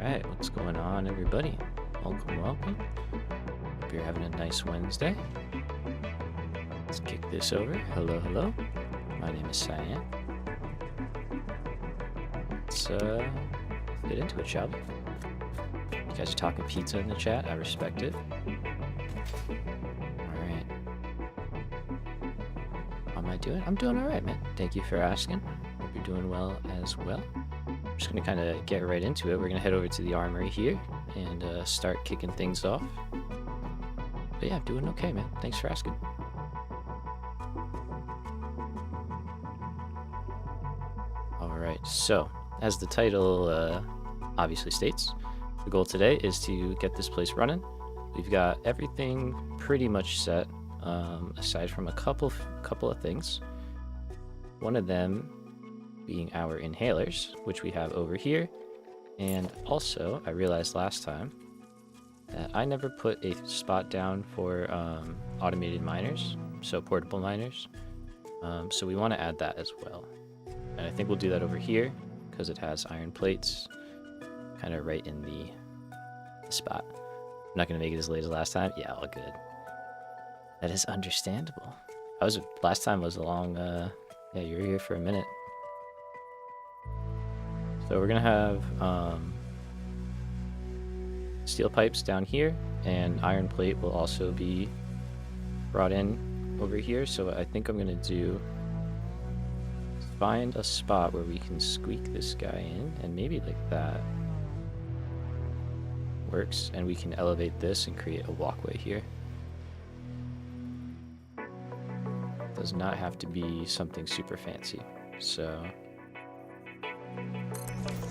Alright, what's going on, everybody? Welcome. Hope you're having a nice Wednesday. Let's kick this over. Hello. My name is Cyan. Let's get into it, shall we? You guys are talking pizza in the chat. I respect it. Alright. How am I doing? I'm doing alright, man. Thank you for asking. Hope you're doing well as well. I'm just going to kind of get right into it. We're going to head over to the Armory here and start kicking things off. But yeah, doing okay, man. Thanks for asking. Alright, so as the title obviously states, the goal today is to get this place running. We've got everything pretty much set, aside from a couple of things. One of them being our inhalers, which we have over here. And also, I realized last time that I never put a spot down for automated miners, so portable miners. So we want to add that as well. And I think we'll do that over here because it has iron plates kind of right in the spot. I'm not going to make it as late as last time. Yeah, all good. That is understandable. Last time was a long, yeah, you were here for a minute. So we're going to have steel pipes down here, and iron plate will also be brought in over here. So I think I'm going to find a spot where we can squeak this guy in, and maybe like that works, and we can elevate this and create a walkway here. Does not have to be something super fancy. So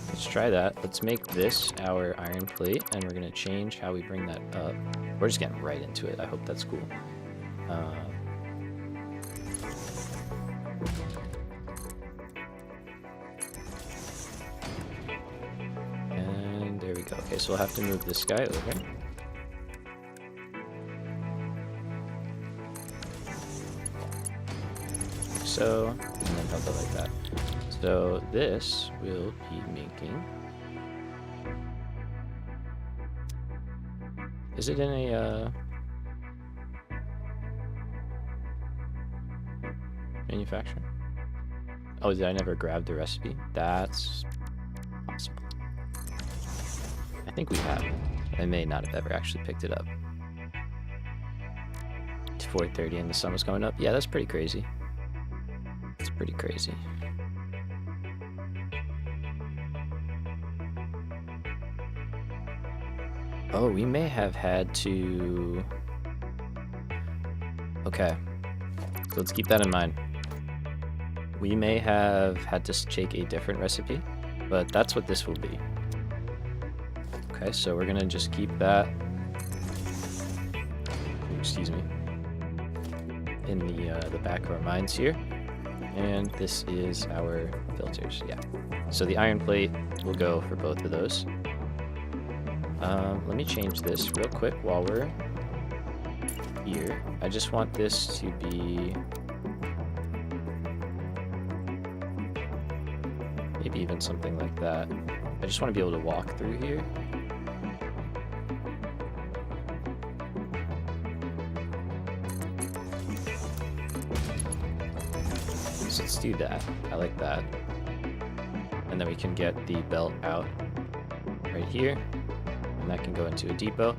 let's try that. Let's make this our iron plate, and we're going to change how we bring that up. We're just getting right into it. I hope that's cool. And there we go. Okay, so we'll have to move this guy over. So, and then help it like that. So this will be making... Is it in a manufacturer? Oh, did I never grab the recipe? That's possible. I think we have. I may not have ever actually picked it up. It's 4:30 and the sun was coming up. Yeah, that's pretty crazy. It's pretty crazy. Oh, we may have had to... Okay. So let's keep that in mind. We may have had to take a different recipe, but that's what this will be. Okay, so we're gonna just keep that... Excuse me. In the back of our minds here. And this is our filters, yeah. So the iron plate will go for both of those. Let me change this real quick while we're here. I just want this to be maybe even something like that. I just want to be able to walk through here. So let's do that. I like that. And then we can get the belt out right here. And that can go into a depot.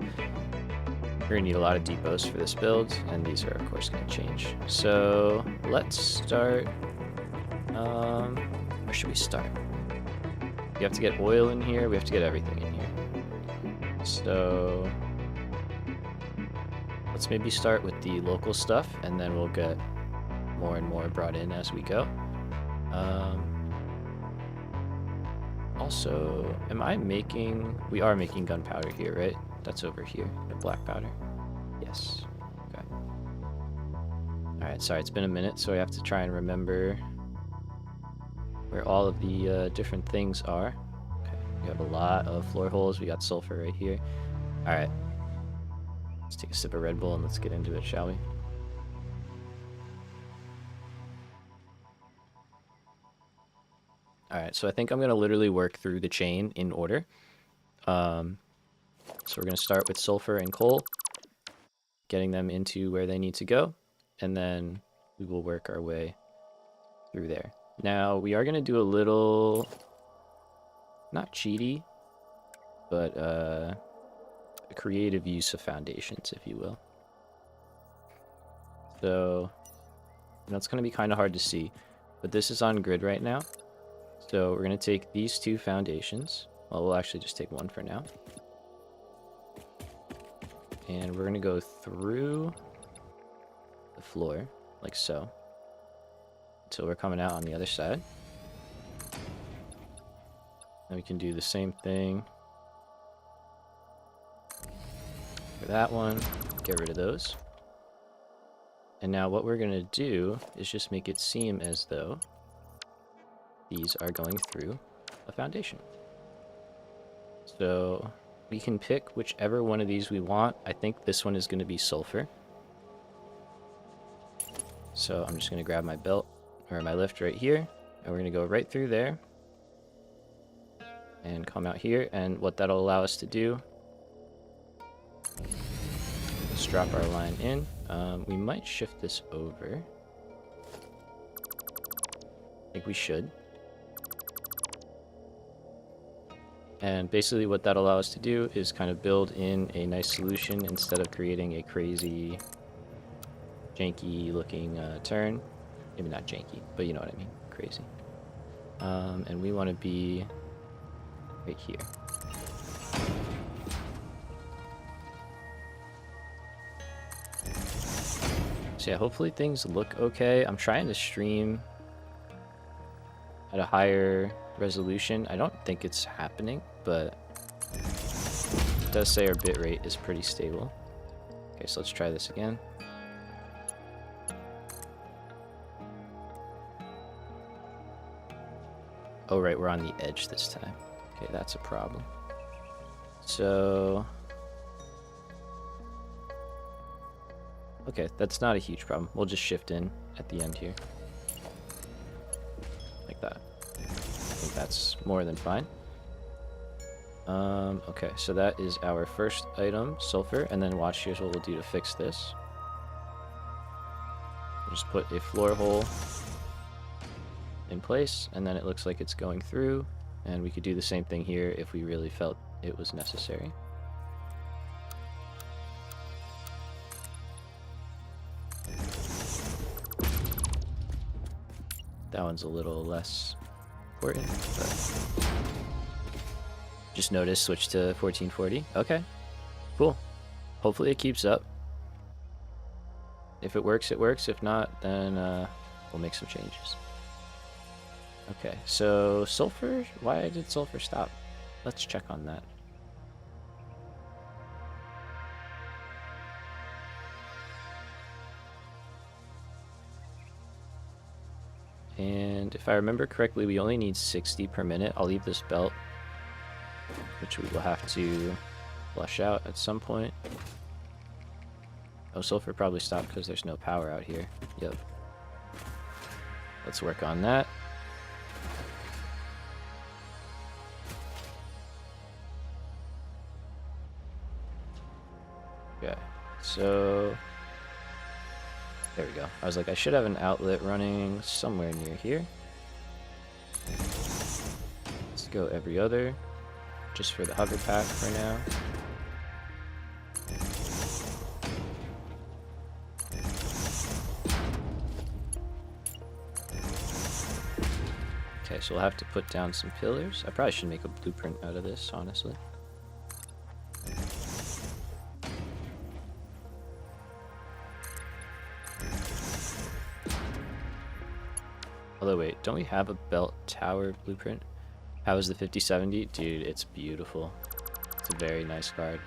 We're going to need a lot of depots for this build, and these are, of course, going to change. So let's start... where should we start? We have to get oil in here. We have to get everything in here. So let's maybe start with the local stuff, and then we'll get more and more brought in as we go. Also, we are making gunpowder here, right? That's over here, the black powder. Yes. Okay. Alright, sorry, it's been a minute, so I have to try and remember where all of the different things are. Okay, we have a lot of floor holes. We got sulfur right here. Alright. Let's take a sip of Red Bull and let's get into it, shall we? Alright, so I think I'm going to literally work through the chain in order. So we're going to start with sulfur and coal, getting them into where they need to go, and then we will work our way through there. Now, we are going to do a little, not cheaty, but a creative use of foundations, if you will. So, it's going to be kind of hard to see, but this is on grid right now. So we're going to take these two foundations. Well, we'll actually just take one for now. And we're going to go through the floor, like so, until we're coming out on the other side. And we can do the same thing for that one. Get rid of those. And now what we're going to do is just make it seem as though these are going through a foundation. So we can pick whichever one of these we want. I think this one is going to be sulfur. So I'm just going to grab my belt, or my lift right here, and we're going to go right through there and come out here. And what that'll allow us to do is drop our line in. We might shift this over. I think we should. And basically what that'll allow us to do is kind of build in a nice solution instead of creating a crazy, janky looking turn. Maybe not janky, but you know what I mean, crazy. And we want to be right here. So yeah, hopefully things look okay. I'm trying to stream at a higher resolution. I don't think it's happening, but it does say our bitrate is pretty stable. Okay, so let's try this again. Oh right, we're on the edge this time. Okay, that's a problem. So okay, that's not a huge problem. We'll just shift in at the end here. Like that. I think that's more than fine. Okay, so that is our first item, sulfur, and then watch, here's what we'll do to fix this. We'll just put a floor hole in place, and then it looks like it's going through, and we could do the same thing here if we really felt it was necessary. That one's a little less important, but just notice, switch to 1440. Okay, cool. Hopefully it keeps up. If it works, it works. If not, then we'll make some changes. Okay, so sulfur, why did sulfur stop? Let's check on that. And if I remember correctly, we only need 60 per minute. I'll leave this belt, which we will have to flush out at some point. Oh, sulfur probably stopped because there's no power out here. Yep. Let's work on that. Okay, so there we go. I was like, I should have an outlet running somewhere near here. Let's go every other, just for the hover pack for now. Okay, so we'll have to put down some pillars. I probably should make a blueprint out of this, honestly. Although wait, don't we have a belt tower blueprint? How is the 5070? Dude, it's beautiful. It's a very nice card.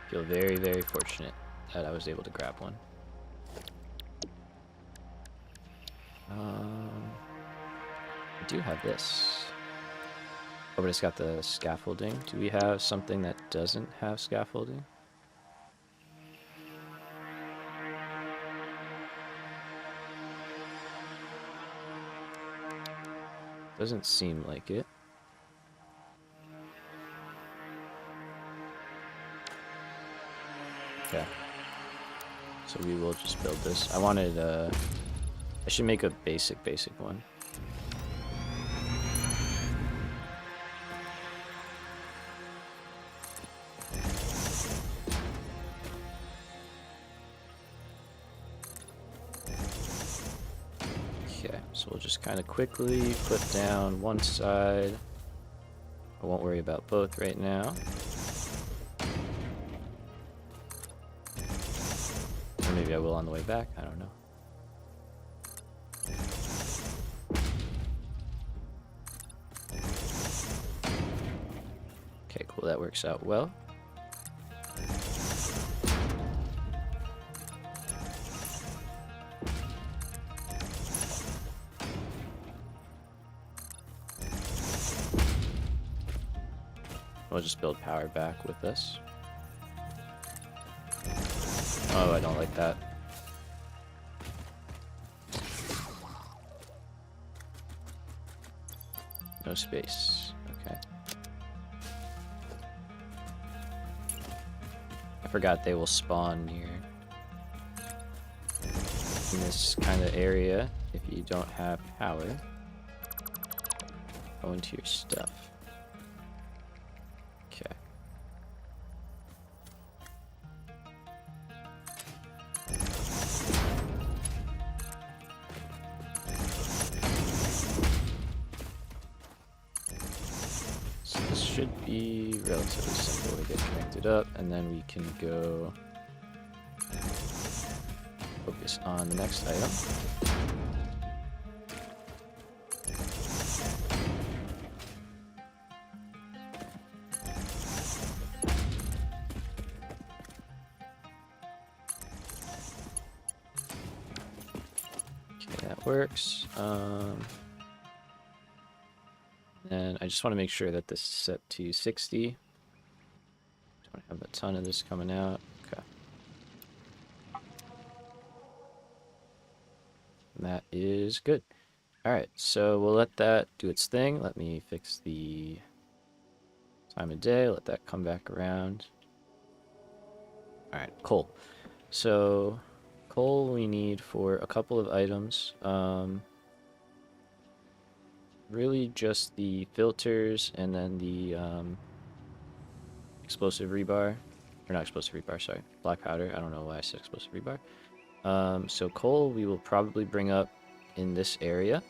Feel very, very fortunate that I was able to grab one. I do have this. Oh, but it's got the scaffolding. Do we have something that doesn't have scaffolding? Doesn't seem like it. So we will just build this. I wanted, I should make a basic one. Okay, so we'll just kind of quickly put down one side. I won't worry about both right now. Or maybe I will on the way back, I don't know. Okay, cool, that works out well. We'll just build power back with this. Oh, I don't like that. No space. Okay. I forgot they will spawn near in this kind of area if you don't have power. Go into your stuff. Okay. So this should be relatively simple to get connected up, and then we can go focus on the next item. Works. And I just want to make sure that this is set to 60. Don't have a ton of this coming out. Okay. And that is good. Alright, so we'll let that do its thing. Let me fix the time of day. Let that come back around. Alright, coal. So coal we need for a couple of items. Really just the filters and then the explosive rebar. Or not explosive rebar, sorry. Black powder. I don't know why I said explosive rebar. So coal we will probably bring up in this area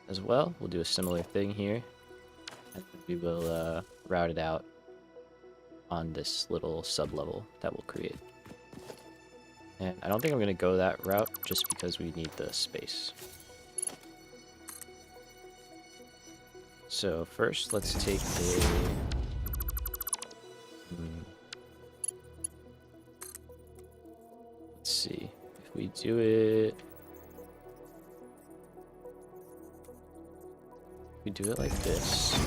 as well. We'll do a similar thing here. And we will route it out on this little sub-level that we'll create. And I don't think I'm going to go that route just because we need the space. So first, let's take a... Let's see. If we do it... If we do it like this...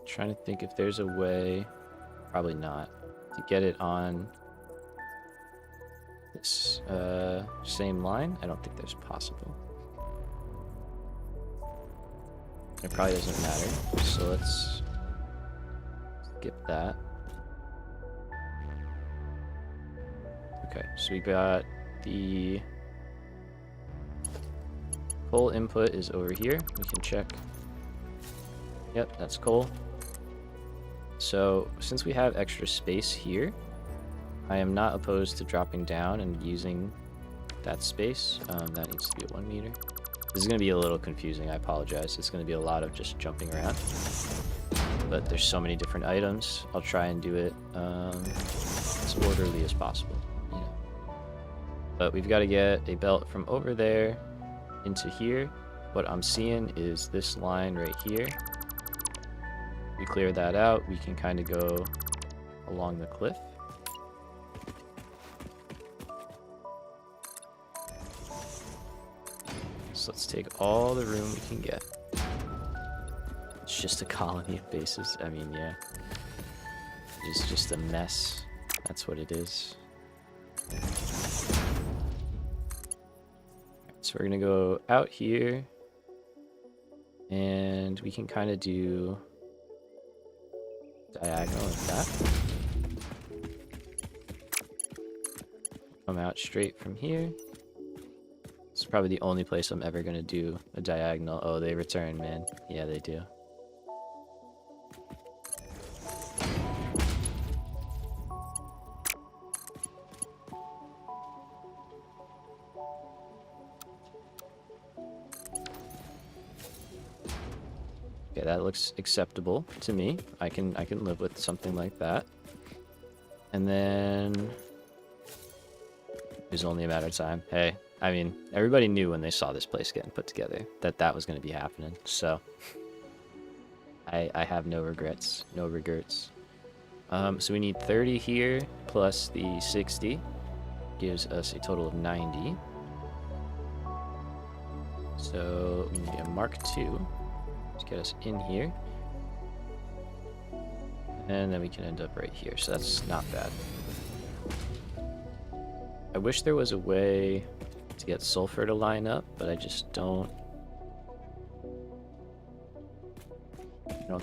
Trying to think if there's a way, probably not, to get it on this same line. I don't think there's possible. It probably doesn't matter, so let's skip that. Okay, so we got the coal input is over here. We can check. Yep, that's coal. So, since we have extra space here, I am not opposed to dropping down and using that space. That needs to be 1 meter. This is going to be a little confusing, I apologize. It's going to be a lot of just jumping around. But there's so many different items. I'll try and do it as orderly as possible. You know. But we've got to get a belt from over there into here. What I'm seeing is this line right here. We clear that out, we can kind of go along the cliff. So let's take all the room we can get. It's just a colony of bases. I mean, yeah. It's just a mess. That's what it is. So we're gonna go out here. And we can kind of do diagonal like that. Come out straight from here. It's probably the only place I'm ever gonna do a diagonal. Oh, they return, man. Yeah, they do. Okay, that looks acceptable to me. I can live with something like that. And then it's only a matter of time. Hey, I mean, everybody knew when they saw this place getting put together that that was going to be happening. So I have no regrets, no regrets. So we need 30 here plus the 60 gives us a total of 90. So we need a Mark II to get us in here. And then we can end up right here. So that's not bad. I wish there was a way to get sulfur to line up, but I just don't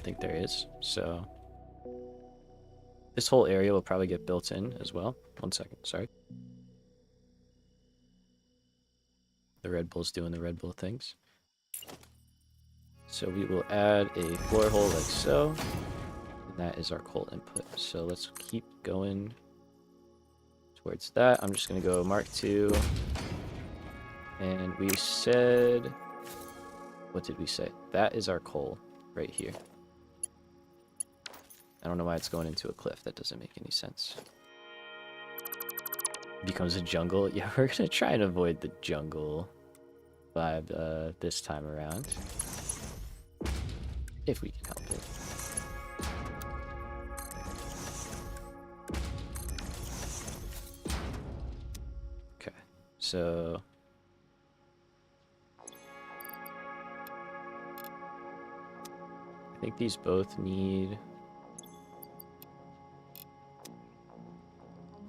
think there is. So this whole area will probably get built in as well. 1 second, sorry. The Red Bull's doing the Red Bull things. So we will add a floor hole like so. And that is our coal input. So let's keep going towards that. I'm just going to go Mark II. And we said... What did we say? That is our coal right here. I don't know why it's going into a cliff. That doesn't make any sense. Becomes a jungle. Yeah, we're going to try and avoid the jungle vibe this time around. If we can help it. Okay, so... I think these both need...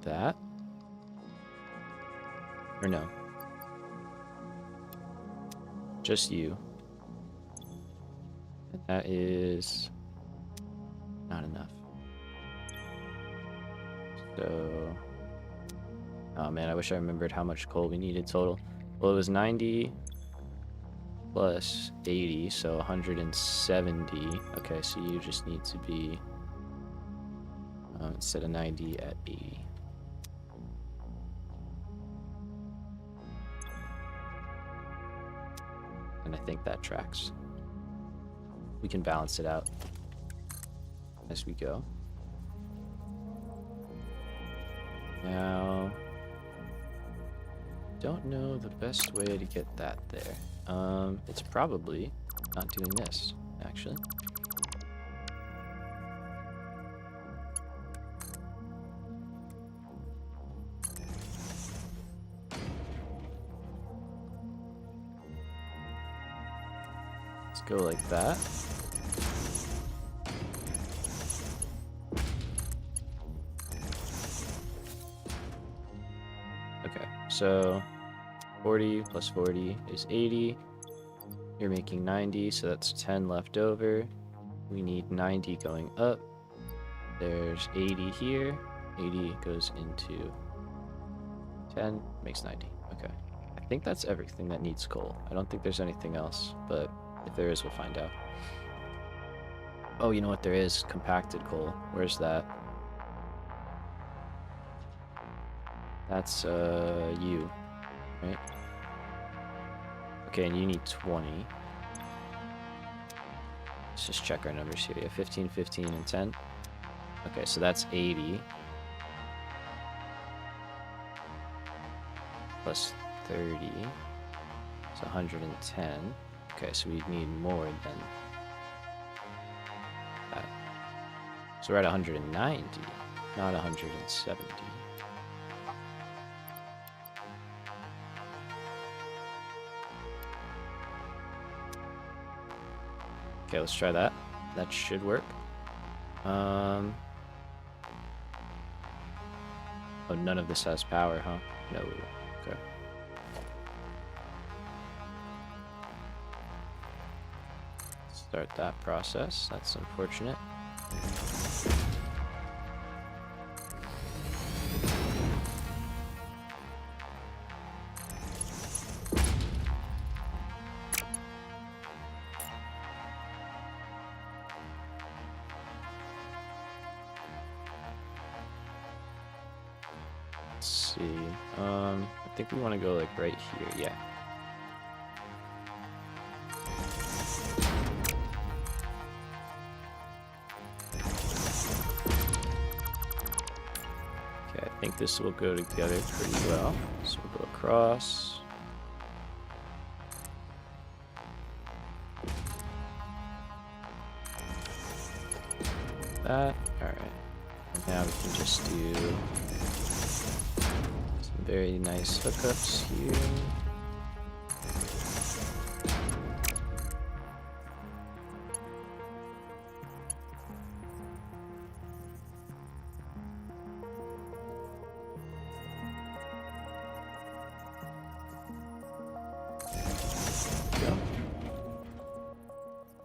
that? Or no? Just you. And that is not enough. So... Oh man, I wish I remembered how much coal we needed total. Well, it was 90 plus 80, so 170. Okay, so you just need to be... instead of 90 at 80. And I think that tracks. We can balance it out as we go. Now, don't know the best way to get that there. It's probably not doing this, actually. Go like that. Okay, so 40 plus 40 is 80. You're making 90, so that's 10 left over. We need 90 going up. There's 80 here. 80 goes into 10, makes 90. Okay. I think that's everything that needs coal. I don't think there's anything else, but if there is, we'll find out. Oh, you know what there is? Compacted coal. Where's that? That's, you. Right? Okay, and you need 20. Let's just check our numbers here. Yeah, 15, 15, and 10. Okay, so that's 80. Plus 30. It's 110. Okay, so we need more than that. So we're at 190, not 170. Okay, let's try that. That should work. Oh, none of this has power, huh? No. Okay. Start that process. That's unfortunate. Let's see. I think we want to go like right here. Yeah. Okay, I think this will go together pretty well. So we'll go across. That. All right. And now we can just do some very nice hookups here.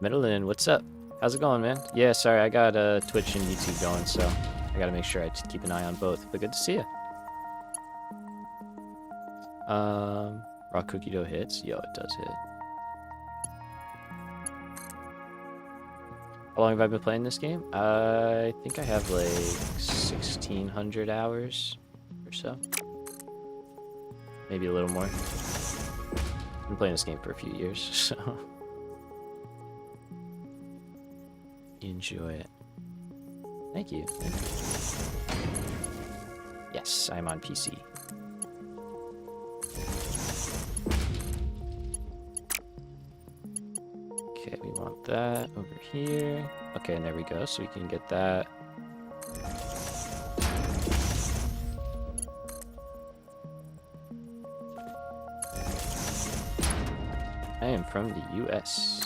Medellin, what's up? How's it going, man? Yeah, sorry, I got Twitch and YouTube going, so I gotta make sure I just keep an eye on both. But good to see you. Raw cookie dough hits. Yo, it does hit. How long have I been playing this game? I think I have like 1,600 hours or so. Maybe a little more. I've been playing this game for a few years, so enjoy it. Thank you. Thank you. Yes, I'm on PC. Okay, we want that over here. Okay, and there we go. So we can get that. I am from the US.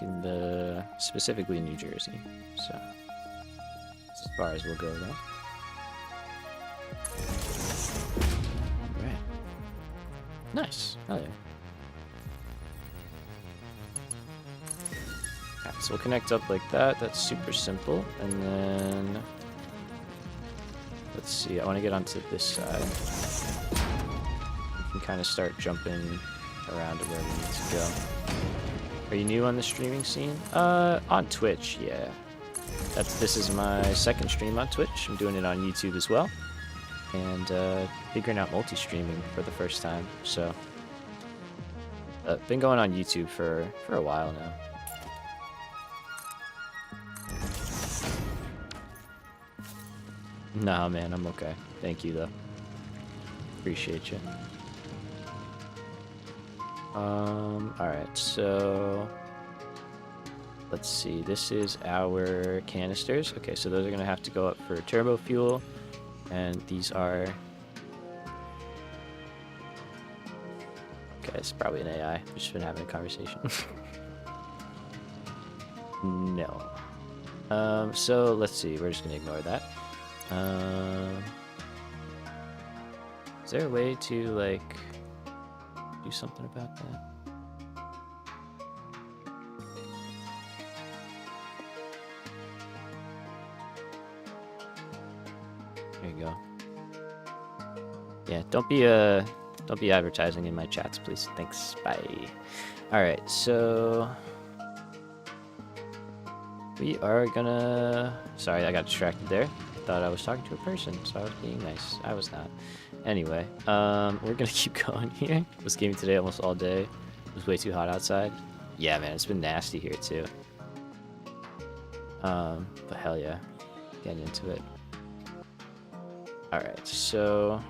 In the specifically New Jersey, so that's as far as we'll go though. Alright. Nice. Oh yeah. Alright, so we'll connect up like that. That's super simple. And then let's see, I want to get onto this side. We can kind of start jumping around to where we need to go. Are you new on the streaming scene? On Twitch, yeah. This is my second stream on Twitch. I'm doing it on YouTube as well. And figuring out multi-streaming for the first time. So, been going on YouTube for a while now. Nah, man, I'm okay. Thank you, though. Appreciate you. Alright, so let's see, this is our canisters. Okay, so those are gonna have to go up for turbo fuel, and these are, okay, it's probably an AI. We've just been having a conversation. No. So let's see, we're just gonna ignore that. Is there a way to like do something about that? There you go. Yeah, don't be advertising in my chats, please. Thanks. Bye. All right, so we are gonna, sorry, I got distracted there. Thought I was talking to a person, so I was being nice. I was not. Anyway, we're gonna keep going here. Was gaming today almost all day. It was way too hot outside. Yeah, man, it's been nasty here too. But hell yeah, getting into it. All right, so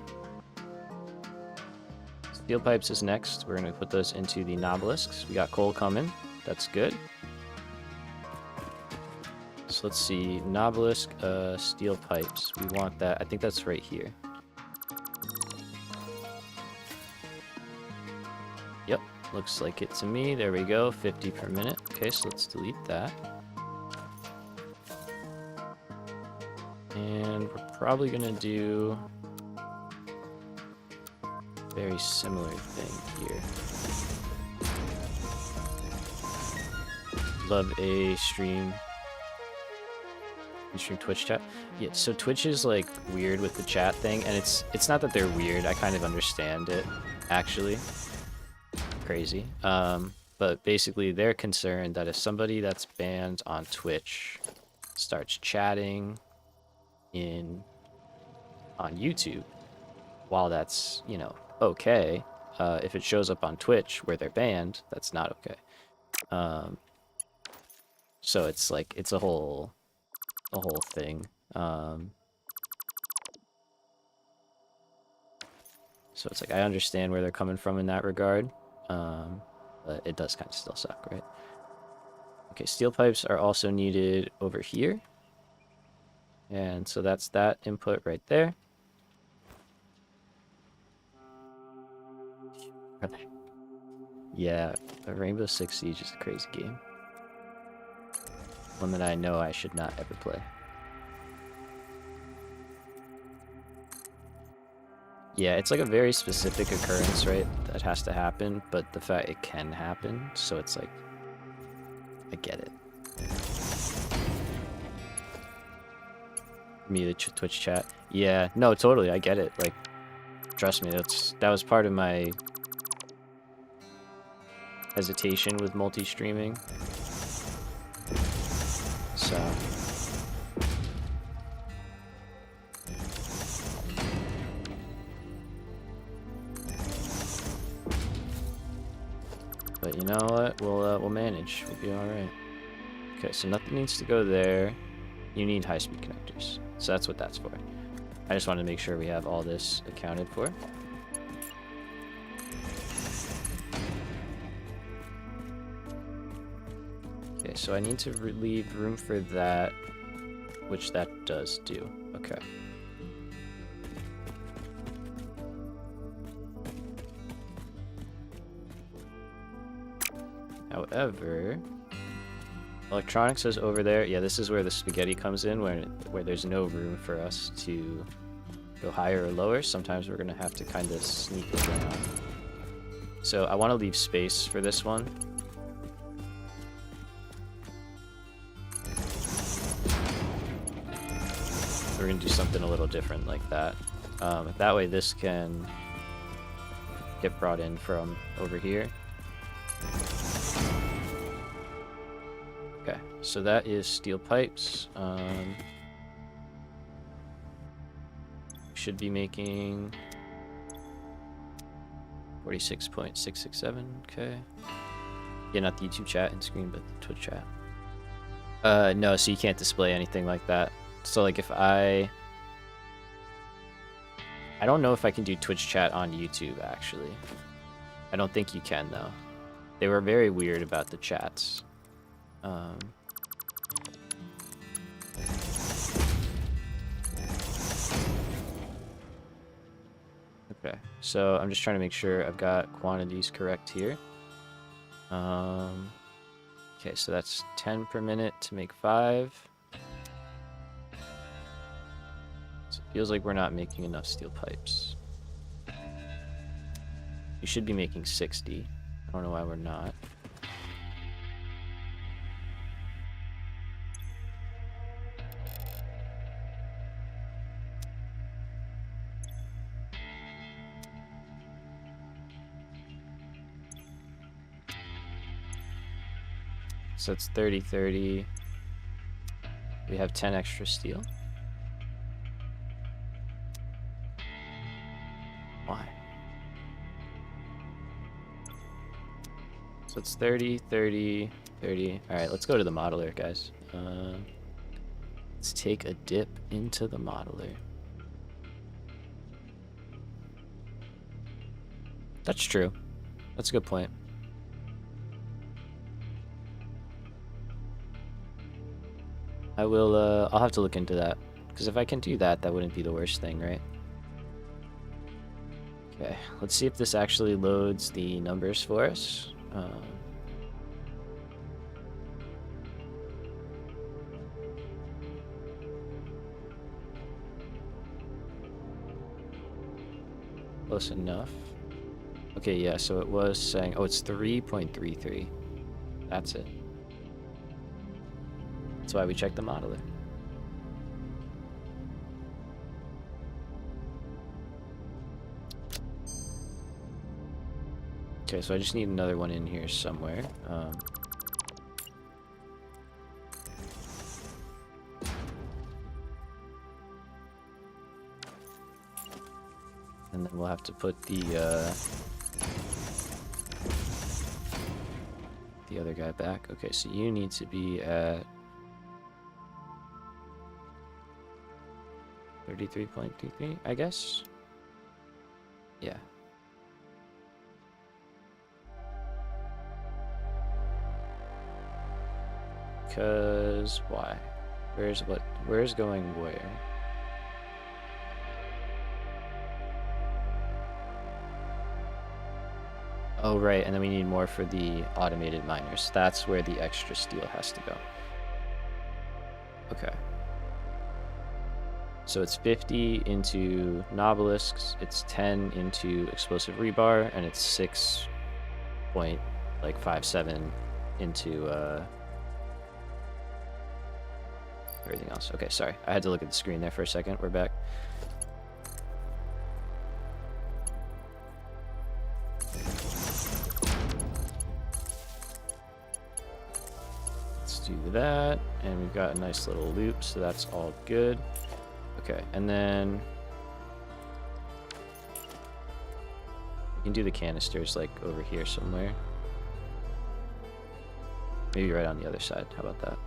steel pipes is next. We're gonna put those into the obelisks. We got coal coming. That's good. So let's see, obelisk, steel pipes. We want that. I think that's right here. Yep, looks like it to me. There we go, 50 per minute. Okay, so let's delete that. And we're probably gonna do a very similar thing here. love a stream Twitch chat. Yeah, so Twitch is like weird with the chat thing, and it's not that they're weird. I kind of understand it, actually. Crazy. But basically they're concerned that if somebody that's banned on Twitch starts chatting on YouTube, while that's, you know, okay, if it shows up on Twitch where they're banned, that's not okay. So it's like it's a whole thing. So it's like I understand where they're coming from in that regard, but it does kind of still suck, right? Okay, steel pipes are also needed over here, and so that's that input right there. Yeah, Rainbow Six Siege is a crazy game. One that I know I should not ever play. Yeah, it's like a very specific occurrence, right? That has to happen, but the fact it can happen, so it's like, I get it. Me, the Twitch chat. Yeah, no, totally, I get it. Like, trust me, that was part of my hesitation with multi-streaming. So. But you know what? We'll manage. We'll be all right. Okay, so nothing needs to go there. You need high-speed connectors, so that's what that's for. I just wanted to make sure we have all this accounted for. Okay, so I need to leave room for that, which that does do. Okay. However, electronics is over there. Yeah, this is where the spaghetti comes in, where there's no room for us to go higher or lower. Sometimes we're gonna have to kind of sneak around. So I want to leave space for this one. We're gonna do something a little different like that. That way this can get brought in from over here. Okay, so that is steel pipes. Should be making 46.667. Okay. Yeah, not the YouTube chat and screen, but the Twitch chat. No, so you can't display anything like that. So like if I don't know if I can do Twitch chat on YouTube actually. I don't think you can though. They were very weird about the chats. Okay, so I'm just trying to make sure I've got quantities correct here. Okay, so that's 10 per minute to make 5. So it feels like we're not making enough steel pipes. We should be making 60. I don't know why we're not. So it's 30, 30. We have 10 extra steel. Why? So it's 30, 30, 30. All right, let's go to the modeler, guys. Let's take a dip into the modeler. That's true. That's a good point. I will, I'll have to look into that. Because if I can do that, that wouldn't be the worst thing, right? Okay, let's see if this actually loads the numbers for us. Close enough. Okay, yeah, so it was saying, oh, it's 3.33. That's it. That's why we check the modeler. Okay, so I just need another one in here somewhere. And then we'll have to put the other guy back. Okay, so you need to be at 33.23, I guess? Yeah. Because why? Where's going where? Oh, right, and then we need more for the automated miners. That's where the extra steel has to go. Okay. So it's 50 into Nobelisks, it's 10 into explosive rebar, and it's 6.57 into everything else. Okay, sorry. I had to look at the screen there for a second. We're back. Let's do that, and we've got a nice little loop, so that's all good. Okay, and then you can do the canisters like over here somewhere. Maybe right on the other side. How about that?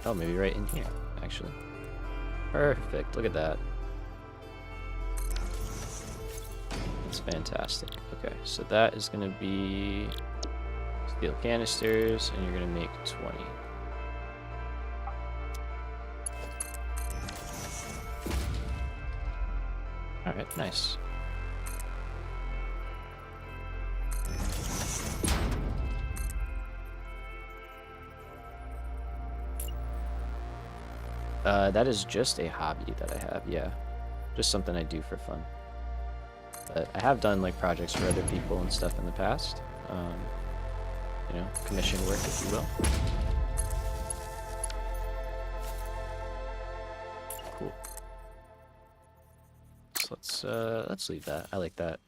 Oh, maybe right in here, actually. Perfect. Look at that. That's fantastic. Okay, so that is going to be steel canisters, and you're going to make 20. Alright, nice. That is just a hobby that I have, yeah. Just something I do for fun. But I have done like projects for other people and stuff in the past. You know, commission work, if you will. Cool. So let's leave that. I like that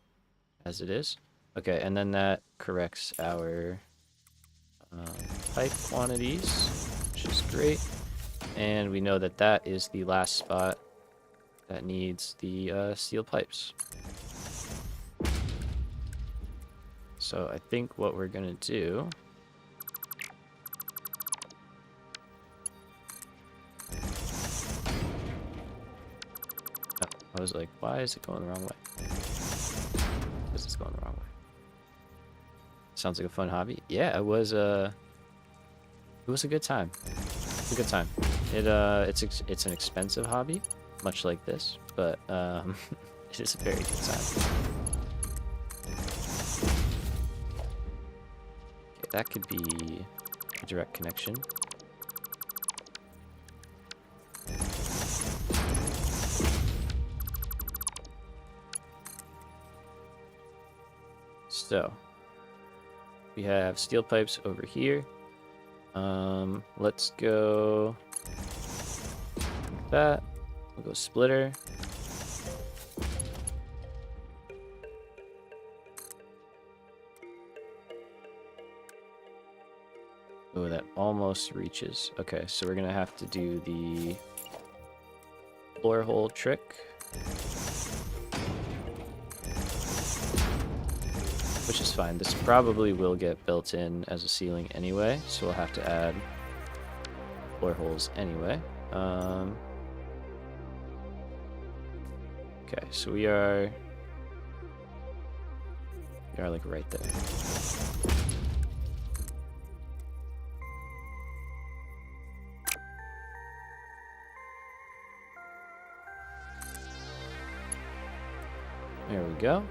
as it is. Okay, and then that corrects our pipe quantities, which is great. And we know that that is the last spot that needs the steel pipes. So I think what we're gonna do I was like, why is it going the wrong way? Because it's going the wrong way. Sounds like a fun hobby. Yeah, it was a good time. It's a good time. It's an expensive hobby, much like this, but it is a very good time. Okay, that could be a direct connection. So we have steel pipes over here. Let's go like that. We'll go splitter. Oh, that almost reaches. Okay, so we're gonna have to do the floor hole trick. Which is fine. This probably will get built in as a ceiling anyway, so we'll have to add floor holes anyway. Okay, so we are like right there. There we go.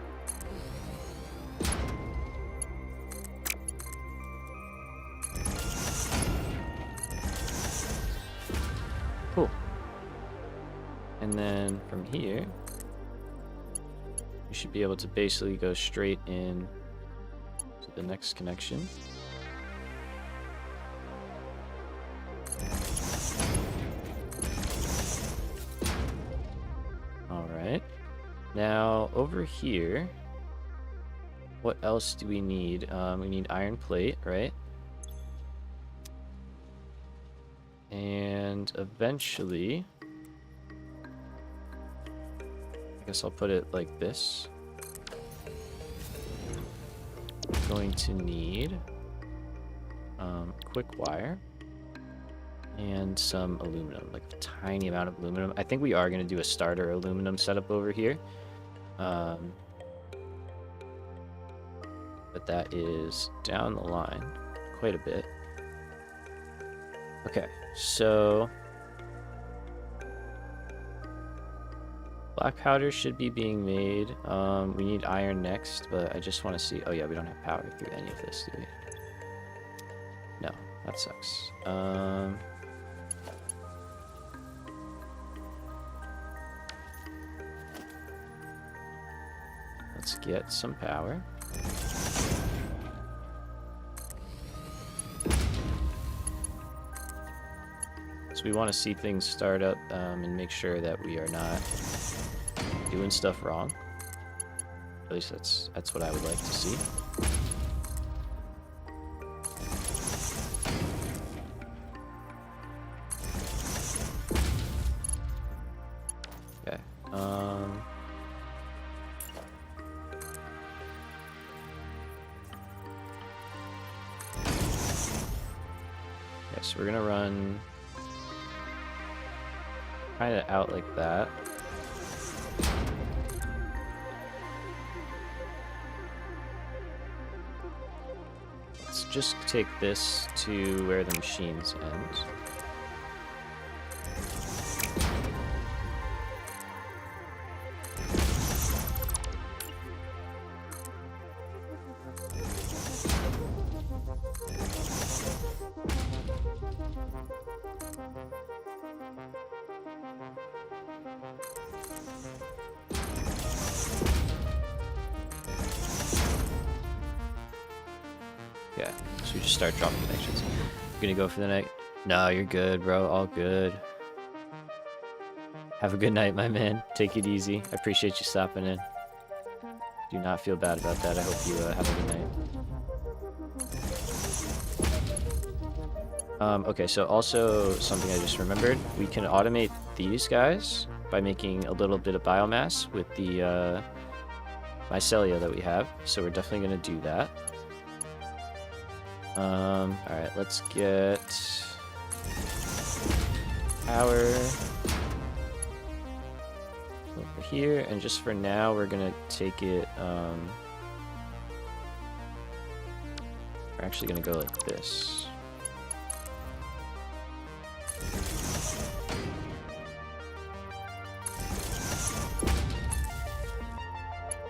Cool. And then from you should be able to basically go straight in to the next connection. Alright. Now, over here, what else do we need? We need iron plate, right? And eventually, I guess I'll put it like this. We're going to need quick wire and some aluminum, like a tiny amount of aluminum. I think we are going to do a starter aluminum setup over here. But that is down the line quite a bit. Okay, so black powder should be being made. We need iron next, but I just want to see. Oh yeah, we don't have power through any of this, do we? No, that sucks. Let's get some power. So we want to see things start up and make sure that we are not doing stuff wrong. At least that's what I would like to see. Okay. Okay, so we're gonna run kind of out like that. Let's just take this to where the machines end. Yeah, so we just start dropping connections. You're gonna go for the night? No, you're good, bro. All good. Have a good night, my man. Take it easy. I appreciate you stopping in. Do not feel bad about that. I hope you have a good night. Okay, so also something I just remembered. We can automate these guys by making a little bit of biomass with the mycelia that we have. So we're definitely gonna do that. Alright, let's get power over here, and just for now, we're gonna take it, we're actually gonna go like this.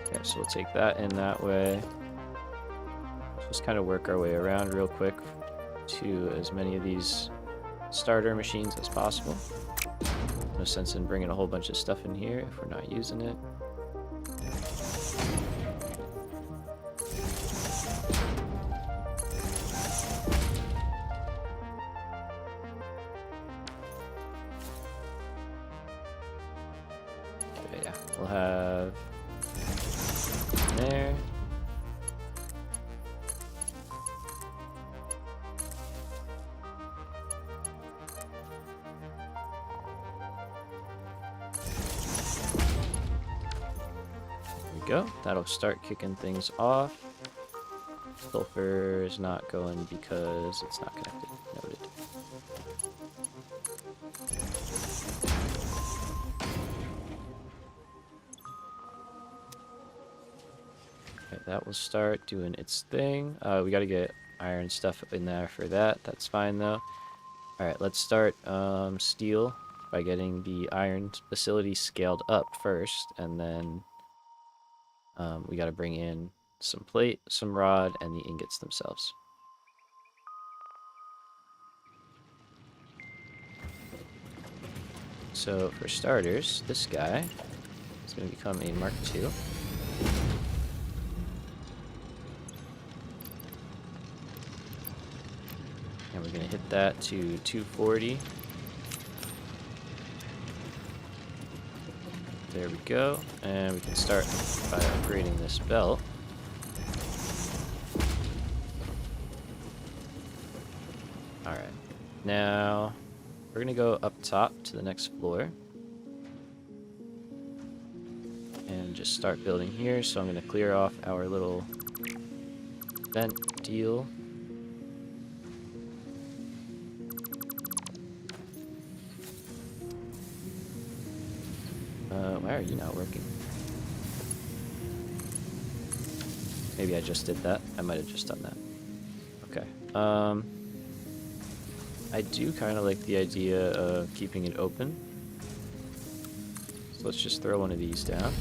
Okay, so we'll take that in that way. Just kind of work our way around real quick to as many of these starter machines as possible. No sense in bringing a whole bunch of stuff in here if we're not using it. Okay, yeah, we'll have there. Go. That'll start kicking things off. Sulfur is not going because it's not connected. Noted. Okay, that will start doing its thing. We got to get iron stuff in there for that. That's fine though. Alright, let's start steel by getting the iron facility scaled up first, and then we got to bring in some plate, some rod, and the ingots themselves. So for starters, this guy is going to become a Mark II. And we're going to hit that to 240. There we go. And we can start by upgrading this belt. Alright. Now, we're going to go up top to the next floor. And just start building here. So I'm going to clear off our little vent deal. Why are you not working? Maybe I just did that. I might have just done that. Okay. I do kind of like the idea of keeping it open. So let's just throw one of these down.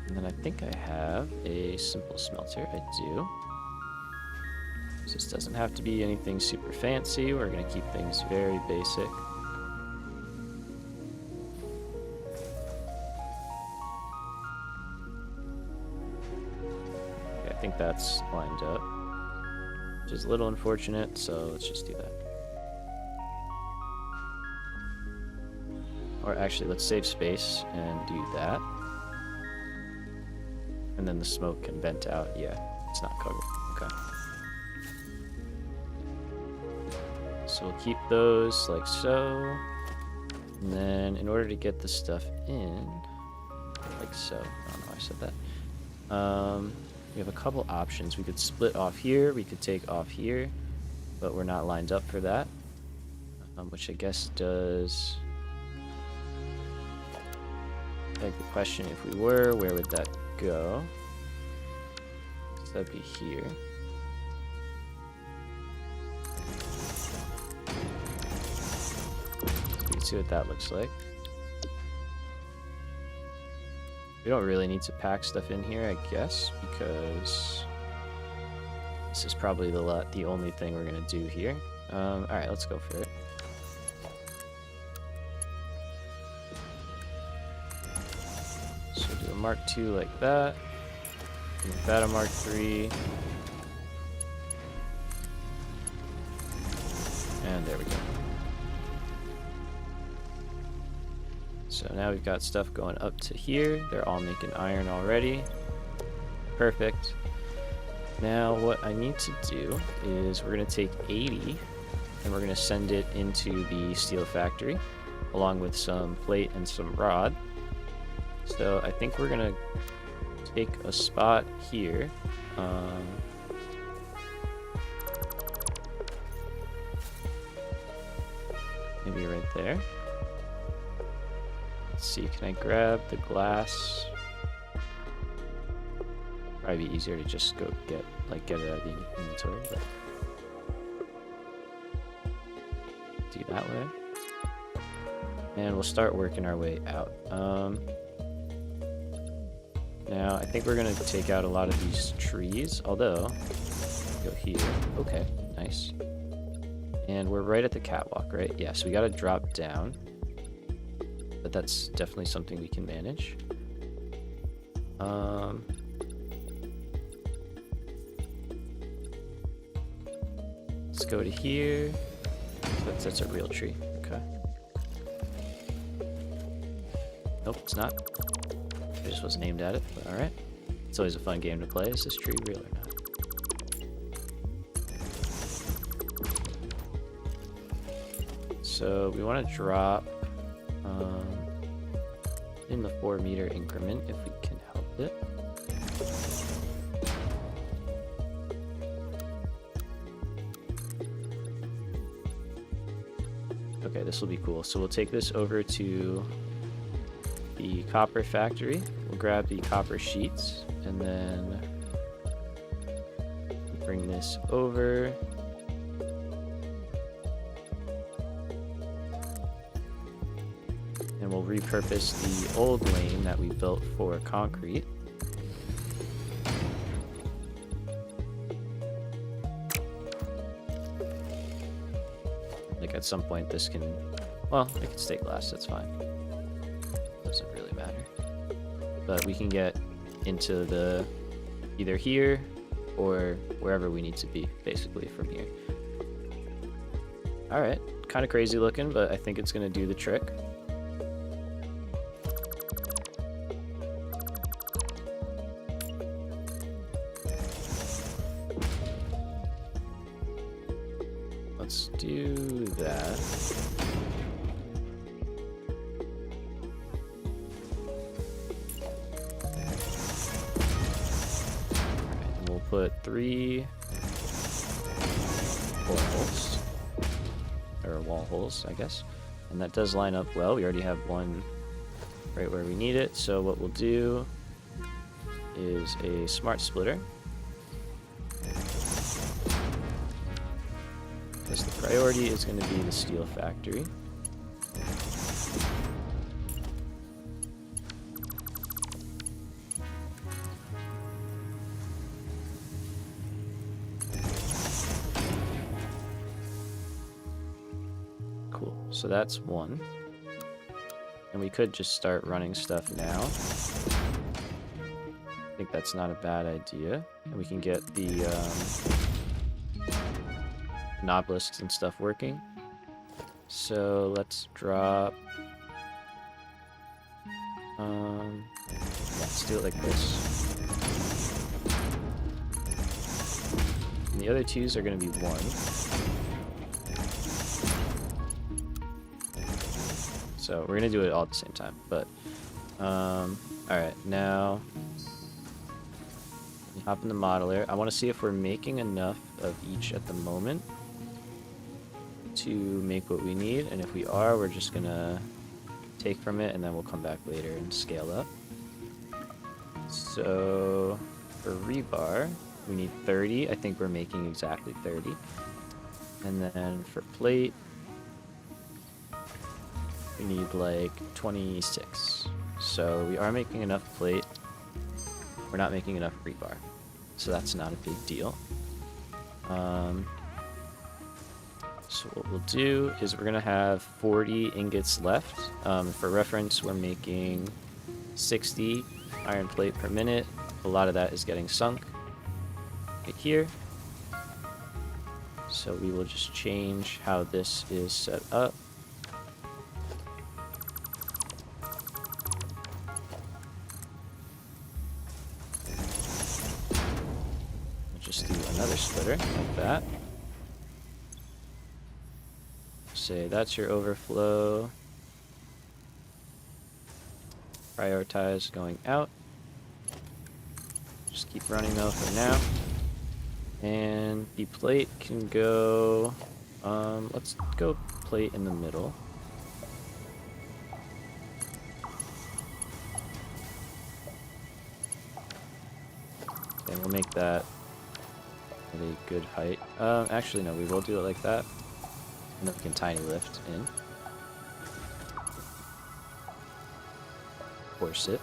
And then I think I have a simple smelter. I do. This doesn't have to be anything super fancy. We're going to keep things very basic. Okay, I think that's lined up, which is a little unfortunate, so let's just do that. Or actually, let's save space and do that. And then the smoke can vent out. Yeah, it's not covered. Okay. So we'll keep those like so. And then in order to get the stuff in, like so. I don't know why I said that. We have a couple options. We could split off here. We could take off here. But we're not lined up for that. Which I guess does beg the question, if we were, where would that go? So that'd be here. We can see what that looks like. We don't really need to pack stuff in here, I guess, because this is probably the only thing we're gonna do here. Alright, let's go for it. So do a Mark II like that. Make that a Mark III. And there we go. So now we've got stuff going up to here. They're all making iron already. Perfect. Now what I need to do is we're going to take 80 and we're going to send it into the steel factory along with some plate and some rod. So I think we're going to take a spot here. Maybe right there. Let's see, can I grab the glass? Probably be easier to just go get it out of the inventory, but do that way. And we'll start working our way out. Now I think we're gonna take out a lot of these trees, although go here. Okay, nice. And we're right at the catwalk, right? Yeah, so we gotta drop down. But that's definitely something we can manage. Let's go to here. That's a real tree. Okay. Nope, it's not. I just wasn't aimed at it, but alright. It's always a fun game to play. Is this tree real or not? So we want to drop in the 4-meter increment if we can help it. Okay, this will be cool. So we'll take this over to the copper factory. We'll grab the copper sheets and then bring this over. And we'll repurpose the old lane that we built for concrete. Like at some point this can, well, it can stay glass, that's fine. Doesn't really matter. But we can get into the, either here or wherever we need to be, basically, from here. Alright, kind of crazy looking, but I think it's going to do the trick. Let's do that. Alright, we'll put 3 holes, or wall holes, I guess. And that does line up well. We already have one right where we need it. So what we'll do is a smart splitter. Because the priority is going to be the steel factory. Cool, so that's one. And we could just start running stuff now. I think that's not a bad idea. And we can get the obelisks and stuff working. So let's drop let's do it like this. And the other twos are going to be 1. So we're going to do it all at the same time, but alright, now hop in the modeler. I want to see if we're making enough of each at the moment to make what we need, and if we are, we're just gonna take from it and then we'll come back later and scale up. So for rebar we need 30. I think we're making exactly 30. And then for plate we need like 26. So we are making enough plate. We're not making enough rebar, so that's not a big deal. So what we'll do is we're going to have 40 ingots left. For reference, we're making 60 iron plate per minute. A lot of that is getting sunk right here. So we will just change how this is set up. We'll just do another splitter like that. Say that's your overflow. Prioritize going out. Just keep running though for now. And the plate can go, let's go plate in the middle. And we'll make that at a good height. Actually no, we will do it like that. And then we can tiny lift in. Force it.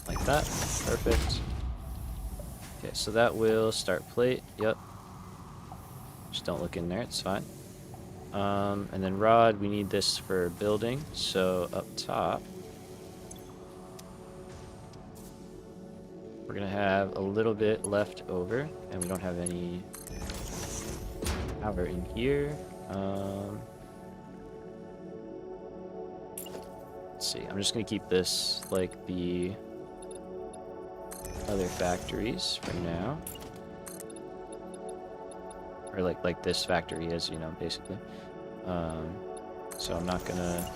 Like that. Perfect. Okay, so that will start plate. Yep. Just don't look in there, it's fine. And then rod, we need this for building. So up top, we're gonna have a little bit left over, and we don't have any power in here. Let's see, I'm just gonna keep this like the other factories for now. Or like this factory is, you know, basically. So I'm not gonna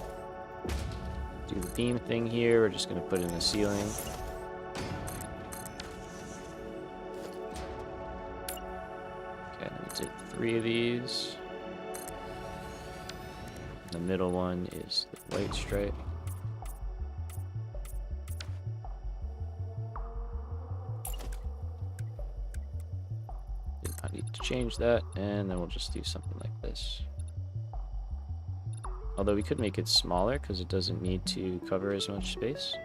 do the beam thing here, we're just gonna put in the ceiling. Okay, then we did 3 of these. The middle one is the white stripe. Did not need to change that, and then we'll just do something like this. Although we could make it smaller because it doesn't need to cover as much space.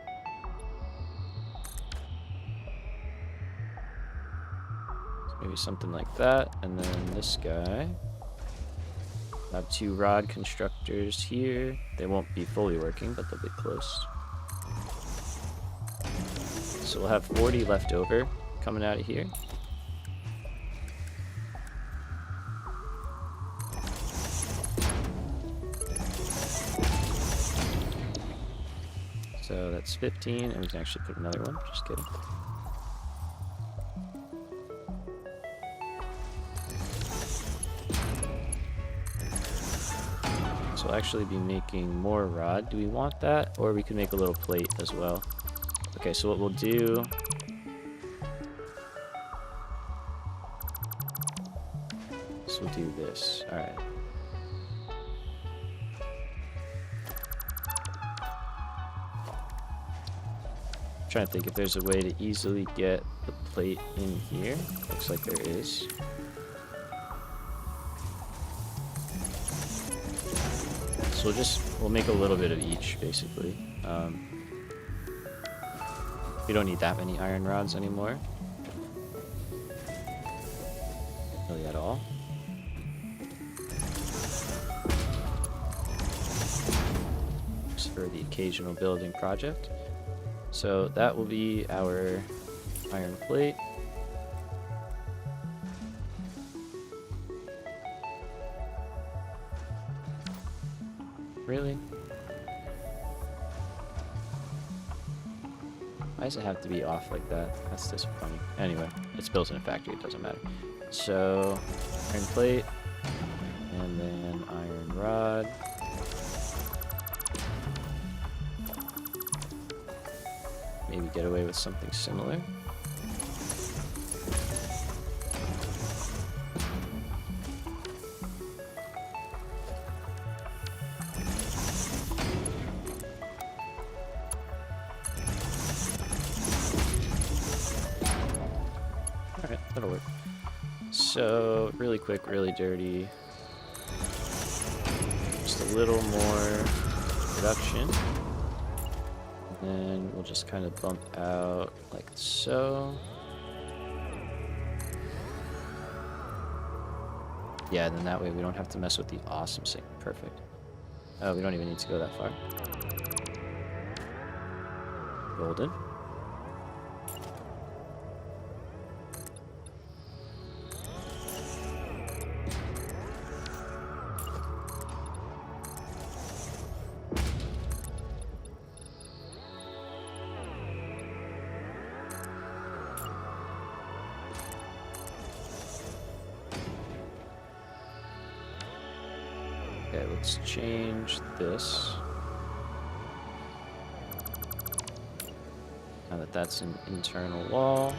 So maybe something like that, and then this guy. I have 2 rod constructors here. They won't be fully working, but they'll be close. So we'll have 40 left over coming out of here. So that's 15, and we can actually put another one. Just kidding. So we'll actually be making more rod. Do we want that? Or we can make a little plate as well. Okay, so what we'll do... So we'll do this. Alright. Trying to think if there's a way to easily get the plate in here. Looks like there is. So we'll make a little bit of each, basically. We don't need that many iron rods anymore. Really at all. Just for the occasional building project. So that will be our iron plate. Really? Why does it have to be off like that? That's disappointing. Anyway, it's built in a factory, it doesn't matter. So, iron plate, and then iron rod. Maybe get away with something similar. Alright, that'll work. So, really quick, really dirty. Just a little more production. And then we'll just kind of bump out like so. Yeah, and then that way we don't have to mess with the awesome sync. Perfect. Oh, we don't even need to go that far. Golden. Okay, let's change this. Now that that's an internal wall.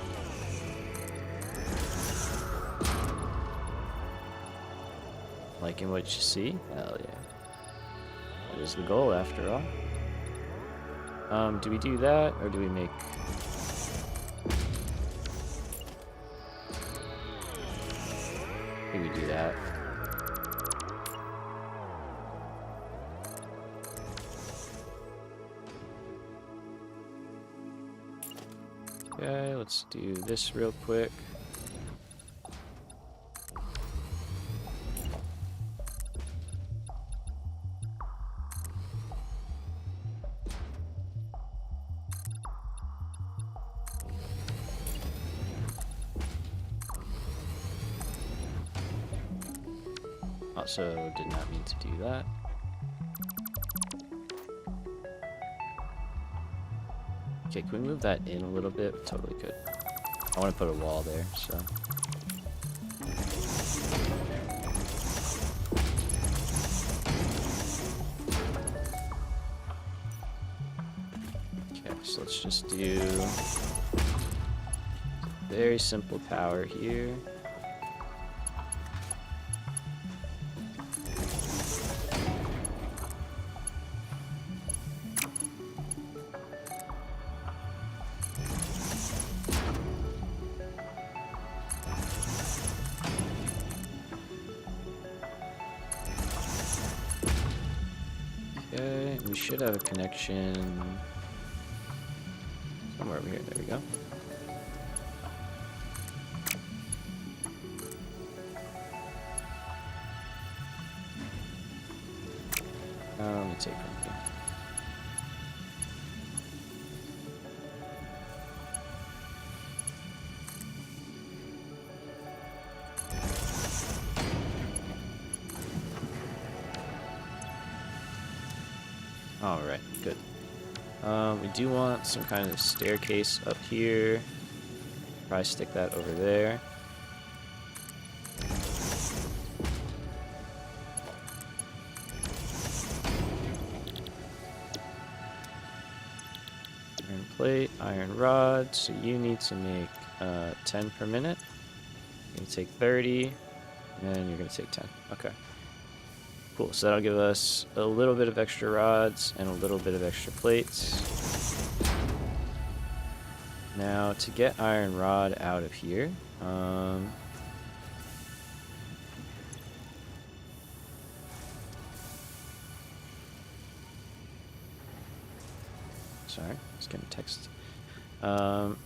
Liking what you see? Hell yeah. That is the goal after all. Do we do that, or do we make... Maybe we do that. Okay, let's do this real quick. Also, did not mean to do that. Okay, can we move that in a little bit? Totally could. I want to put a wall there, so. Okay, so let's just do very simple power here. Okay, we should have a connection somewhere over here. There we go. Let me take one here. Alright, good. We do want some kind of staircase up here. Probably stick that over there. Iron plate, iron rod. So you need to make 10 per minute. You're going to take 30, and you're going to take 10. Okay. Cool, so that'll give us a little bit of extra rods and a little bit of extra plates. Now, to get iron rod out of here, sorry, just getting text.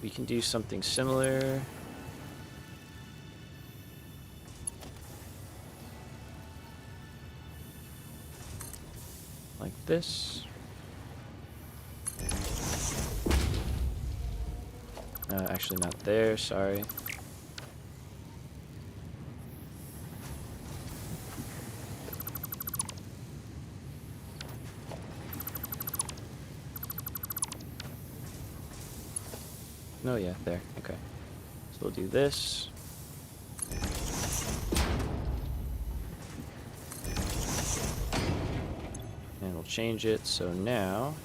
We can do something similar. Like this. Actually not there, sorry. No, yeah, there, okay. So we'll do this. And we'll change it, so now,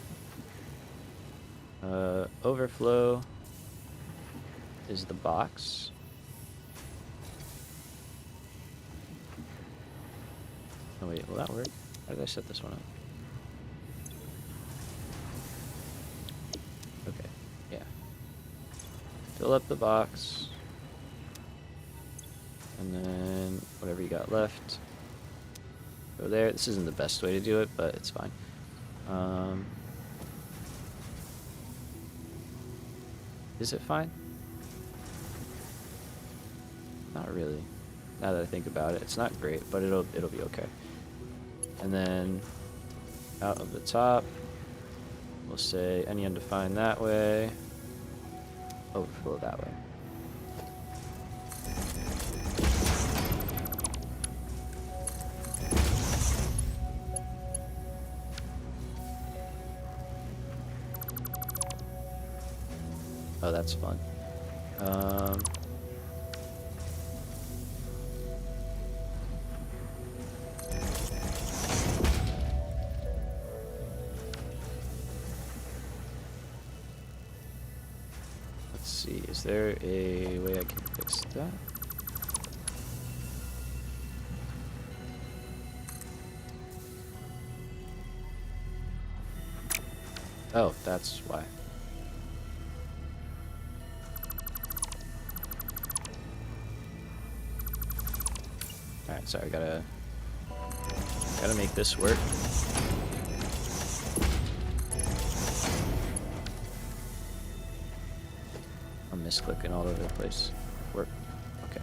overflow is the box. Oh wait, will that work? How did I set this one up? Okay, yeah. Fill up the box. And then whatever you got left. Go there. This isn't the best way to do it, but it's fine. Is it fine? Not really. Now that I think about it, it's not great, but it'll be okay. And then out of the top, we'll say any undefined that way, overflow that way. Oh, that's fun. Let's see, is there a way I can fix that? Oh, that's why. Alright, sorry, gotta make this work. I'm misclicking all over the place. Work. Okay.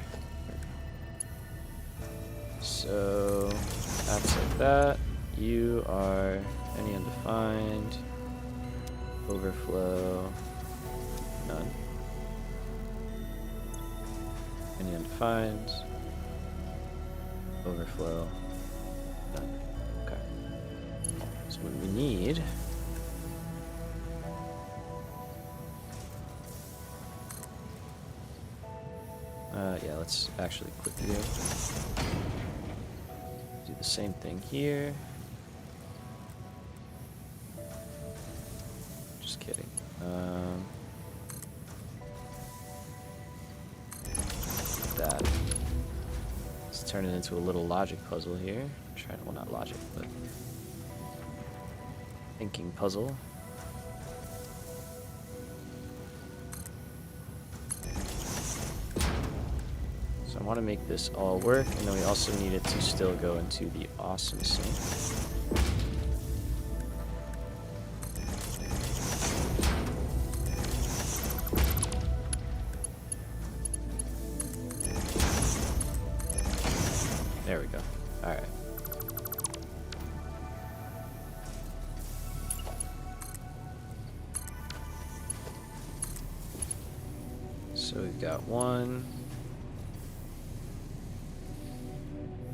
So that's like that. You are any undefined. Overflow. None. Any undefined. Overflow. Done. Okay. So what we need yeah, let's actually quit you. Do the same thing here. Just kidding. That. Turn it into a little logic puzzle here. Well, not logic, but thinking puzzle. So I want to make this all work, and then we also need it to still go into the awesome sink. There we go. Alright. So we've got one.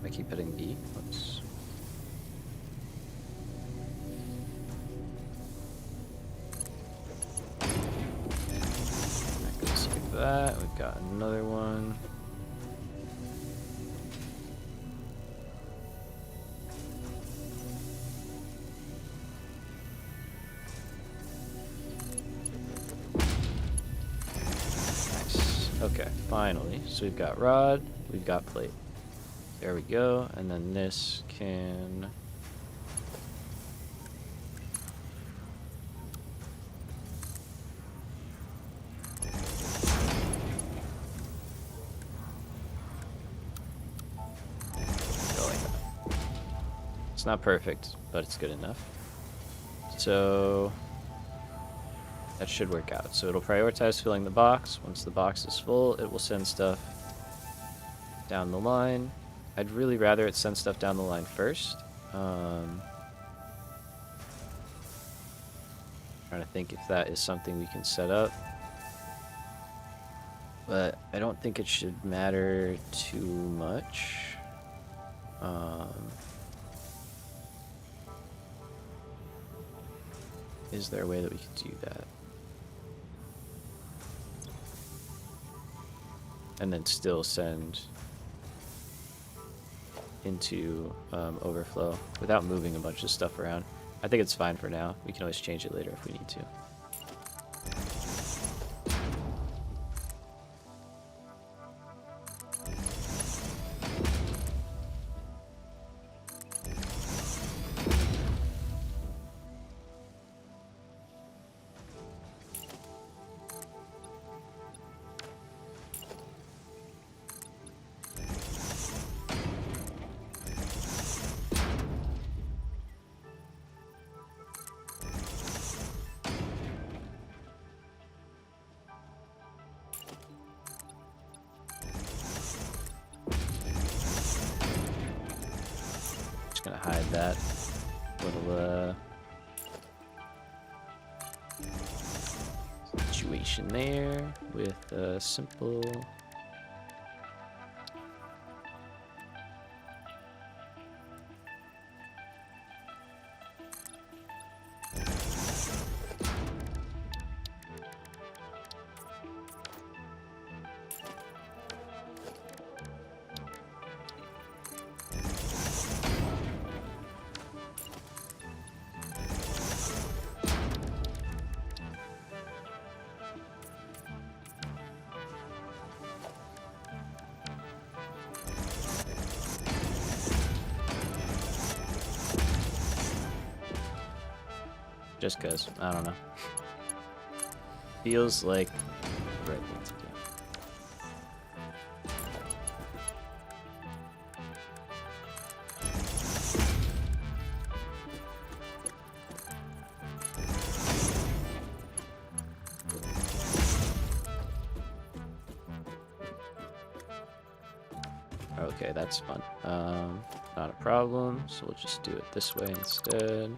I keep hitting B. Whoops. that. We've got another one. Nice. Okay, finally. So we've got rod, we've got plate. There we go. And then this can... It's not perfect, but it's good enough. So that should work out. So it'll prioritize filling the box. Once the box is full, it will send stuff down the line. I'd really rather it send stuff down the line first. Trying to think if that is something we can set up. But I don't think it should matter too much. Is there a way that we could do that? And then still send into overflow without moving a bunch of stuff around. I think it's fine for now. We can always change it later if we need to. Gonna hide that little situation there with a simple just cause, I don't know. Feels like the right thing to do. Okay, that's fun. Not a problem, so we'll just do it this way instead.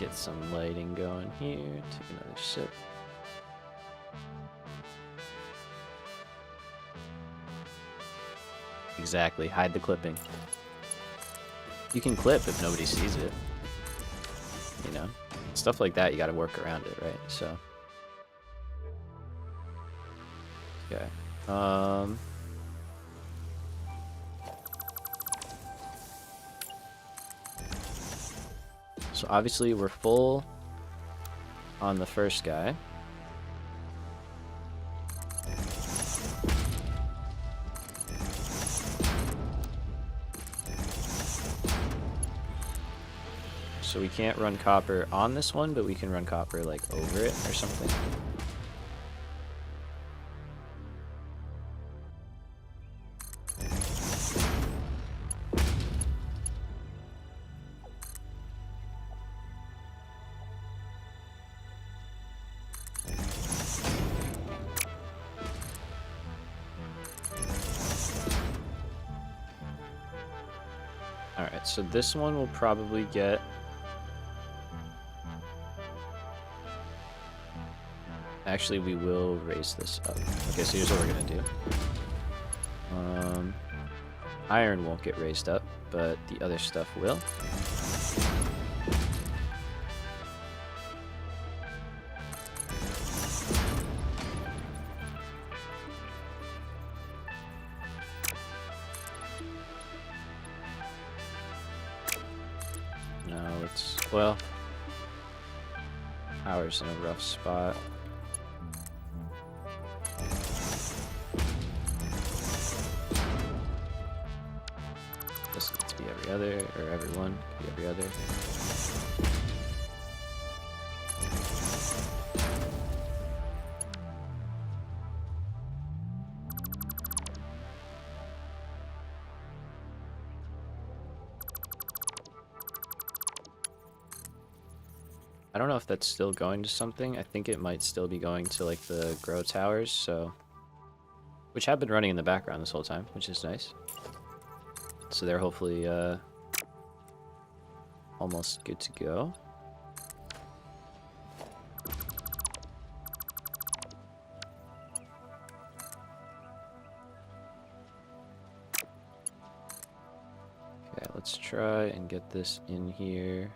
Get some lighting going here. Take another sip. Exactly, hide the clipping. You can clip if nobody sees it. You know? Stuff like that, you gotta work around it, right? So. Okay. So obviously we're full on the first guy. So we can't run copper on this one, but we can run copper like over it or something. Alright, so this one will probably get Actually, we will raise this up. Okay, so here's what we're gonna do. Iron won't get raised up, but the other stuff will. Now it's, well, power's in a rough spot. Doesn't need to be every other, or every one, could be every other. I don't know if that's still going to something. I think it might still be going to like the grow towers, so, which have been running in the background this whole time, which is nice. So they're hopefully almost good to go. Okay, let's try and get this in here.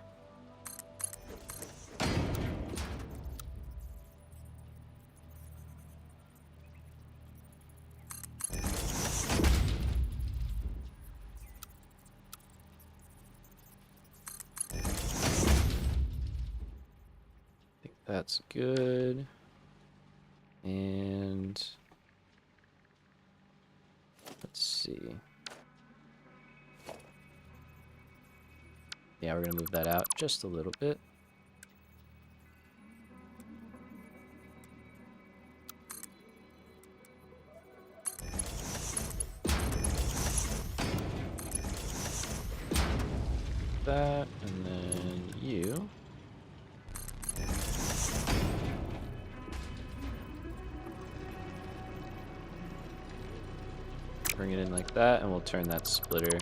That's good. And let's see. Yeah, we're gonna move that out just a little bit. That, and then you. Bring it in like that, and we'll turn that splitter.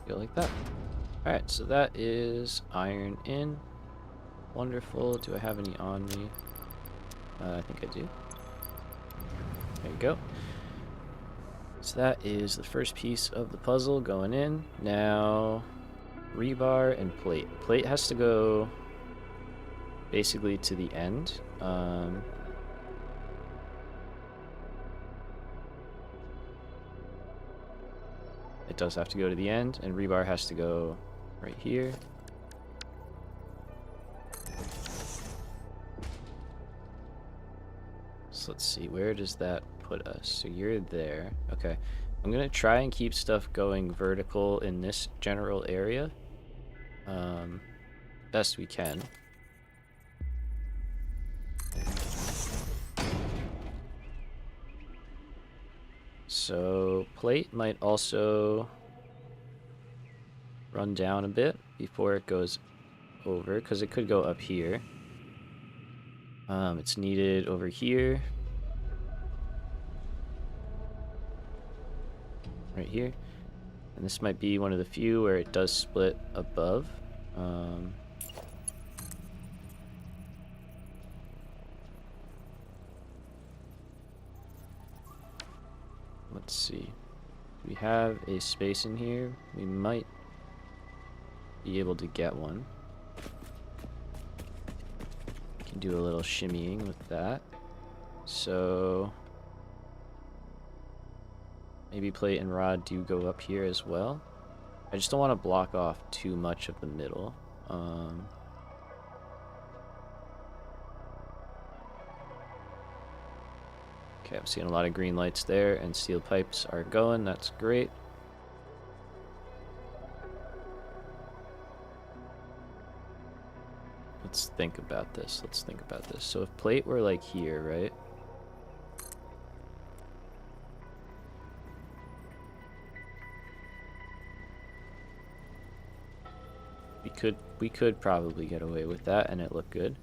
Go like that. Alright, so that is iron in. Wonderful. Do I have any on me? I think I do. There you go. So that is the first piece of the puzzle going in. Now, rebar and plate. Plate has to go basically to the end. It does have to go to the end, and rebar has to go right here. So let's see, where does that put us? So you're there. Okay. I'm going to try and keep stuff going vertical in this general area. Best we can. So plate might also run down a bit before it goes over, because it could go up here. It's needed over here. Right here. And this might be one of the few where it does split above. Let's see. We have a space in here. We might be able to get one. Can do a little shimmying with that. So maybe plate and rod do go up here as well. I just don't want to block off too much of the middle. Okay, I'm seeing a lot of green lights there, and steel pipes are going. That's great. Let's think about this. Let's think about this. So if plate were like here, right? We could probably get away with that and it looked good.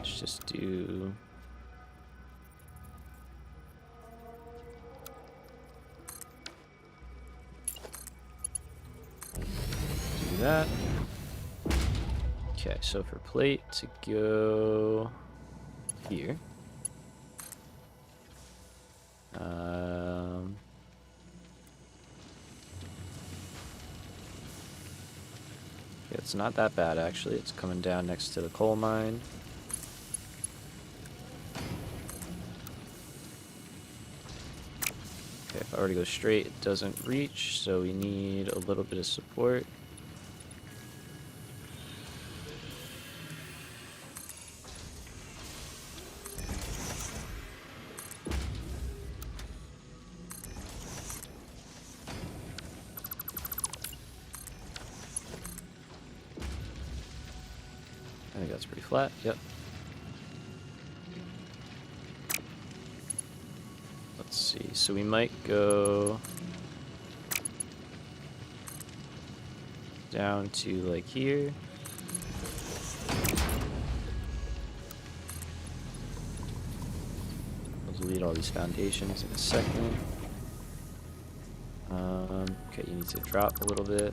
Just do that. Okay, so for plate to go here. Yeah, it's not that bad actually. It's coming down next to the coal mine. Okay, if I were to go straight, it doesn't reach, so we need a little bit of support. I think that's pretty flat, yep. Let's see, so we might go down to like here. I'll delete all these foundations in a second. Okay, you need to drop a little bit.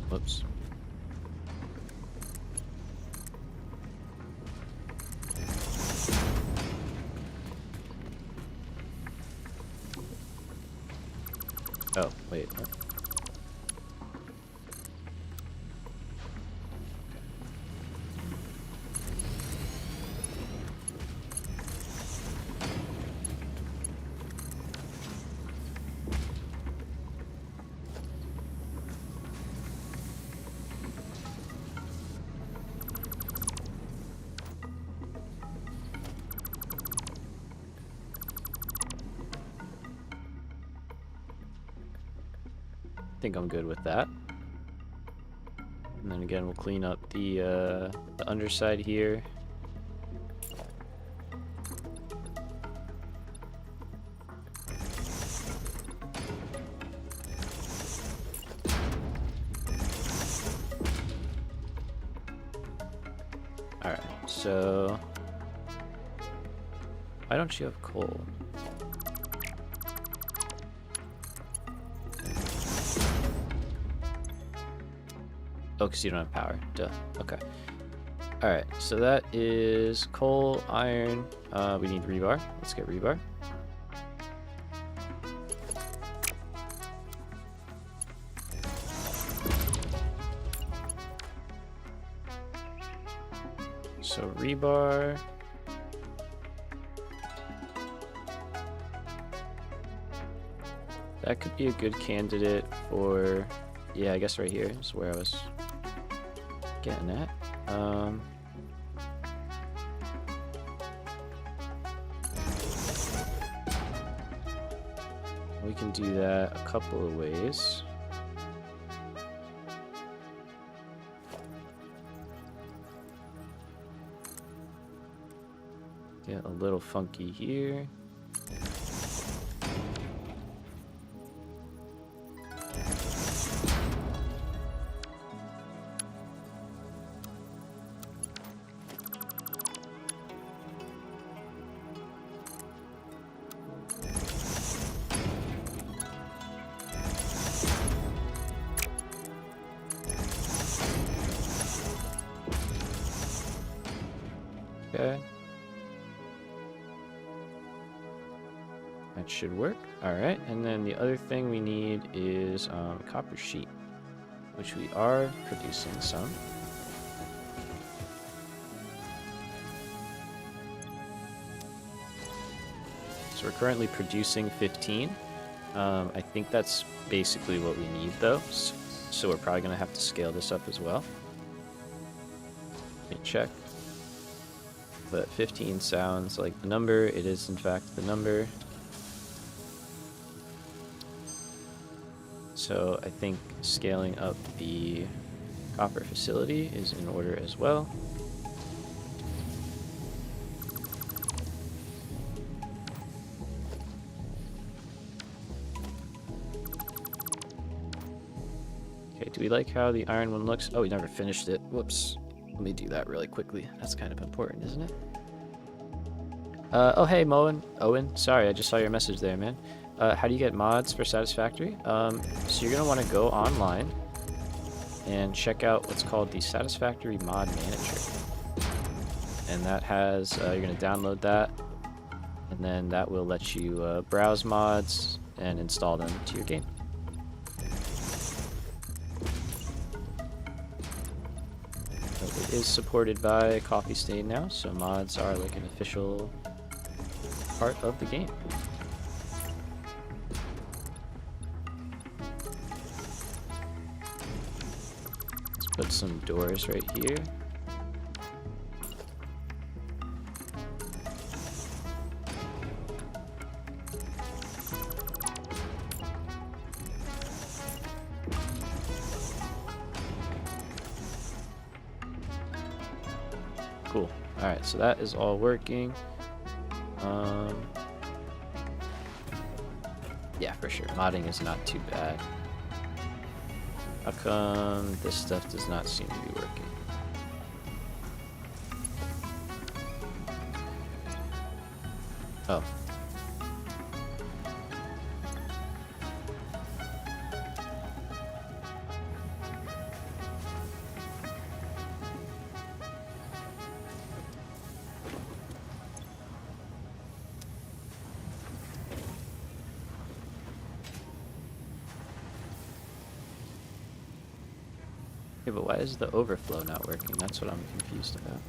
Whoops. Oh, wait. What? I think I'm good with that. And then again, we'll clean up the underside here. Alright, so why don't you have coal? Oh, because you don't have power. Duh. Okay. Alright, so that is coal, iron. We need rebar. Let's get rebar. So rebar. That could be a good candidate for... Yeah, I guess right here is where I was getting at. We can do that a couple of ways. Get a little funky here. Okay. That should work. Alright, and then the other thing we need is copper sheet, which we are producing some. So we're currently producing 15. I think that's basically what we need though, so we're probably going to have to scale this up as well. Let me check. But 15 sounds like the number. It is in fact the number. So I think scaling up the copper facility is in order as well. Okay, do we like how the iron one looks? Oh, we never finished it. Whoops. Let me do that really quickly. That's kind of important, isn't it? Oh, hey, Owen. Sorry, I just saw your message there, man. How do you get mods for Satisfactory? So you're going to want to go online and check out what's called the Satisfactory Mod Manager. And that has, you're going to download that, and then that will let you browse mods and install them to your game. It is supported by Coffee Stain now, so mods are like an official part of the game. Let's put some doors right here. Cool. Alright, so that is all working. Yeah, for sure. Modding is not too bad. How come this stuff does not seem to be working? Oh. Okay, but why is the overflow not working? That's what I'm confused about.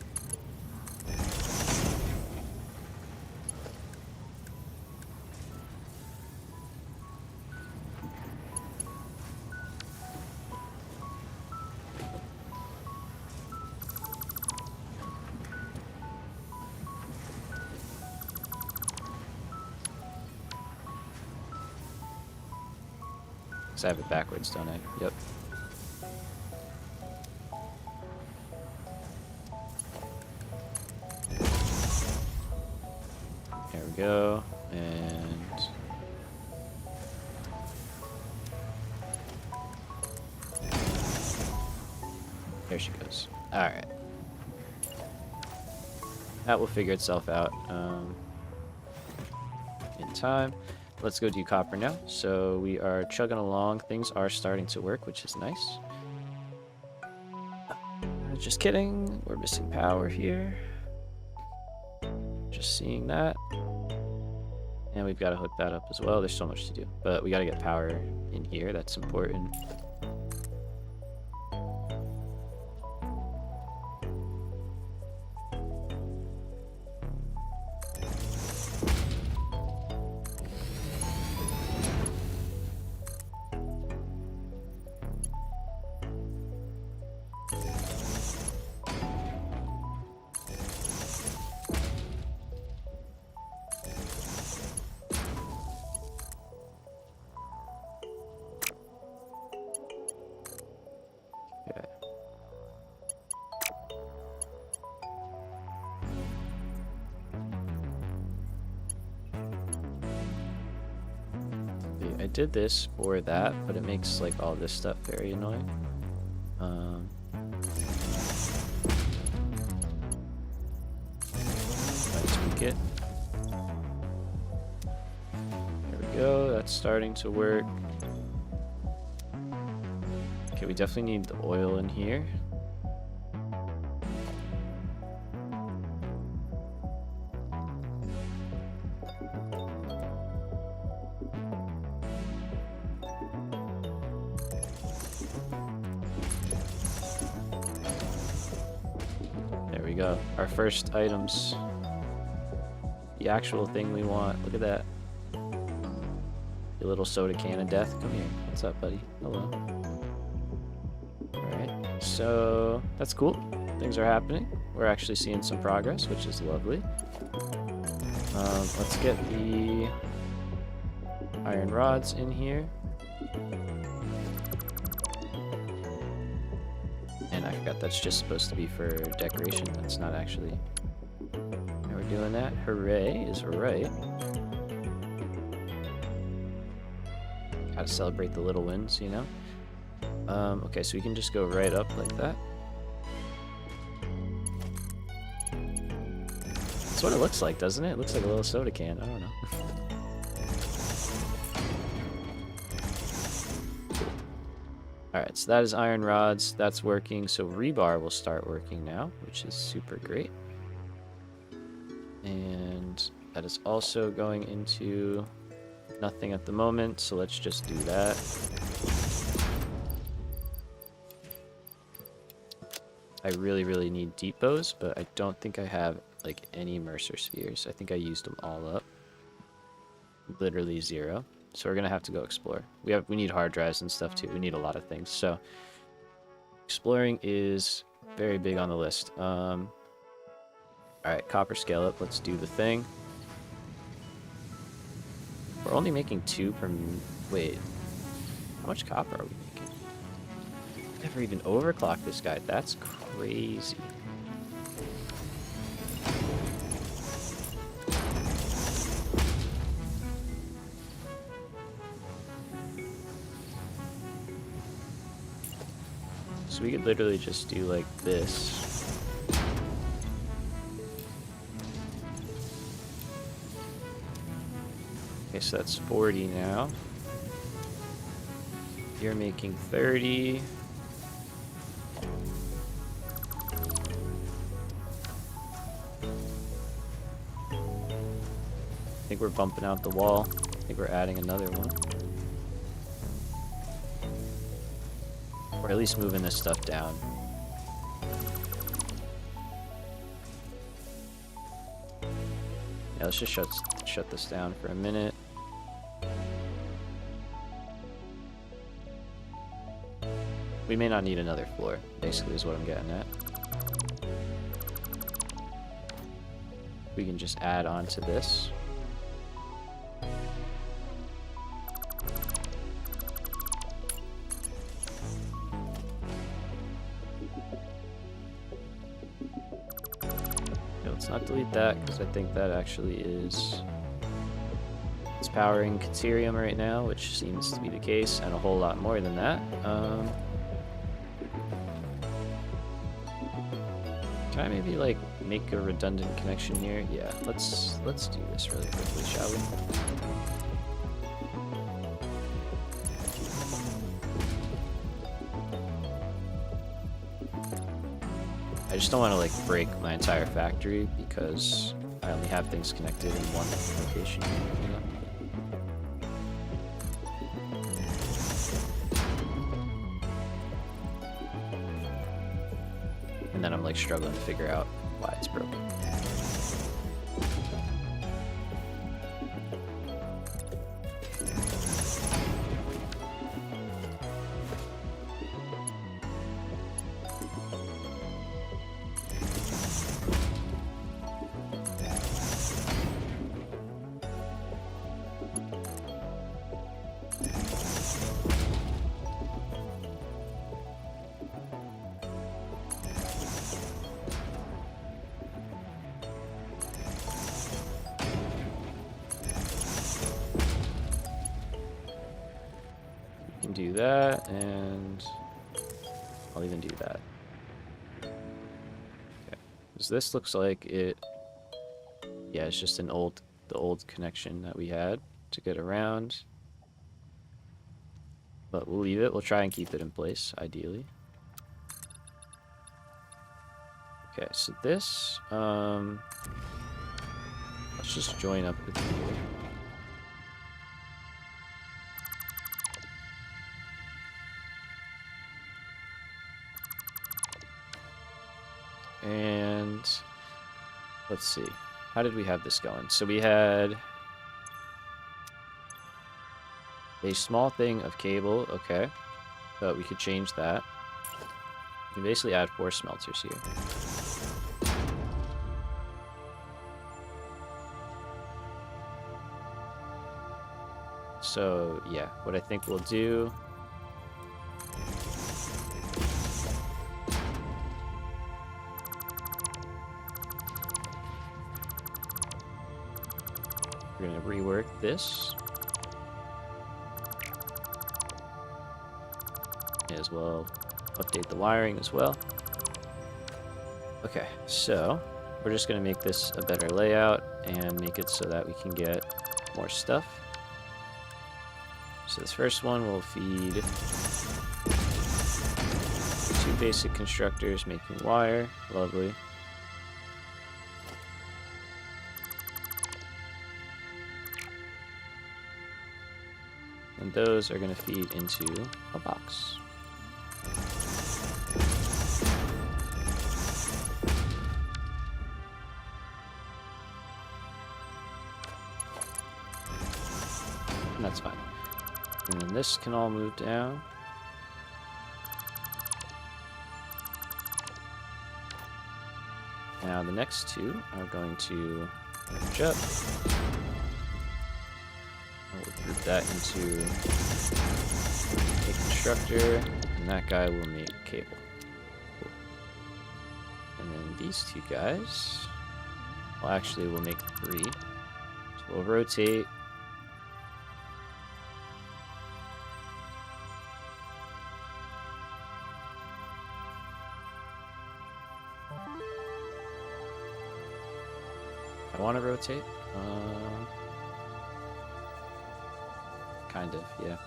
Because I have it backwards, don't I? Yep. There we go, and there she goes. Alright. That will figure itself out in time. Let's go do copper now. So we are chugging along. Things are starting to work, which is nice. Just kidding. We're missing power here. Just seeing that. And we've got to hook that up as well. There's so much to do. But we got to get power in here. That's important. I did this for that, but it makes like all this stuff very annoying. Let's tweak it. There we go. That's starting to work. Okay, we definitely need the oil in here. go. Our first items. The actual thing we want. Look at that. Your little soda can of death. Come here. What's up, buddy? Hello. Alright. So, that's cool. Things are happening. We're actually seeing some progress, which is lovely. Let's get the iron rods in here. And I forgot that's just supposed to be for decoration. That's not actually how we're doing that. Hooray is right. Gotta celebrate the little wins, you know? Okay, so we can just go right up like that. That's what it looks like, doesn't it? It looks like a little soda can. I don't know. Alright, so that is iron rods. That's working. So rebar will start working now, which is super great. And that is also going into nothing at the moment, so let's just do that. I really need deep bows, but I don't think I have like any Mercer spheres. I think I used them all up. Literally 0. So we're gonna have to go explore. We need hard drives and stuff too. We need a lot of things. So exploring is very big on the list. Alright, copper scallop, let's do the thing. We're only making 2 per... Wait. How much copper are we making? Never even overclocked this guy. That's crazy. So we could literally just do like this. Okay, so that's 40 now. You're making 30. I think we're bumping out the wall. I think we're adding another one. Or at least moving this stuff down. Yeah, let's just shut this down for a minute. We may not need another floor, basically is what I'm getting at. We can just add on to this. Let's not delete that, because I think that actually is... It's powering Caterium right now, which seems to be the case, and a whole lot more than that. Can I maybe, like, make a redundant connection here? Yeah, let's do this really quickly, shall we? I just don't want to like break my entire factory because I only have things connected in one location. You know? And then I'm like struggling to figure out why it's broken. Do that, and I'll even do that. Okay. Because this looks like it... Yeah, it's just the old connection that we had to get around. But we'll leave it. We'll try and keep it in place, ideally. Okay, so this... let's just join up with you. And let's see. How did we have this going? So we had a small thing of cable, okay. But we could change that. You can basically add 4 smelters here. So, yeah, what I think we'll do... We're going to rework this. May as well update the wiring as well. Okay, so we're just going to make this a better layout and make it so that we can get more stuff. So this first one will feed 2 basic constructors making wire. Lovely. And those are going to feed into a box. And that's fine. And then this can all move down. Now the next 2 are going to merge up. We'll group that into a constructor, and that guy will make cable. Cool. And then these 2 guys, well, actually we'll make 3. So we'll rotate. I want to rotate. Kind of, yeah.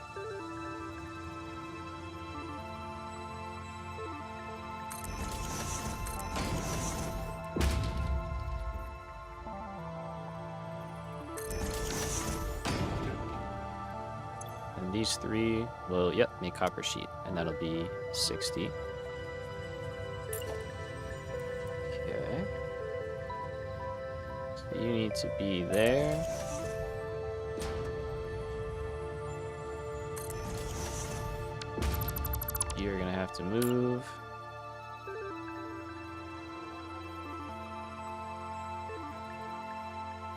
And these 3 will, yep, make copper sheet, and that'll be 60. Okay. So you need to be there. You're gonna have to move.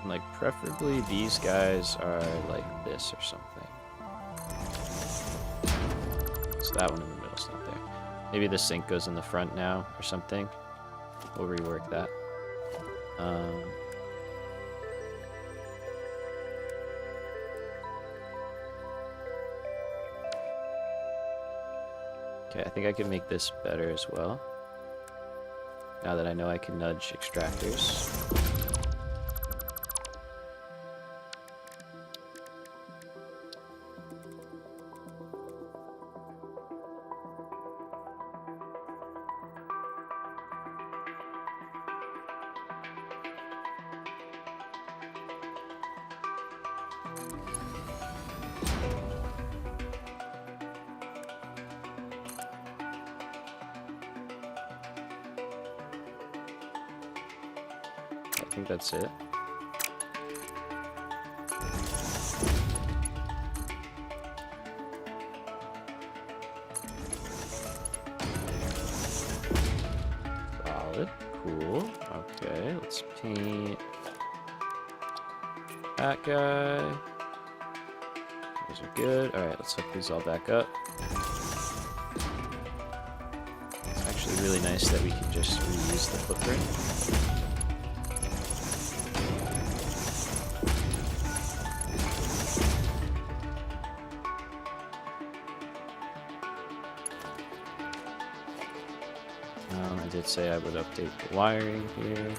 And like preferably these guys are like this or something. So that one in the middle's not there. Maybe the sink goes in the front now or something. We'll rework that. Okay, I think I can make this better as well. Now that I know I can nudge extractors. I think that's it. Solid. Cool. Okay, let's paint that guy. Those are good. Alright, let's hook these all back up. It's actually really nice that we can just reuse the footprint. I did say I would update the wiring here.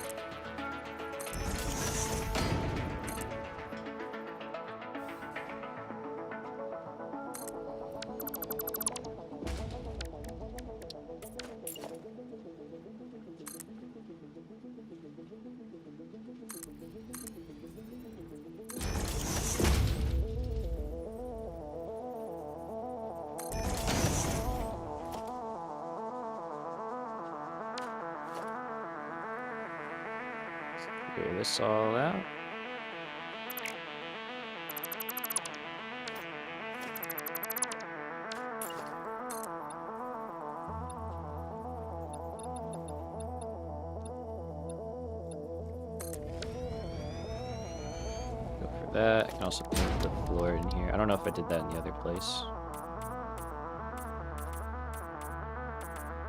clear this all out. Go for that. I can also paint the floor in here. I don't know if I did that in the other place.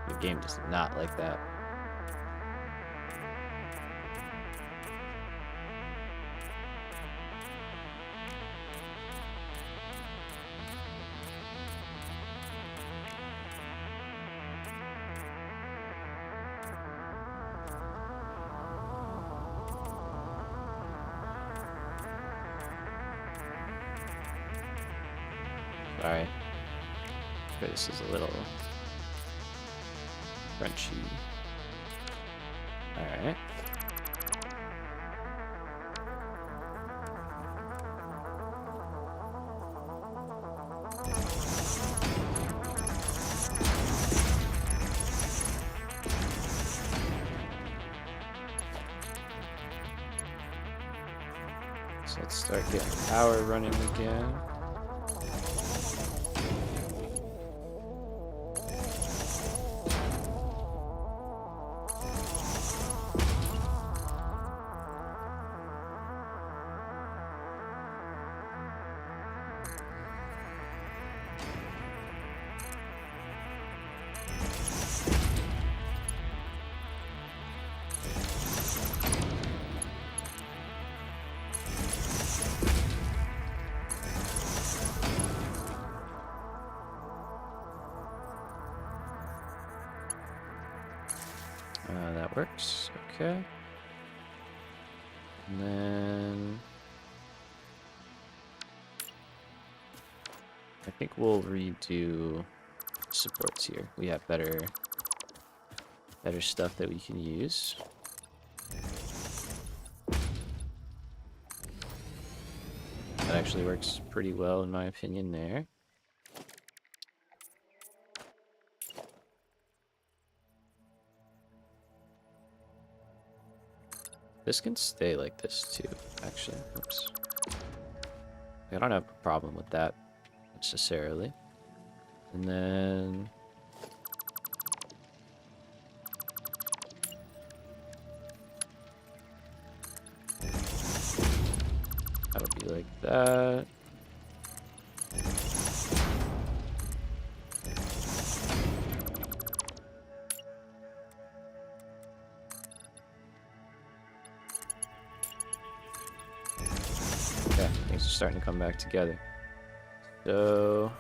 The game does not like that. Sorry. Okay, this is a little crunchy. Alright. So let's start getting power running again. That works. Okay. And then I think we'll redo supports here. We have better stuff that we can use. That actually works pretty well in my opinion there. This can stay like this too, actually. Oops. I don't have a problem with that necessarily. And then that'll be like that. Things are starting to come back together. So,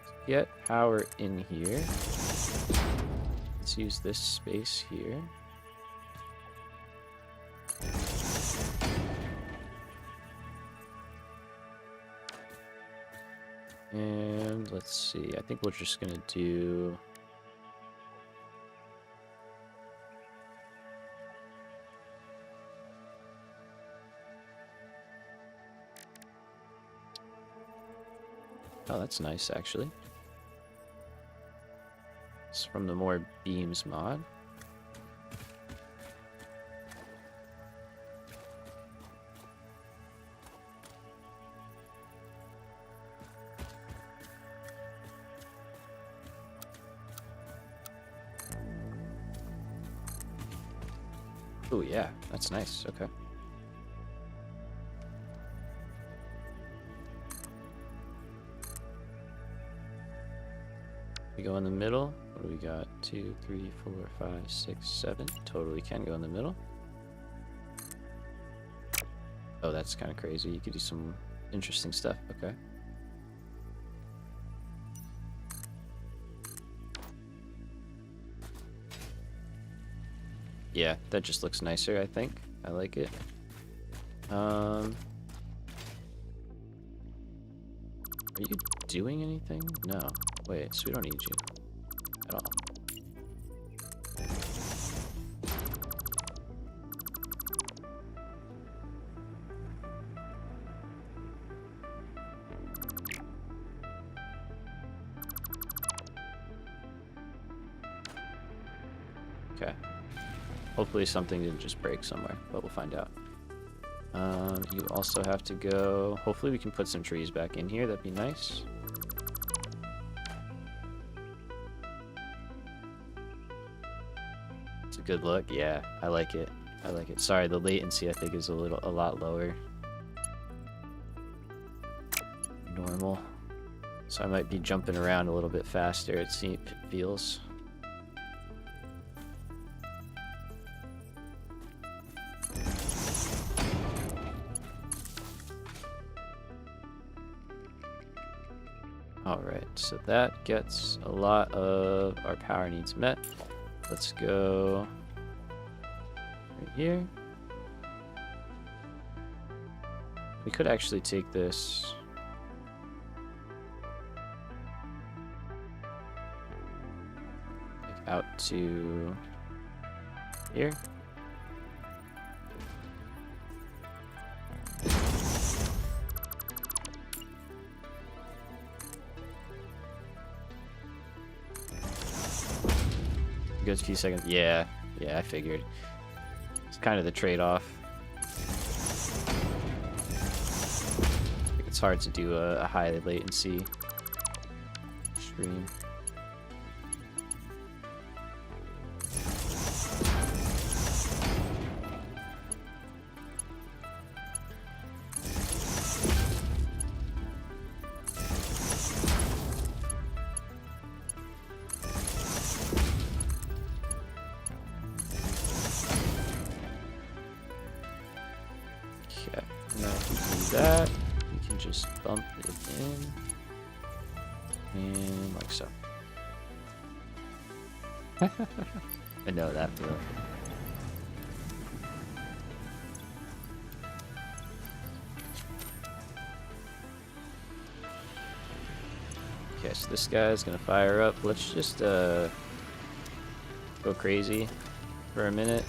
to get power in here, let's use this space here. And let's see, I think we're just gonna do oh, that's nice, actually. It's from the More Beams mod. Oh, yeah, that's nice. Okay. We go in the middle. What do we got? 2, 3, 4, 5, 6, 7. Totally can go in the middle. Oh, that's kind of crazy. You could do some interesting stuff. Okay. Yeah, that just looks nicer, I think. I like it. Are you doing anything? No. Wait, so we don't need you at all. Okay. Hopefully something didn't just break somewhere, but we'll find out. You also have to go... Hopefully we can put some trees back in here. That'd be nice. It's a good look. Yeah, I like it. I like it. Sorry, the latency I think is a lot lower. Normal. So I might be jumping around a little bit faster, it feels. Alright, so that gets a lot of our power needs met. Let's go right here. We could actually take this out to here. Goes a few seconds. Yeah, I figured. It's kind of the trade-off. It's hard to do a high latency stream. That we can just bump it in and like so. I know that feeling. Okay, so this guy's gonna fire up. Let's just go crazy for a minute.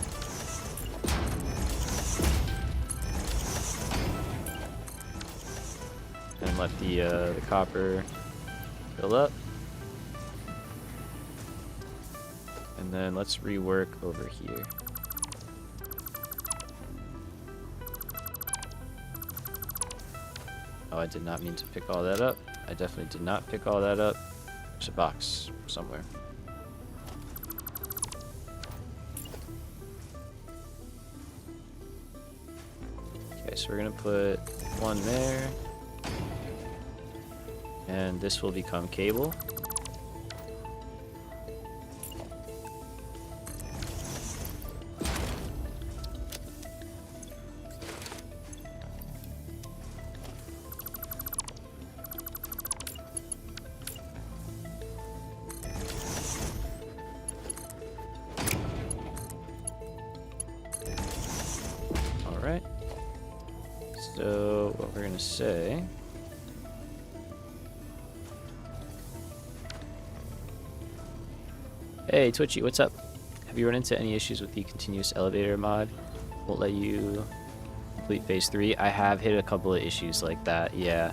And let the copper fill up. And then let's rework over here. Oh, I did not mean to pick all that up. I definitely did not pick all that up. There's a box somewhere. Okay, so we're gonna put one there. And this will become cable. All right. So what we're gonna say. Hey Twitchy, what's up? Have you run into any issues with the continuous elevator mod? Won't let you complete phase 3? I have hit a couple of issues like that, yeah.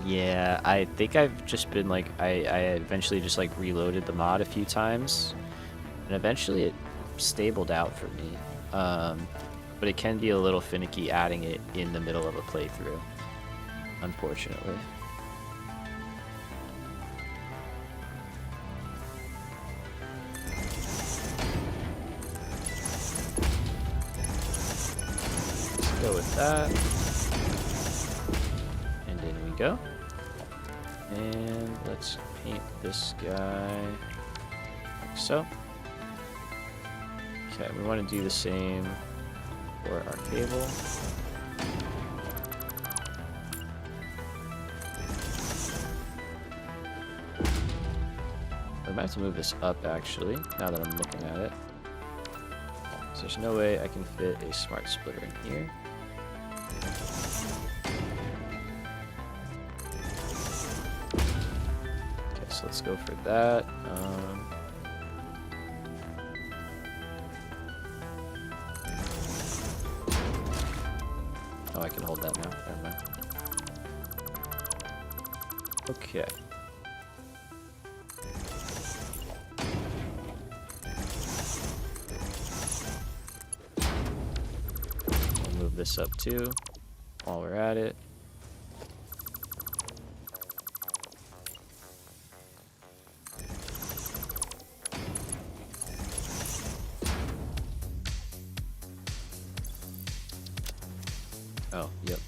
Yeah, I think I've just been like, I eventually just like reloaded the mod a few times. And eventually it stabled out for me. But it can be a little finicky adding it in the middle of a playthrough, unfortunately. Go with that, and in we go. And let's paint this guy like so. Okay, we want to do the same for our cable. I might have to move this up actually, now that I'm looking at it. So there's no way I can fit a smart splitter in here. Okay, so let's go for that. Oh, I can hold that now. Never mind. Okay. move this up too while we're at it. Oh, yep.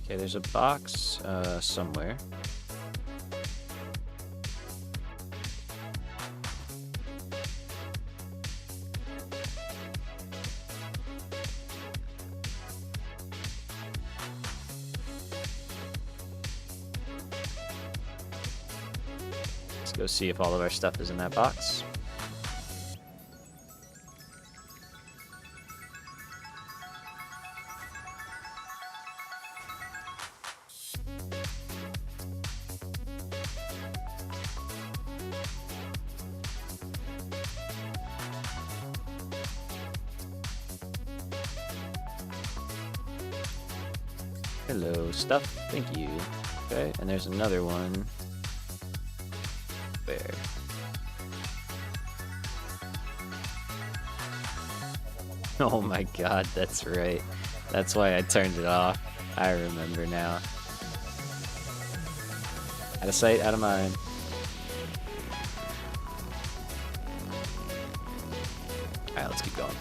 Okay, there's a box somewhere. Let's go see if all of our stuff is in that box. Hello, stuff. Thank you. Okay, and there's another one. Where? Oh my god, that's right. That's why I turned it off. I remember now. Out of sight, out of mind. Alright, let's keep going.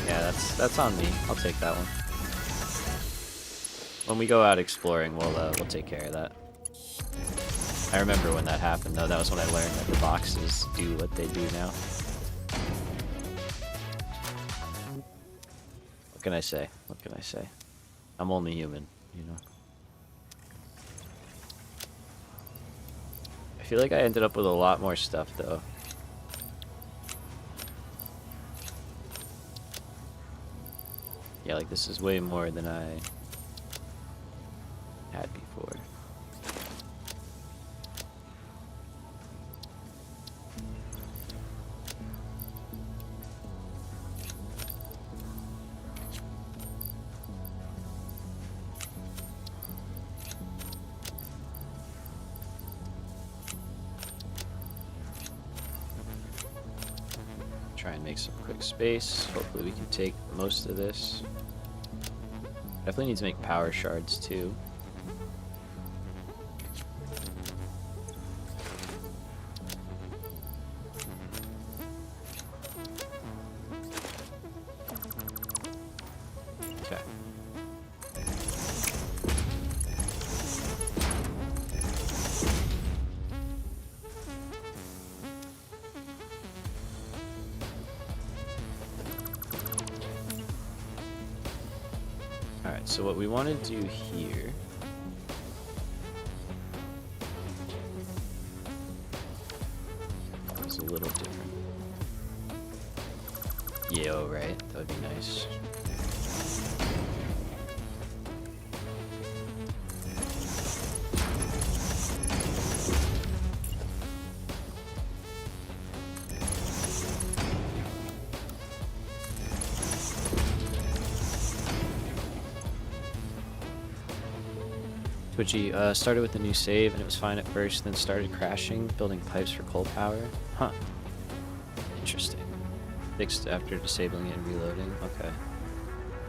Yeah, that's on me. I'll take that one. When we go out exploring, we'll take care of that. I remember when that happened, though. That was when I learned that the boxes do what they do now. What can I say? What can I say? I'm only human, you know? I feel like I ended up with a lot more stuff, though. Yeah, like this is way more than I had before. Try and make some quick space. Hopefully we can take most of this. Definitely need to make power shards too. Okay. Alright, so what we want to do here is a little different. Yeah, oh, right, that would be nice. Twitchy started with a new save and it was fine at first, then started crashing, building pipes for coal power. Huh. Interesting. Fixed after disabling it and reloading. Okay.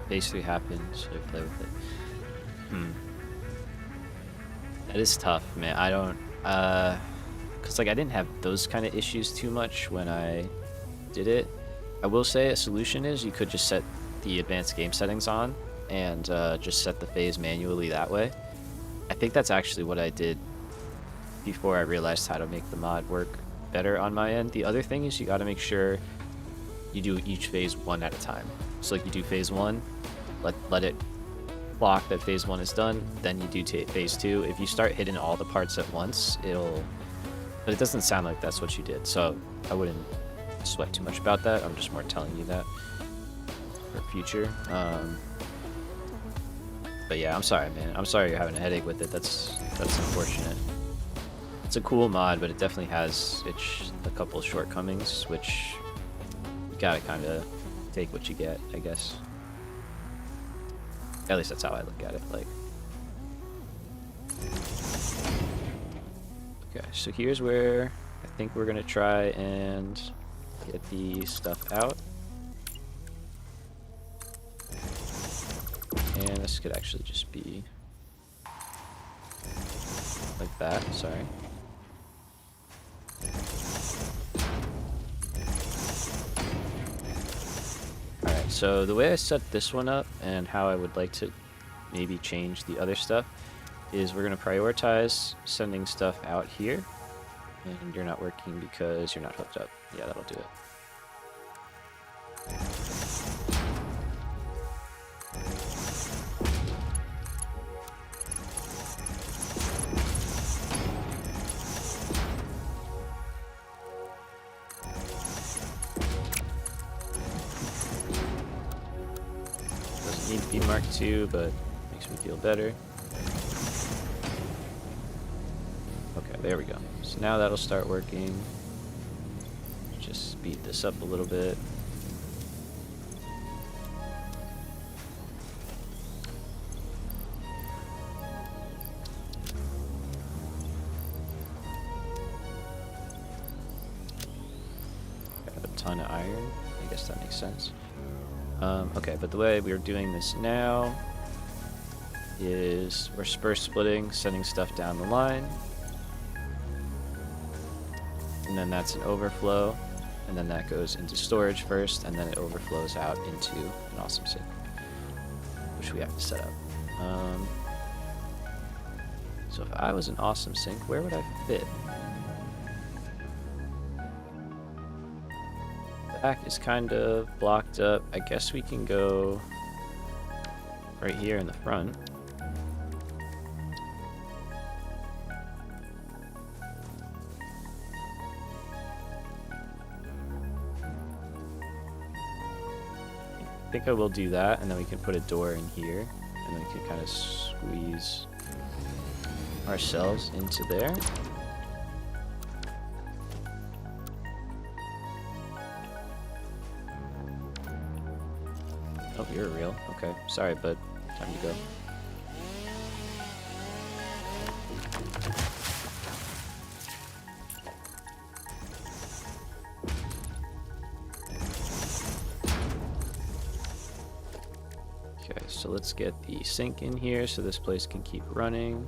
Basically happened, so I play with it. That is tough, man. I don't, cause like I didn't have those kind of issues too much when I did it. I will say a solution is you could just set the advanced game settings on and just set the phase manually that way. I think that's actually what I did before I realized how to make the mod work better on my end. The other thing is you got to make sure you do each phase one at a time. So like you do phase one, let it clock that phase one is done, then you do phase two. If you start hitting all the parts at once, but it doesn't sound like that's what you did. So I wouldn't sweat too much about that. I'm just more telling you that for future. But yeah, I'm sorry, man. I'm sorry you're having a headache with it. That's unfortunate. It's a cool mod, but it definitely has a couple shortcomings, which you gotta kind of take what you get, I guess. At least that's how I look at it. Like, okay, so here's where I think we're gonna try and get the stuff out. And this could actually just be like that, sorry. Alright, so the way I set this one up and how I would like to maybe change the other stuff is we're going to prioritize sending stuff out here. And you're not working because you're not hooked up. Yeah, that'll do it. Doesn't need to be Mark II, but makes me feel better. Okay, there we go. So now that'll start working. Just speed this up a little bit. Got a ton of iron. I guess that makes sense. Okay, but the way we're doing this now is we're spur splitting, sending stuff down the line. And then that's an overflow, and then that goes into storage first, and then it overflows out into an awesome sync, which we have to set up. So if I was an awesome sync, where would I fit? The back is kind of blocked up. I guess we can go right here in the front. I think I will do that, and then we can put a door in here, and then we can kind of squeeze ourselves into there. Oh, you're real. Okay, sorry, bud. Time to go. Okay, so let's get the sink in here so this place can keep running.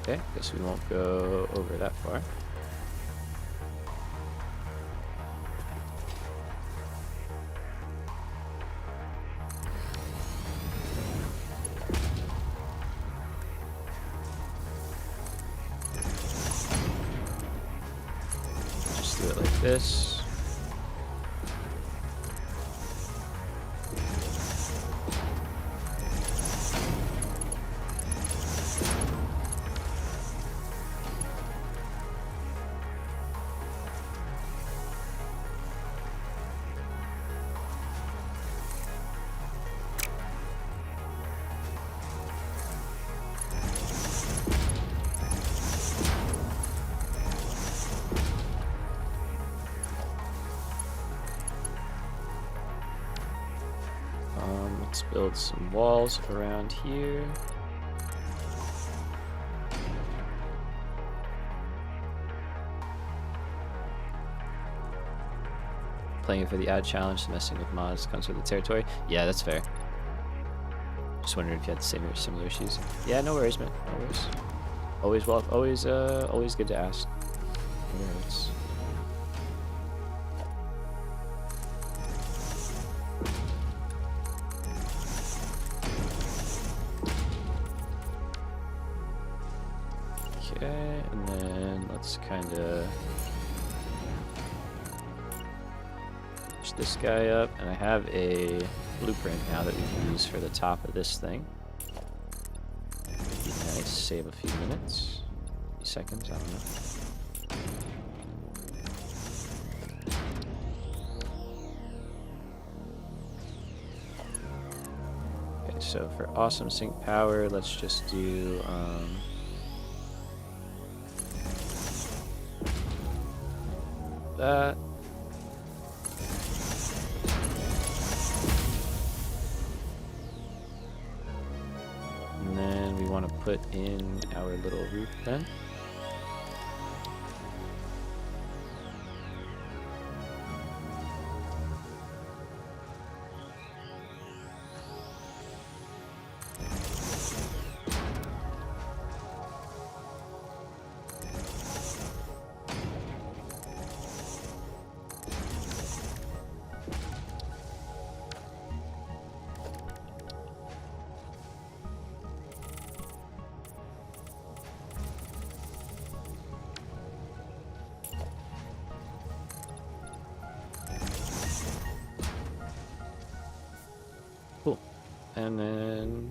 Okay, guess we won't go over that far. Just do it like this. Let's build some walls around here. Playing for the ad challenge, messing with mods comes with the territory. Yeah, that's fair. Just wondering if you had the same or similar issues. Yeah, no worries, man. No worries. Always good to ask. No worries. Okay, and then let's kind of Push this guy up, and I have a blueprint now that we can use for the top of this thing. Would be nice, save a few minutes, a few seconds, I don't know. Okay, so for awesome sync power, let's just do that. And then we want to put in our little roof then. Cool. And then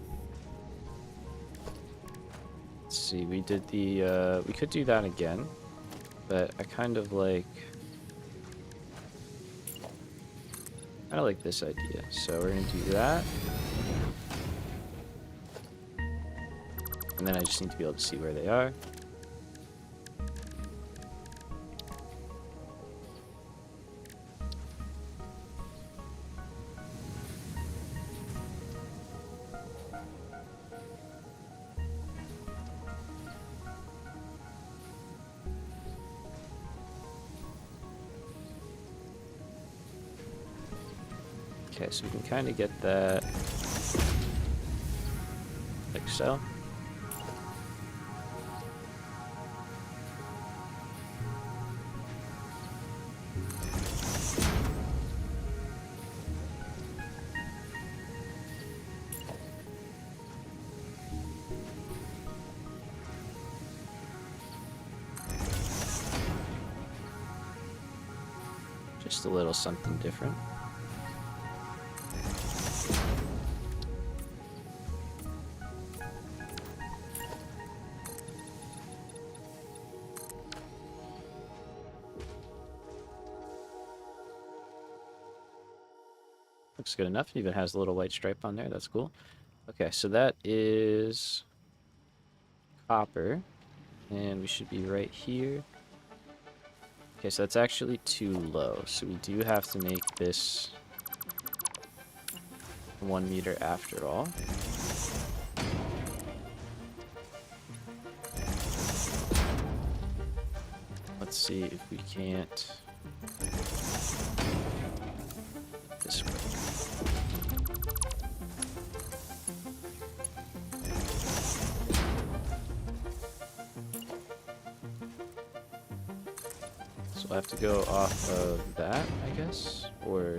let's see, we did the we could do that again, but I kind of like this idea. So we're gonna do that. And then I just need to be able to see where they are. Okay, so we can kind of get that like so. Just a little something different. Looks good enough. It even has a little white stripe on there. That's cool. Okay, so that is copper. And we should be right here. Okay, so that's actually too low. So we do have to make this 1 meter after all. Let's see if we can't this way. So we'll have to go off of that, I guess, or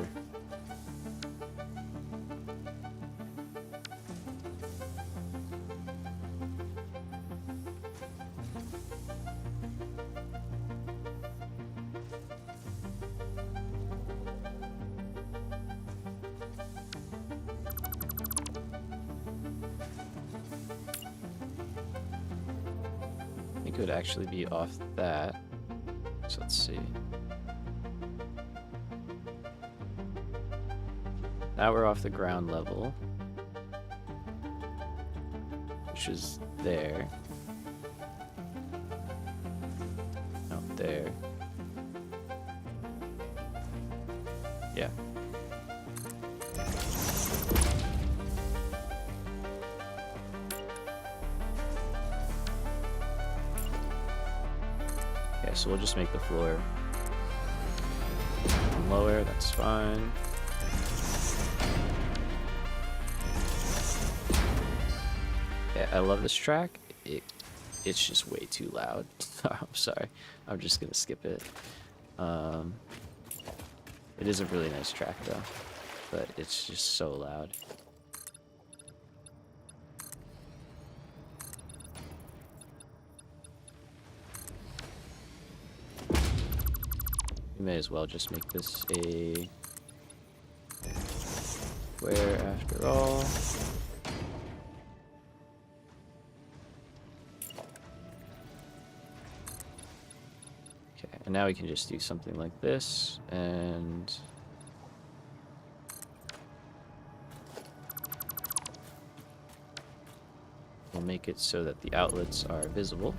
I think it would actually be off that. So let's see. Now we're off the ground level, which is there. No, there. Yeah. Okay, so we'll just make the floor lower, that's fine. Yeah, I love this track. It's just way too loud. I'm sorry. I'm just gonna skip it. It is a really nice track though, but it's just so loud. We may as well just make this a square after all. Okay, and now we can just do something like this, and we'll make it so that the outlets are visible.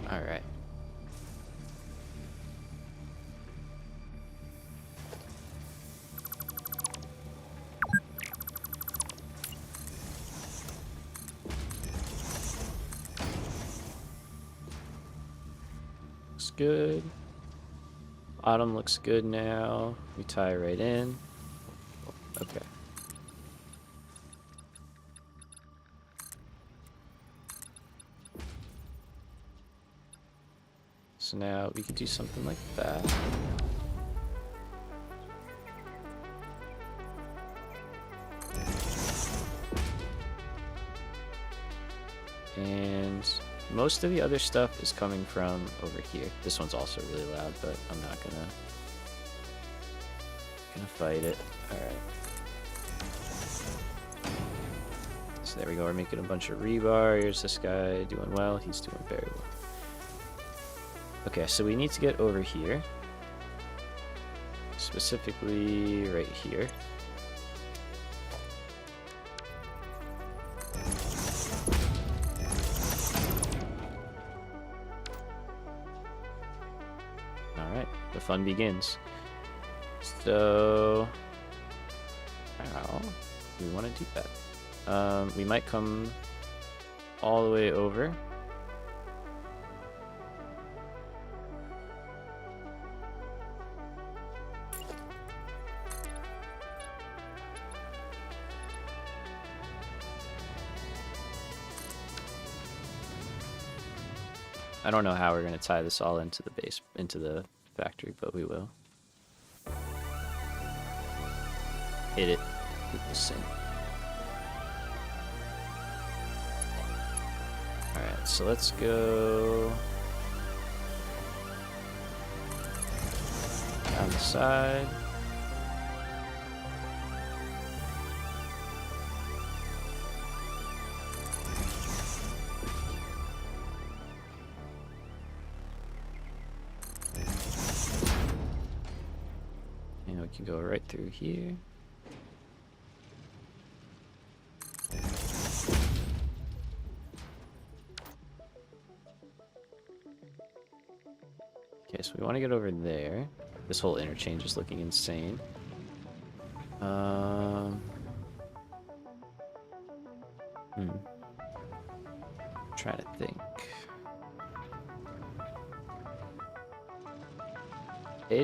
Alright. Looks good. Bottom looks good now. We tie right in. Okay. So now we could do something like that. And most of the other stuff is coming from over here. This one's also really loud, but I'm not gonna fight it. Alright. So there we go, we're making a bunch of rebar. Here's this guy doing well, he's doing very well. Okay, so we need to get over here. Specifically right here. Alright, the fun begins. So how do we want to do that? We might come all the way over. I don't know how we're going to tie this all into the base, into the factory, but we will. Hit it with the sink. Alright, so let's go down the side. And we can go right through here. Okay, so we want to get over there. This whole interchange is looking insane. Trying to think.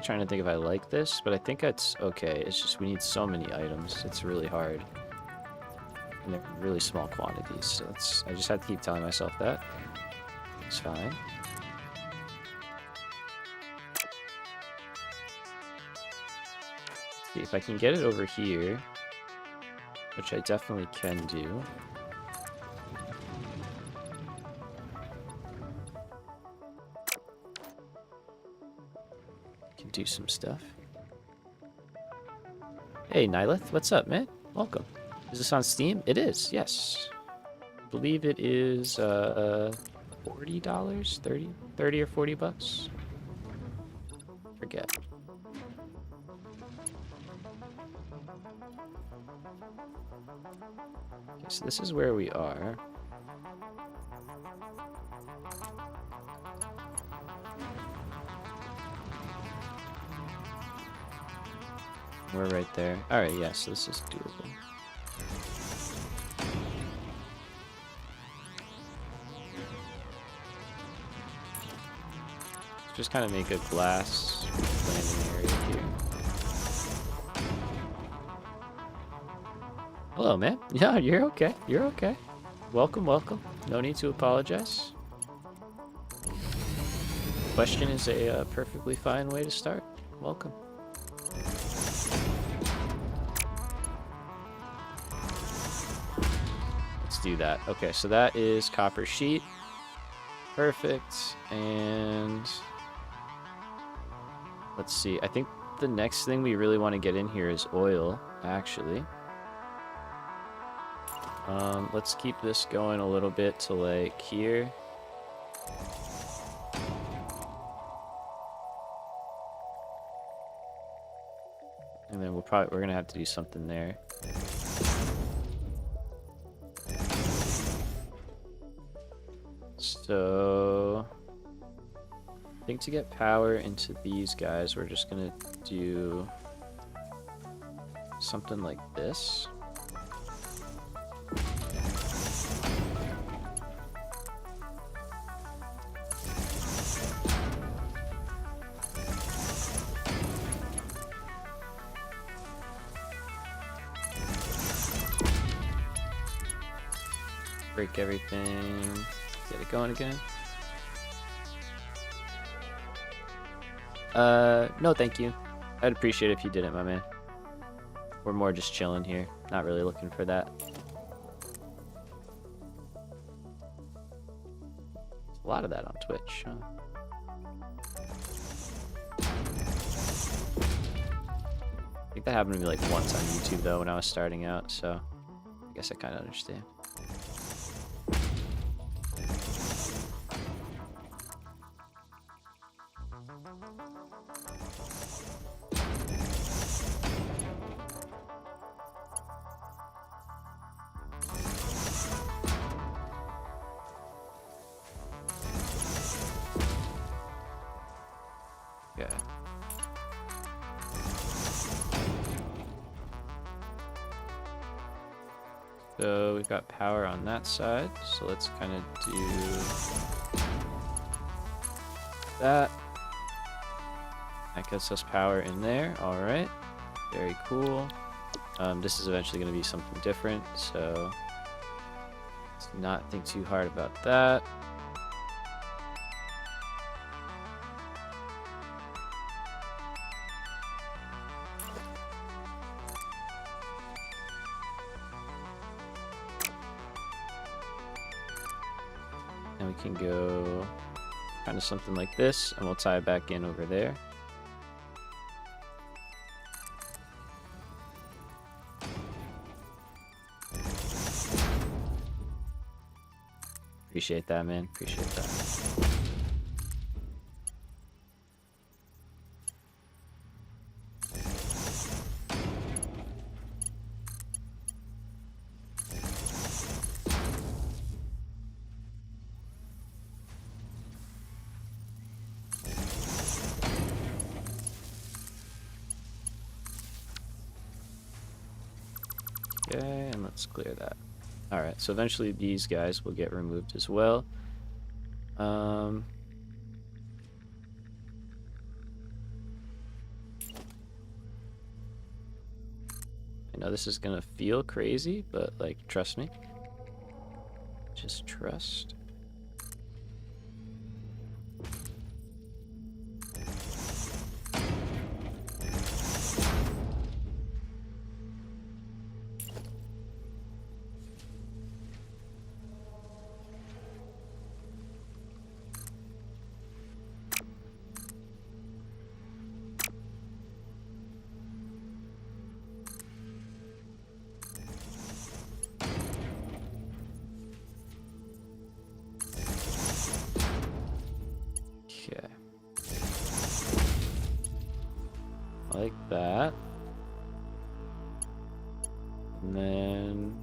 Trying to think if I like this, but I think it's okay. It's just we need so many items. It's really hard. And they're really small quantities, so I just have to keep telling myself that. It's fine. See if I can get it over here, which I definitely can do. Can do some stuff. Hey, Nylith, what's up, man? Welcome. Is this on Steam? It is, yes. I believe it is $40, 30 or 40 bucks. Forget. Okay, so this is where we are. We're right there. Alright, yeah, so this is doable. Just kind of make a glass landing area here. Hello, man. Yeah, you're okay. You're okay. Welcome, welcome. No need to apologize. Question is a perfectly fine way to start. Welcome. Let's do that. Okay, so that is copper sheet. Perfect. And let's see. I think the next thing we really want to get in here is oil, actually. Let's keep this going a little bit to like here. And then we're gonna have to do something there. So I think to get power into these guys, we're just gonna do something like this. Break everything. Get it going again. No thank you. I'd appreciate it if you didn't, my man. We're more just chilling here. Not really looking for that. A lot of that on Twitch, huh? I think that happened to me like once on YouTube though when I was starting out, so I guess I kind of understand. Okay. So we've got power on that side, so let's kind of do that. That gets us power in there. All right, very cool. This is eventually going to be something different, so let's not think too hard about that. And we can go kind of something like this, and we'll tie it back in over there. Appreciate that, man. Appreciate that. Okay, and let's clear that. Alright, so eventually these guys will get removed as well. I know this is gonna feel crazy, but like, trust me. Just trust. Okay. Like that. And then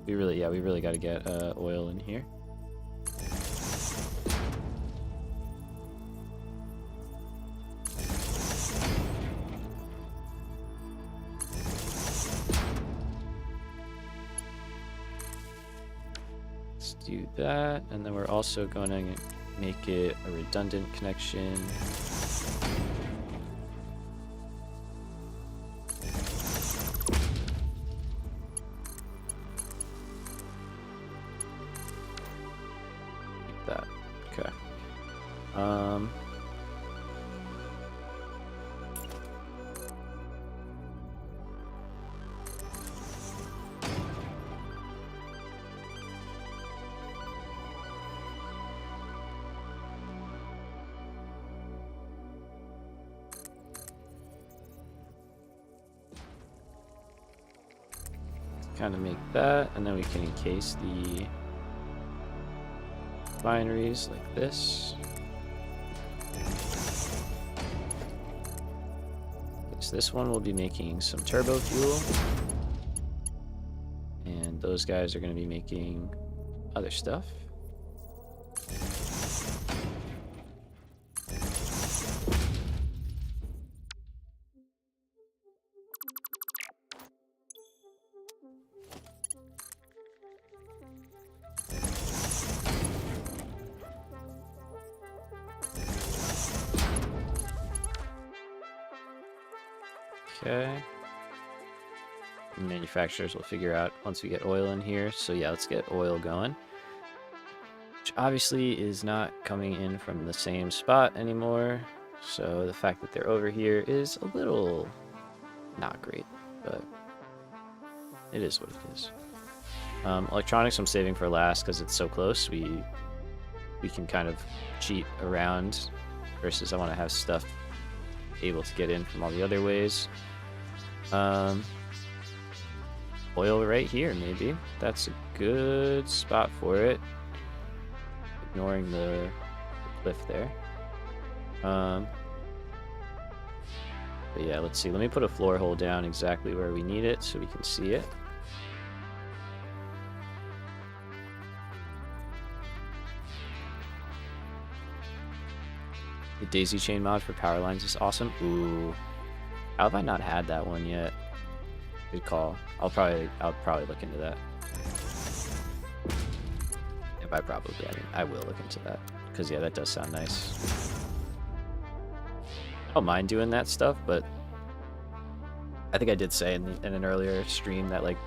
we really got to get oil in here. Let's do that, and then we're also going to make it a redundant connection. kind of make that, and then we can encase the binaries like this. So this one will be making some turbo fuel, and those guys are going to be making other stuff. Okay. Manufacturers will figure out once we get oil in here. So yeah, let's get oil going. Which obviously is not coming in from the same spot anymore. So the fact that they're over here is a little not great, but it is what it is. Electronics I'm saving for last because it's so close. We can kind of cheat around versus I want to have stuff able to get in from all the other ways. Oil right here, maybe. That's a good spot for it. Ignoring the cliff there. But yeah, let's see. Let me put a floor hole down exactly where we need it so we can see it. The daisy chain mod for power lines is awesome. Ooh. How have I not had that one yet? Good call. I'll probably look into that. If I probably, I mean, I will look into that. Because, yeah, that does sound nice. I don't mind doing that stuff, but I think I did say in an earlier stream that, like,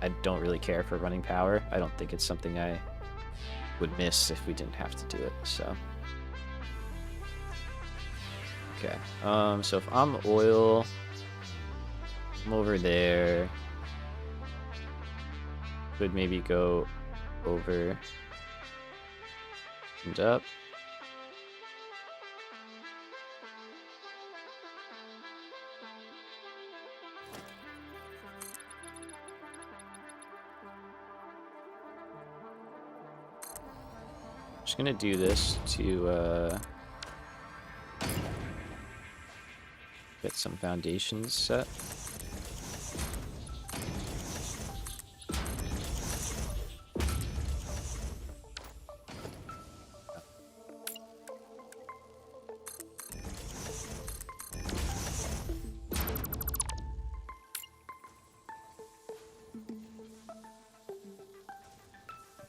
I don't really care for running power. I don't think it's something I would miss if we didn't have to do it, so. Okay, so if I'm oil, I'm over there. Could maybe go over and up. Just gonna do this to get some foundations set.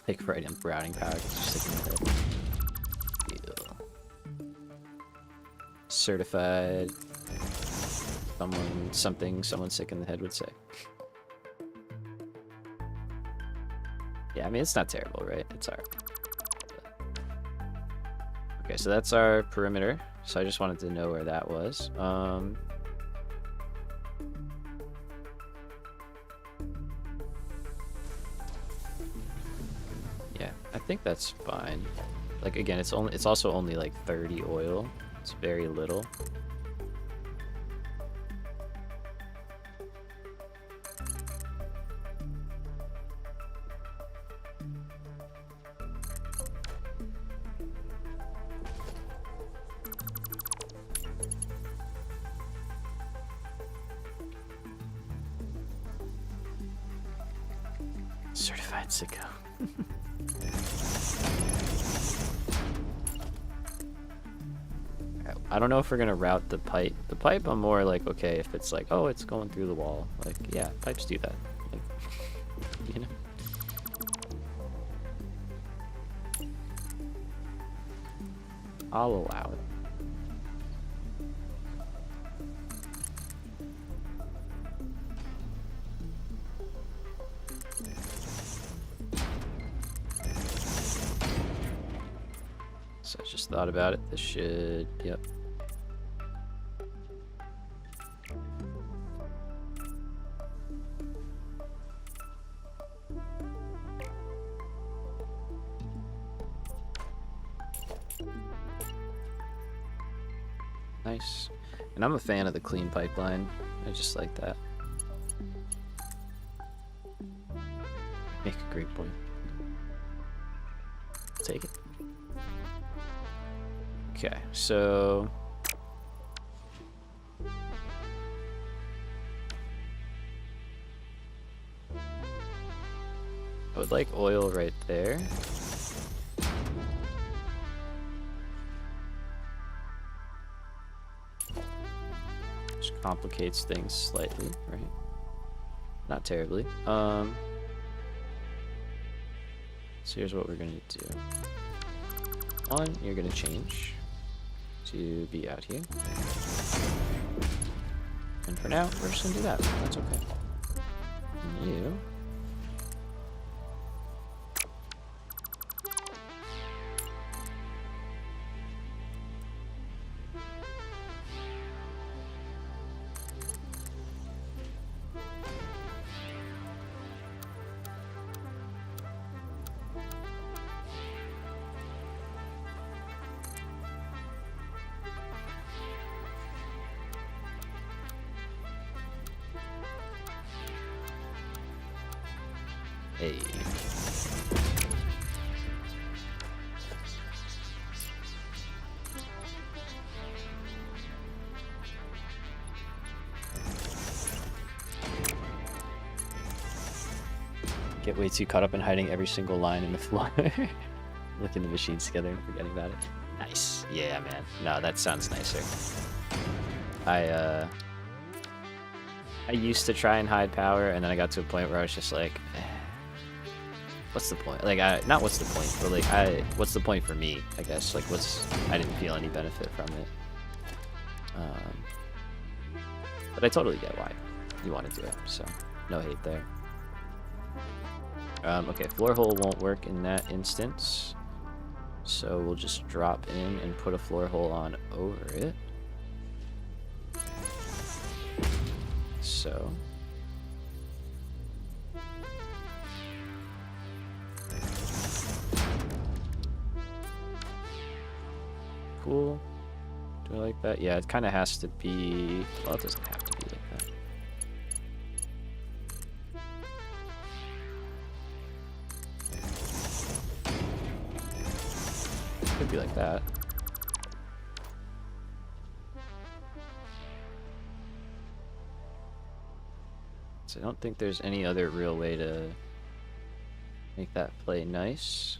Pick right in routing power because you're sticking in the head. Ew. Certified. Someone sick in the head would say. Yeah, I mean, it's not terrible, right? It's alright. Okay, so that's our perimeter. So I just wanted to know where that was. Yeah, I think that's fine. Like, again, it's also only like 30 oil. It's very little. Certified sicko. I don't know if we're gonna route the pipe. The pipe, I'm more like, okay, if it's like, oh, it's going through the wall. Like, yeah, pipes do that. Like, you know. I'll allow it. So I just thought about it. This should, yep. Nice. And I'm a fan of the clean pipeline. I just like that. Make a great point. Take it. Okay, so I would like oil right there. Just complicates things slightly, right? Not terribly. So here's what we're gonna do. One, you're gonna change to be out here. And for now, we're just gonna do that. That's okay. And you. Hey. Get way too caught up in hiding every single line in the floor. Looking the machines together and forgetting about it. Nice. Yeah, man. No, that sounds nicer. I used to try and hide power, and then I got to a point where I was just like, what's the point? Like, not what's the point, but like, what's the point for me, I guess? Like, I didn't feel any benefit from it. But I totally get why you want to do it, so no hate there. Okay, floor hole won't work in that instance, so we'll just drop in and put a floor hole on over it. So cool. Do I like that? Yeah, it kind of has to be. Well, it doesn't have to be like that. Could be like that. So I don't think there's any other real way to make that play nice.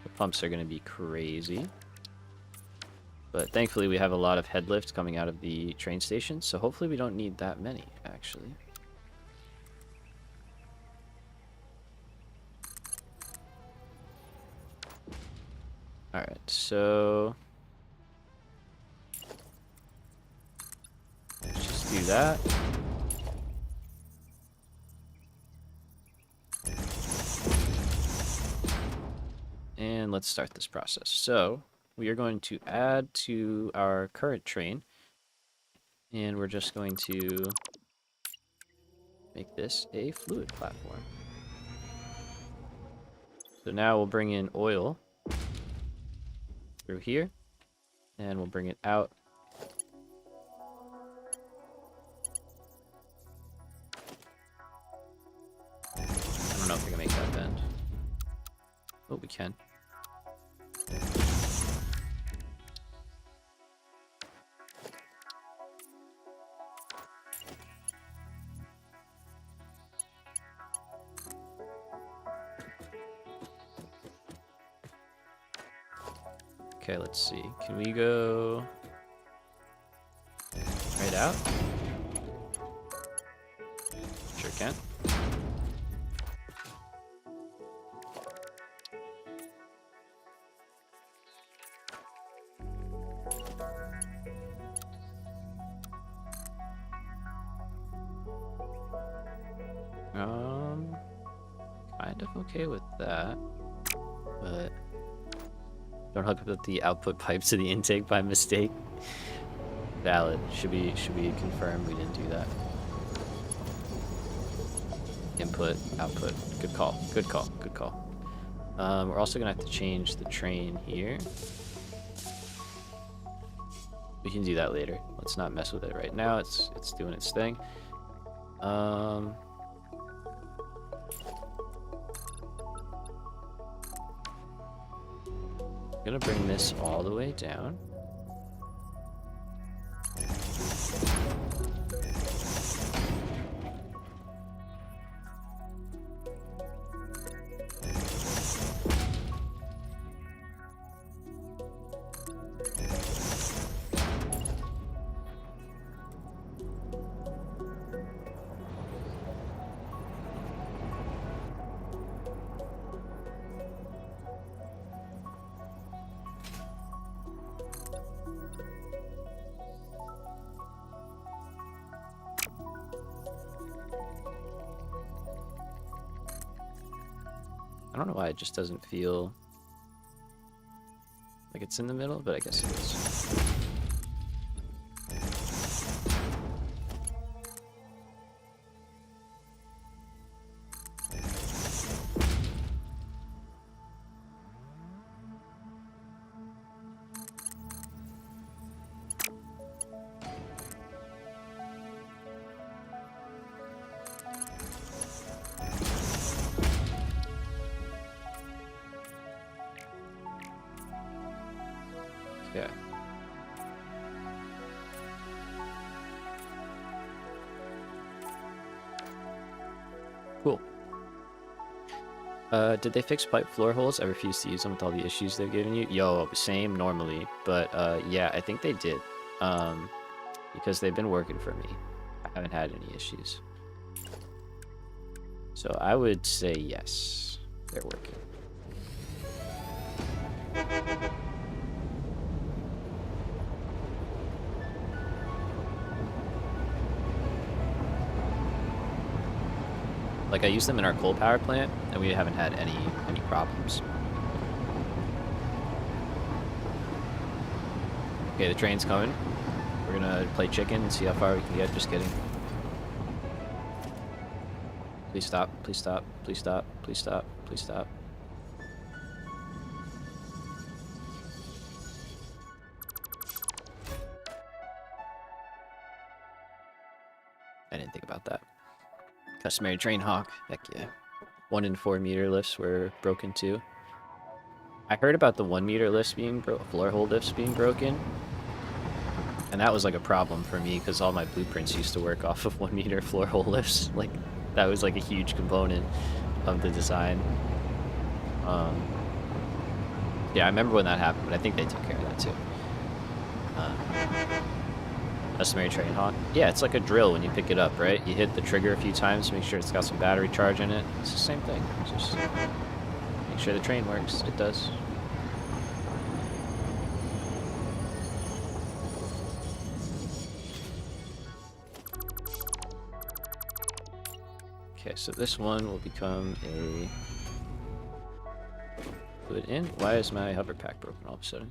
The pumps are going to be crazy. But thankfully we have a lot of head lift coming out of the train station, so hopefully we don't need that many, actually. Alright, so let's just do that. And let's start this process. So we are going to add to our current train, and we're just going to make this a fluid platform. So now we'll bring in oil through here, and we'll bring it out. I don't know if we can make that bend. Oh, we can. Okay, let's see. Can we go right out? Sure can. Kind of okay with that, but don't hook up the output pipe to the intake by mistake. Valid. Should be confirmed we didn't do that. Input, output. Good call. Good call. Good call. We're also gonna have to change the train here. We can do that later. Let's not mess with it right now. It's doing its thing. I'm gonna bring this all the way down. I don't know why it just doesn't feel like it's in the middle, but I guess it is. Yeah. Cool. Did they fix pipe floor holes? I refuse to use them with all the issues they're giving you. Yo, same normally, but yeah, I think they did. Because they've been working for me. I haven't had any issues. So I would say yes, they're working. Like, I use them in our coal power plant, and we haven't had any problems. Okay, the train's coming. We're gonna play chicken and see how far we can get. Just kidding. Please stop, please stop, please stop, please stop, please stop. I didn't think about that. Customary train hawk, heck yeah. 1 in 4 meter lifts were broken too. I heard about the 1 meter lifts being floor hole lifts being broken. And that was like a problem for me because all my blueprints used to work off of 1 meter floor hole lifts. Like, that was like a huge component of the design. Yeah, I remember when that happened, but I think they took care of that too. Customary train hawk. Yeah, it's like a drill when you pick it up, right? You hit the trigger a few times to make sure it's got some battery charge in it. It's the same thing. Just make sure the train works. It does. Okay, so this one will become a... Put it in. Why is my hover pack broken all of a sudden?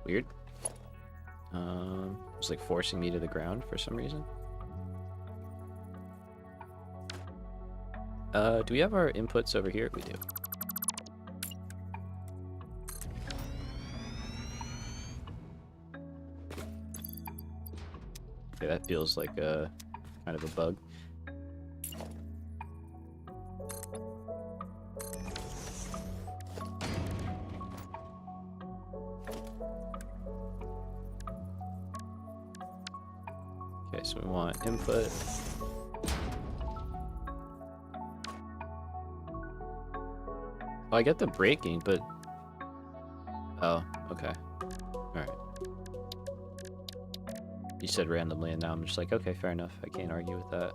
Weird. It's like forcing me to the ground for some reason. Do we have our inputs over here? We do. Okay, that feels like a kind of a bug. Okay, so we want input. Oh, I get the braking, but... Oh, okay. Alright. You said randomly, and now I'm just like, okay, fair enough. I can't argue with that.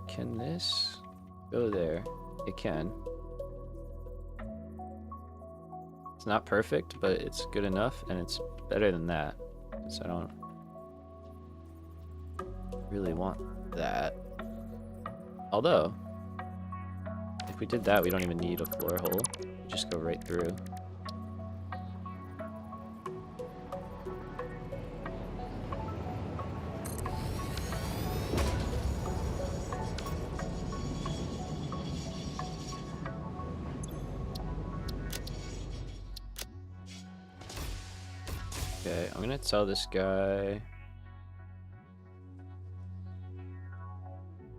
Can this go there? It can. It's not perfect, but it's good enough, and it's better than that. So I don't really want that. Although, if we did that, we don't even need a floor hole. Just go right through. Okay, I'm gonna tell this guy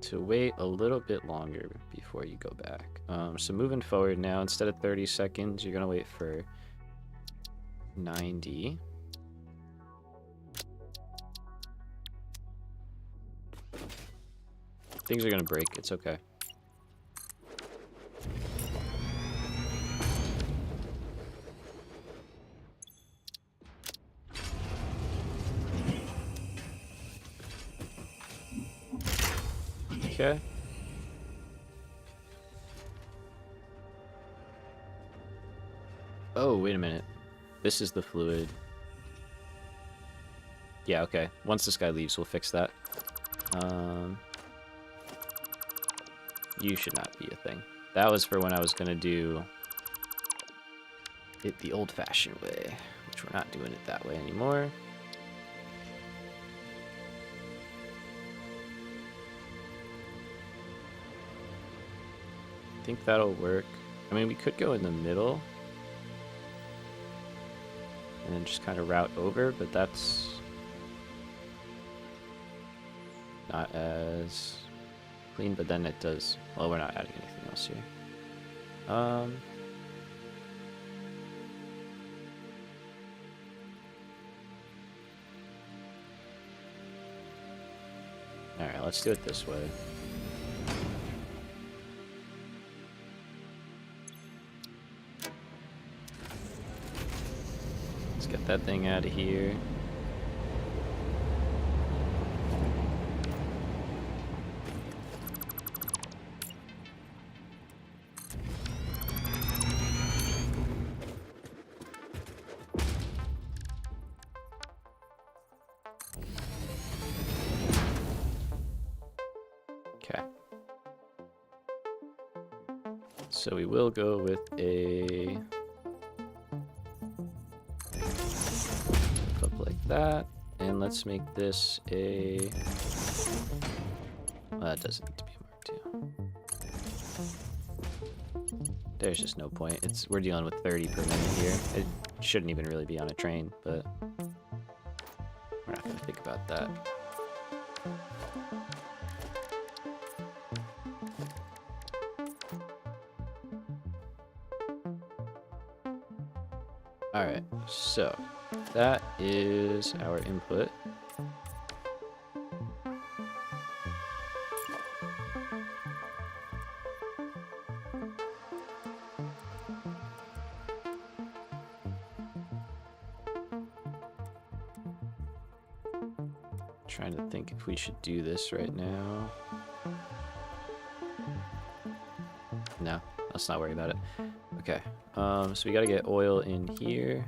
to wait a little bit longer before you go back. So moving forward now, instead of 30 seconds, you're gonna wait for 90. Things are gonna break, it's okay. Okay. Oh, wait a minute. This is the fluid. Yeah, okay. Once this guy leaves, we'll fix that. You should not be a thing. That was for when I was gonna do it the old-fashioned way, which we're not doing it that way anymore. I think that'll work. I mean, we could go in the middle and then just kind of route over, but that's not as clean. But then it does, well, we're not adding anything else here. Alright, let's do it this way. Let's get that thing out of here. Okay. So we will go with a flip like that, and let's make this a. Well, that doesn't need to be marked too. There's just no point. We're dealing with 30 per minute here. It shouldn't even really be on a train, but we're not gonna think about that. Alright, so that is our input. Trying to think if we should do this right now. No, let's not worry about it. Okay, so we gotta get oil in here.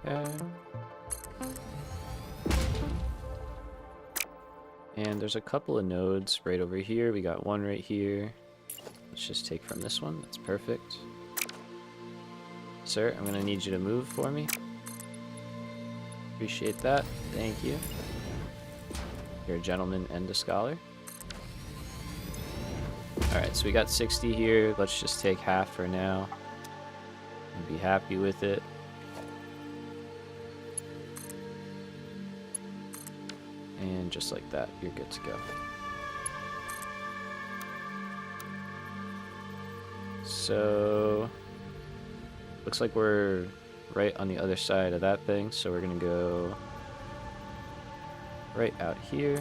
Okay. And there's a couple of nodes right over here. We got one right here. Let's just take from this one. That's perfect. Sir, I'm gonna need you to move for me. Appreciate that. Thank you. You're a gentleman and a scholar. Alright, so we got 60 here. Let's just take half for now and be happy with it. And just like that, you're good to go. So, looks like we're right on the other side of that thing, so we're gonna go right out here.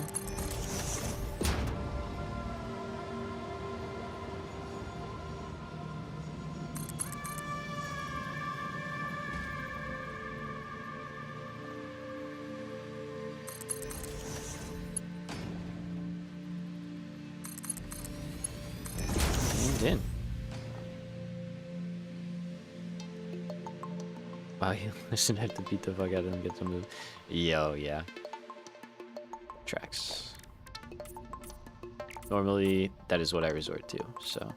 In. Wow, you listen, I have to beat the fuck out of him, get to move. Yo, yeah. Tracks. Normally, that is what I resort to, so.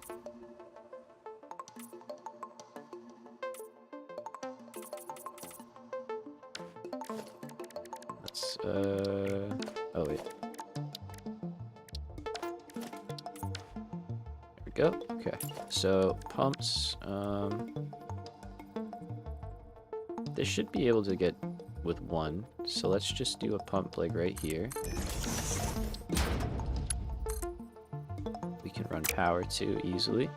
Oh wait. There we go. Okay. So pumps. They should be able to get with one. So let's just do a pump like right here. We can run power too easily.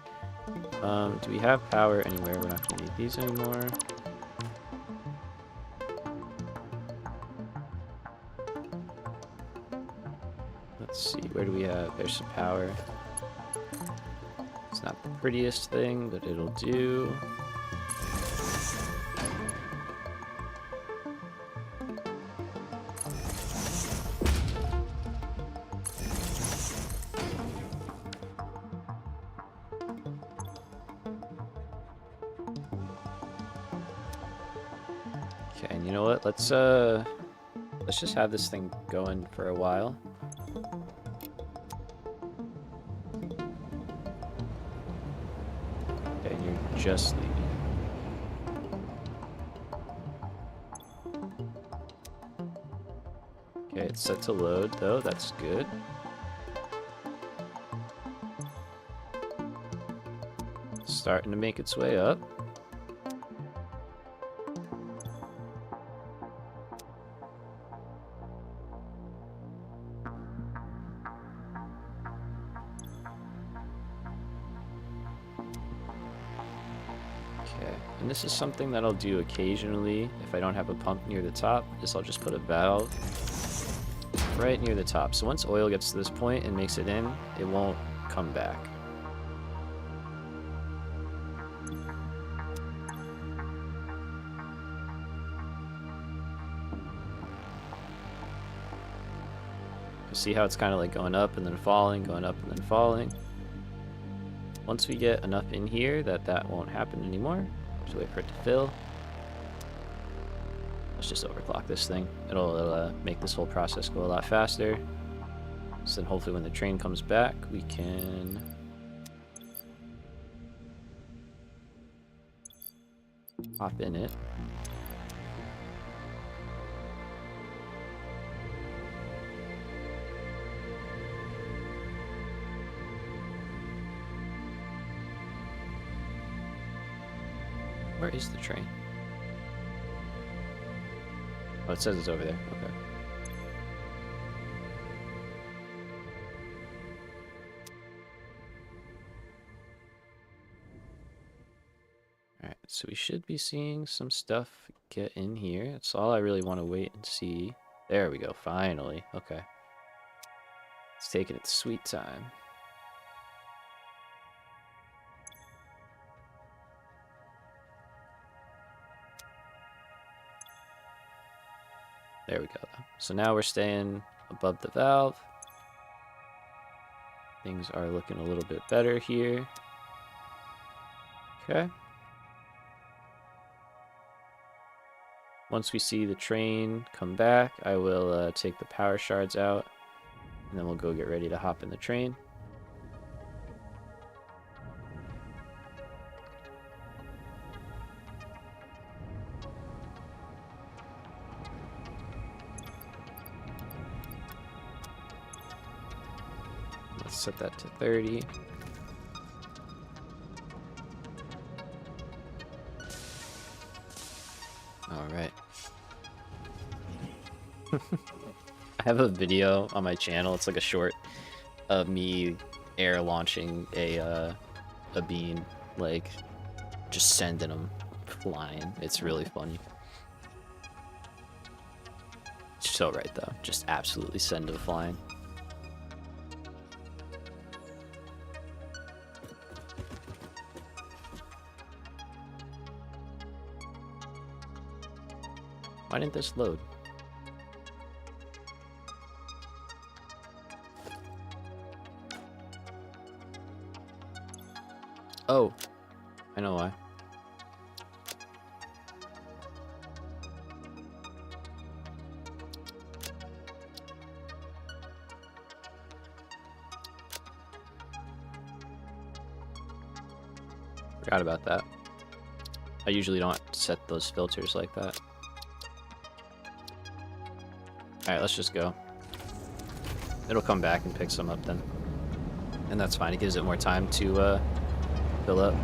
Do we have power anywhere? We're not gonna need these anymore. Let's see, where do we have? There's some power. It's not the prettiest thing, but it'll do. Okay, and you know what? Let's just have this thing going for a while. Okay, and you're just leaving. Okay, it's set to load though, that's good. Starting to make its way up. Okay, and this is something that I'll do occasionally if I don't have a pump near the top, is I'll just put a valve right near the top. So once oil gets to this point and makes it in, it won't come back. See how it's kind of like going up and then falling, going up and then falling. Once we get enough in here that won't happen anymore, just wait for it to fill. Let's just overclock this thing. It'll make this whole process go a lot faster. So then hopefully when the train comes back, we can hop in it. Where is the train? Oh, it says it's over there. Okay. Alright, so we should be seeing some stuff get in here. That's all I really want to wait and see. There we go, finally. Okay. It's taking its sweet time. There we go. So now we're staying above the valve. Things are looking a little bit better here. Okay. Once we see the train come back, I will take the power shards out, and then we'll go get ready to hop in the train. Let's set that to 30. All right. I have a video on my channel. It's like a short of me air launching a bean, like just sending them flying. It's really funny. So right though, just absolutely send them flying. Why didn't this load? Oh, I know why. Forgot about that. I usually don't set those filters like that. Alright, let's just go. It'll come back and pick some up then. And that's fine. It gives it more time to fill up.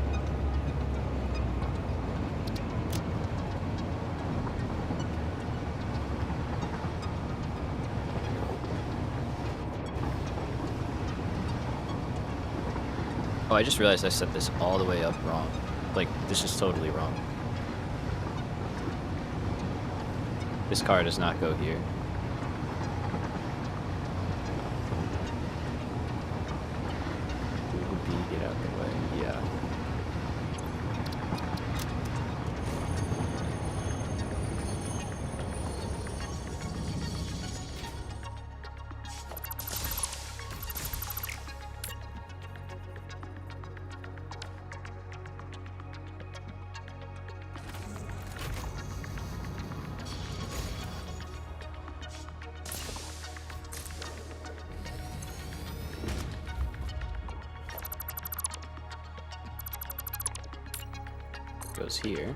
Oh, I just realized I set this all the way up wrong. Like, this is totally wrong. This car does not go here. Get out of the way, yeah. Goes here.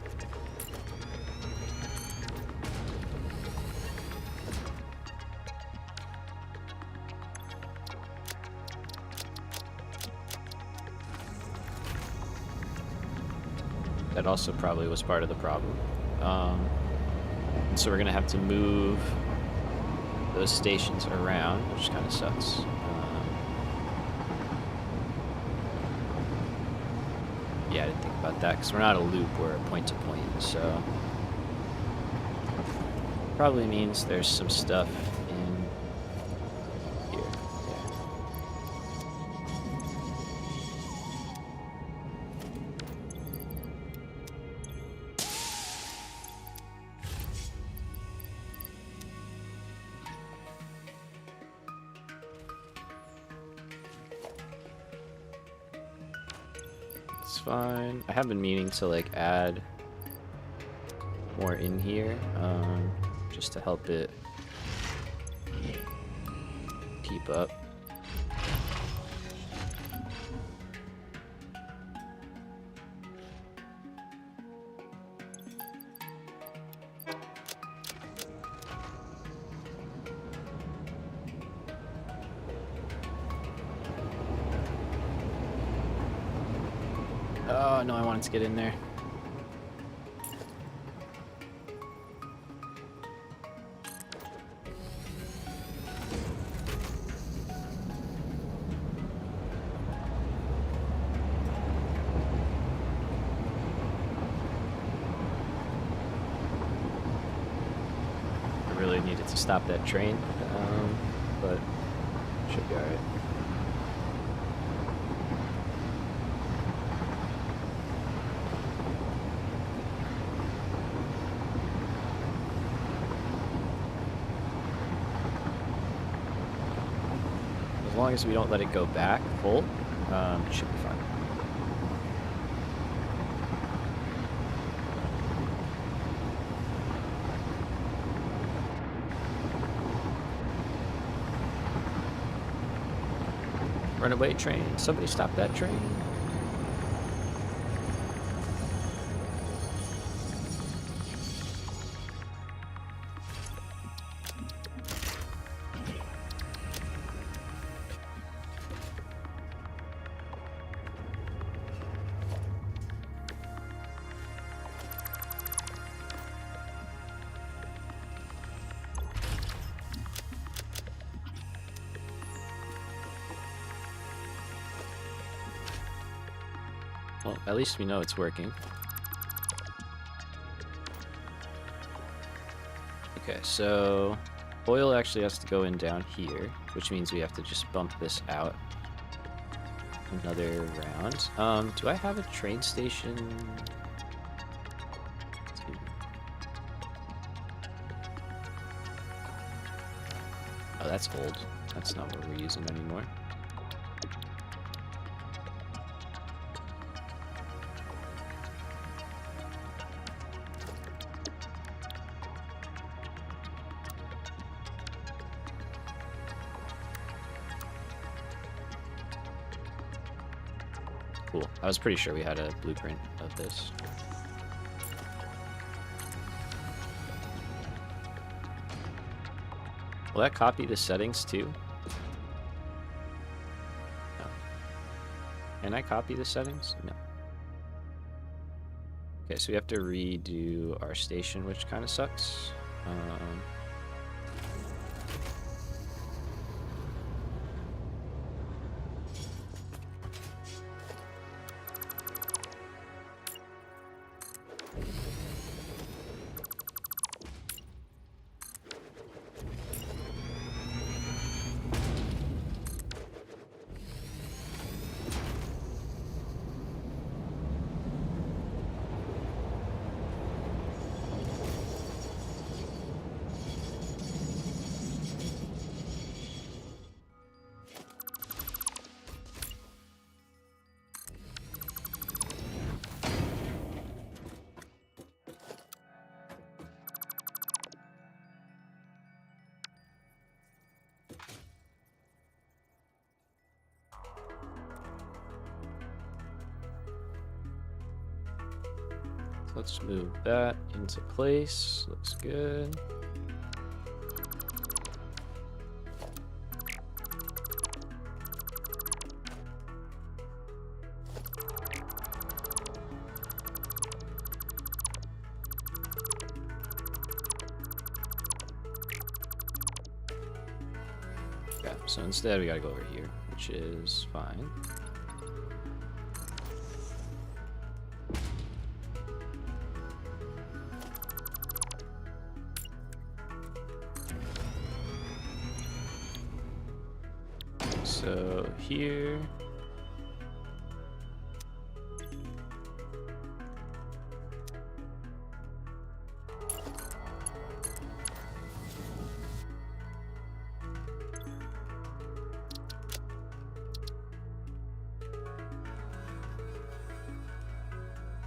That also probably was part of the problem. So we're gonna have to move those stations around, which kind of sucks. Yeah, I didn't think about that because we're not a loop, we're a point-to-point, so probably means there's some stuff in here. Yeah. It's fine. I have been meaning to like add more in here, just to help it keep up. Oh no, I wanted to get in there. I really needed to stop that train, but should be alright. As long as we don't let it go back full, it should be fine. Runaway train. Somebody stop that train. Well, at least we know it's working. Okay, so oil actually has to go in down here, which means we have to just bump this out another round. Do I have a train station? Oh, that's old. That's not what we're using anymore. Cool. I was pretty sure we had a blueprint of this. Will that copy the settings too? No. Can I copy the settings? No. Okay, so we have to redo our station, which kind of sucks. Let's move that into place. Looks good. Okay, so instead we gotta go over here, which is fine. So here,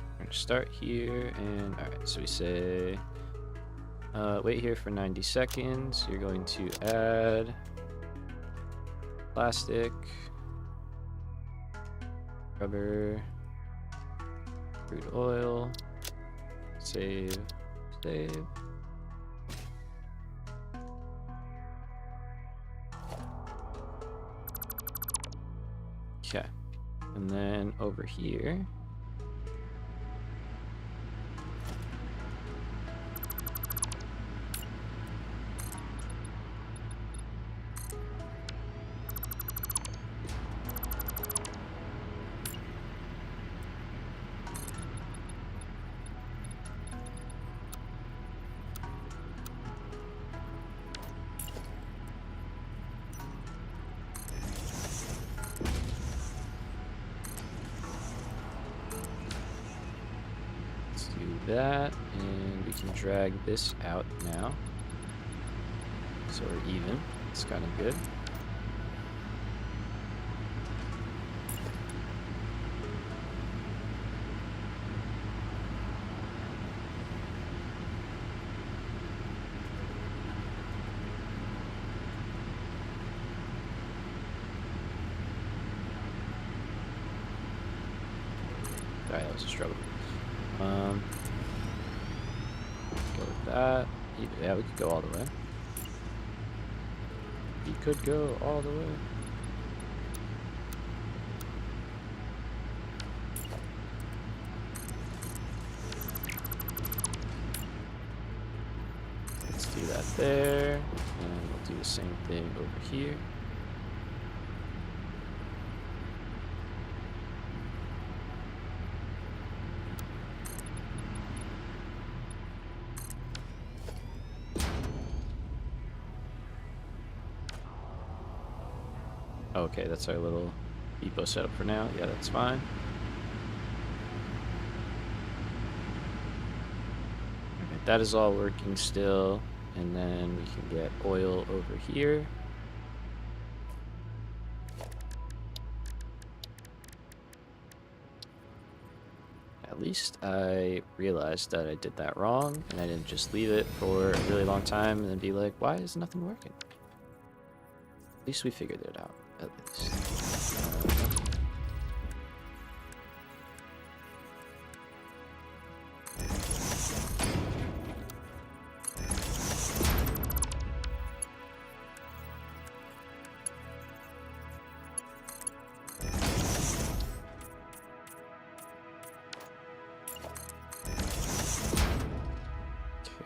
we're gonna start here, and all right, so we say wait here for 90 seconds. You're going to add plastic, rubber, crude oil, save. Okay, and then over here, that, and we can drag this out now, so we're even. It's kind of good. Alright, that was a struggle. Go with that. Yeah, we could go all the way. We could go all the way. Let's do that there, and we'll do the same thing over here. Okay, that's our little depot setup for now. Yeah, that's fine. Okay, that is all working still. And then we can get oil over here. At least I realized that I did that wrong, and I didn't just leave it for a really long time and then be like, why is nothing working? At least we figured it out. At least.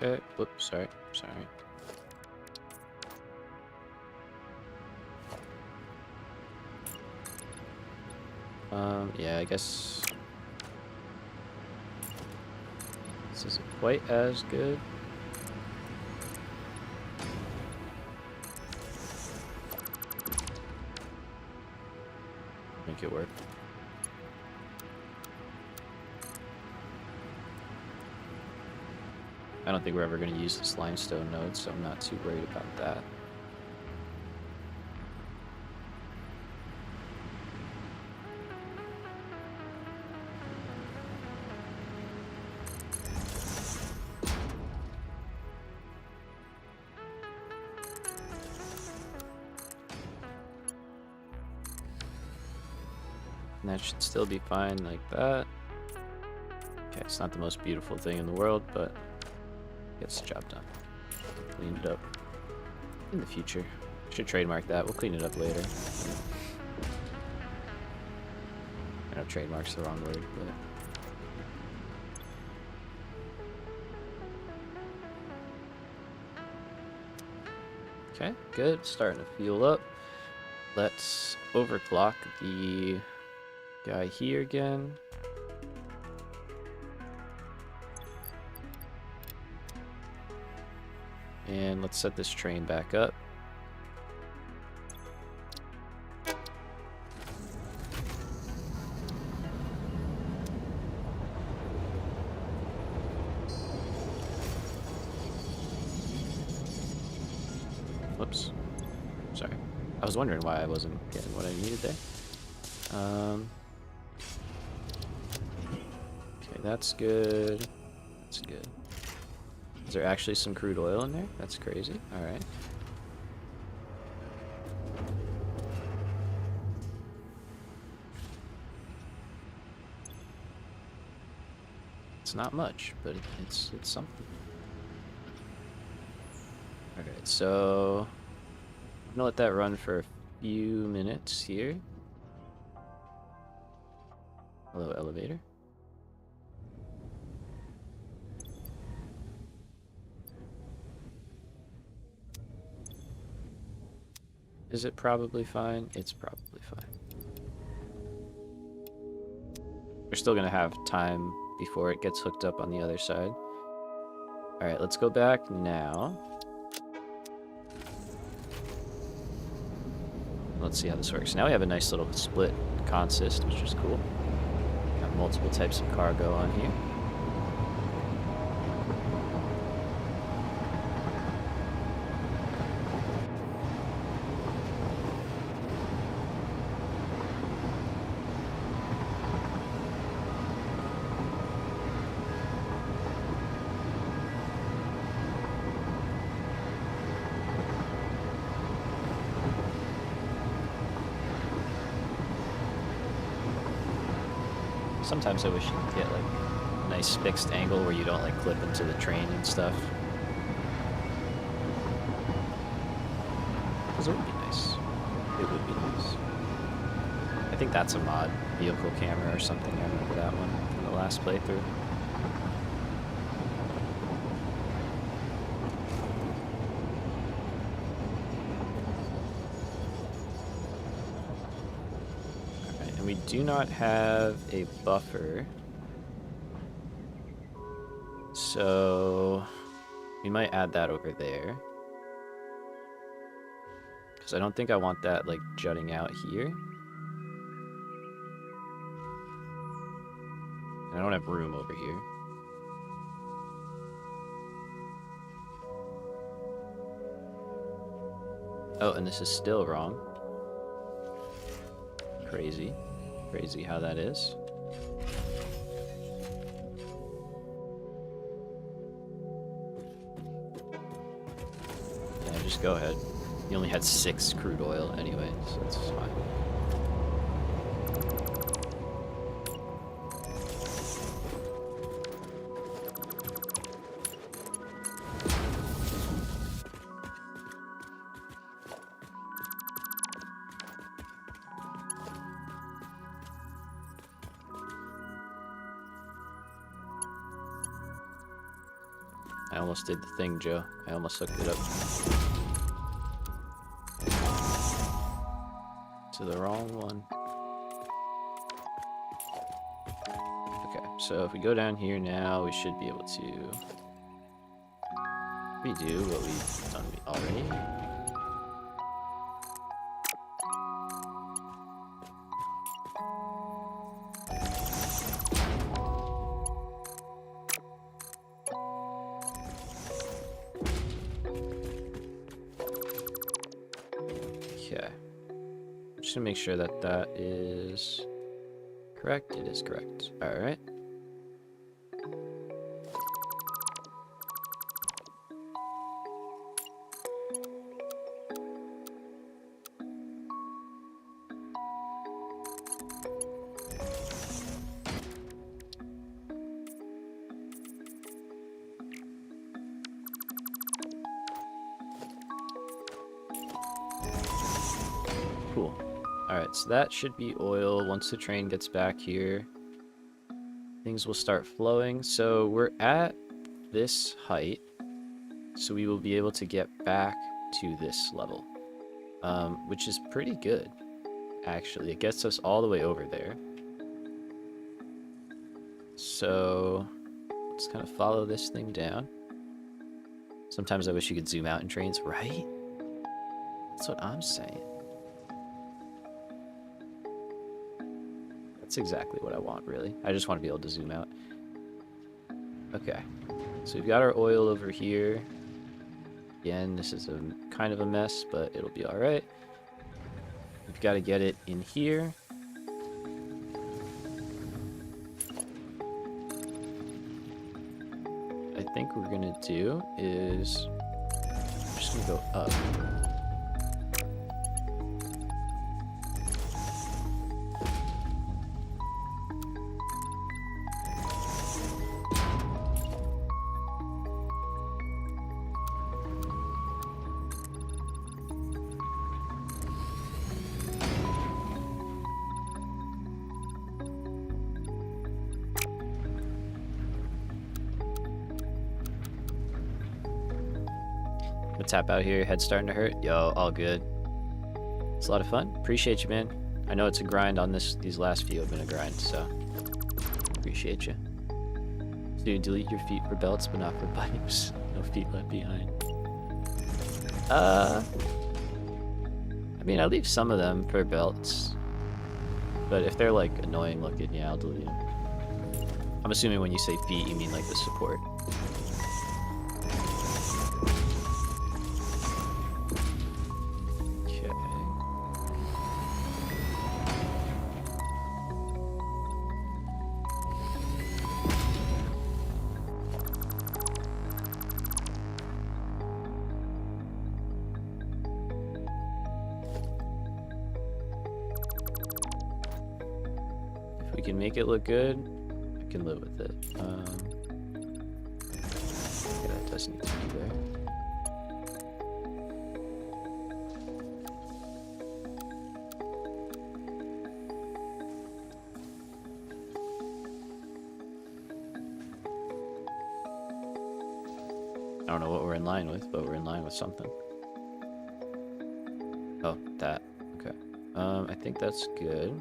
Okay. Whoops. Sorry. Yeah, I guess this isn't quite as good. Make it work. I don't think we're ever going to use this limestone node, so I'm not too worried about that. And that should still be fine like that. Okay, it's not the most beautiful thing in the world, but gets the job done. Clean it up in the future. Should trademark that. We'll clean it up later. I know trademark's the wrong word, but... Okay, good. Starting to fuel up. Let's overclock the guy here again. And let's set this train back up. Whoops. Sorry. I was wondering why I wasn't getting what I needed there. Okay, that's good. That's good. Is there actually some crude oil in there? That's crazy. Alright. It's not much, but it's something. Alright, so I'm gonna let that run for a few minutes here. Hello, elevator. Is it probably fine? It's probably fine. We're still gonna have time before it gets hooked up on the other side. Alright, let's go back now. Let's see how this works. Now we have a nice little split consist, which is cool. Got multiple types of cargo on here. Sometimes I wish you could get like a nice fixed angle where you don't like clip into the train and stuff. Because it would be nice. It would be nice. I think that's a mod, vehicle camera or something. I remember that one from the last playthrough. We do not have a buffer, so we might add that over there, because I don't think I want that like jutting out here, and I don't have room over here. Oh, and this is still wrong. Crazy. Crazy how that is. Yeah, just go ahead. You only had 6 crude oil anyway, so it's fine. almost did the thing, Joe. I almost hooked it up to the wrong one. Okay, so if we go down here now, we should be able to redo what we've done already. Okay. I'm just gonna make sure that that is correct. It is correct. All right. Cool. Alright, so that should be oil. Once the train gets back here, things will start flowing. So we're at this height, so we will be able to get back to this level, which is pretty good, actually. It gets us all the way over there. So let's kind of follow this thing down. Sometimes I wish you could zoom out in trains, right? That's what I'm saying. That's exactly what I want, really. I just want to be able to zoom out. Okay, so we've got our oil over here. Again, this is a kind of a mess, but it'll be all right. We've got to get it in here. I think what we're gonna do is we're just gonna go up. Tap out here, head's starting to hurt. Yo, all good. It's a lot of fun. Appreciate you, man. I know it's a grind on these last few have been a grind, so appreciate you. So you delete your feet for belts, but not for pipes. No feet left behind. I mean, I leave some of them for belts, but if they're like annoying looking, yeah, I'll delete them. I'm assuming when you say feet, you mean like the support. We can make it look good. I can live with it. Yeah, that does need to be there. I don't know what we're in line with, but we're in line with something. Oh, that. Okay. I think that's good.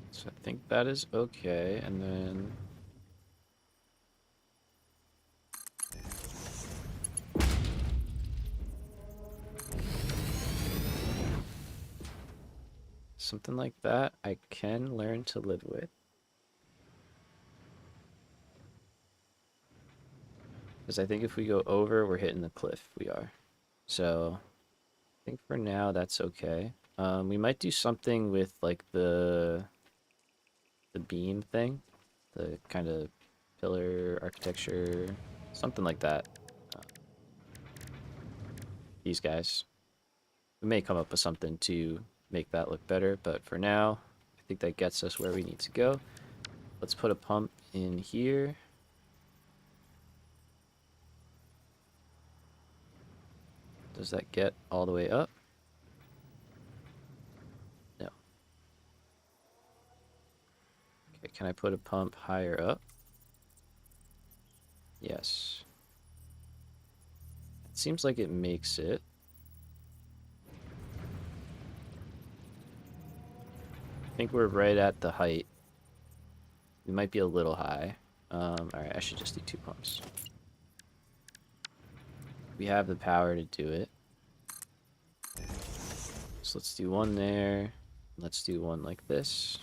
So I think that is okay, and then something like that I can learn to live with. Because I think if we go over, we're hitting the cliff. We are. So think for now that's okay. We might do something with like the beam thing, the kind of pillar architecture, something like that. Uh, these guys. We may come up with something to make that look better, but for now, I think that gets us where we need to go. Let's put a pump in here. Does that get all the way up? No. Okay, can I put a pump higher up? Yes. It seems like it makes it. I think we're right at the height. We might be a little high. Alright, I should just do 2 pumps. We have the power to do it. So let's do one there. Let's do one like this.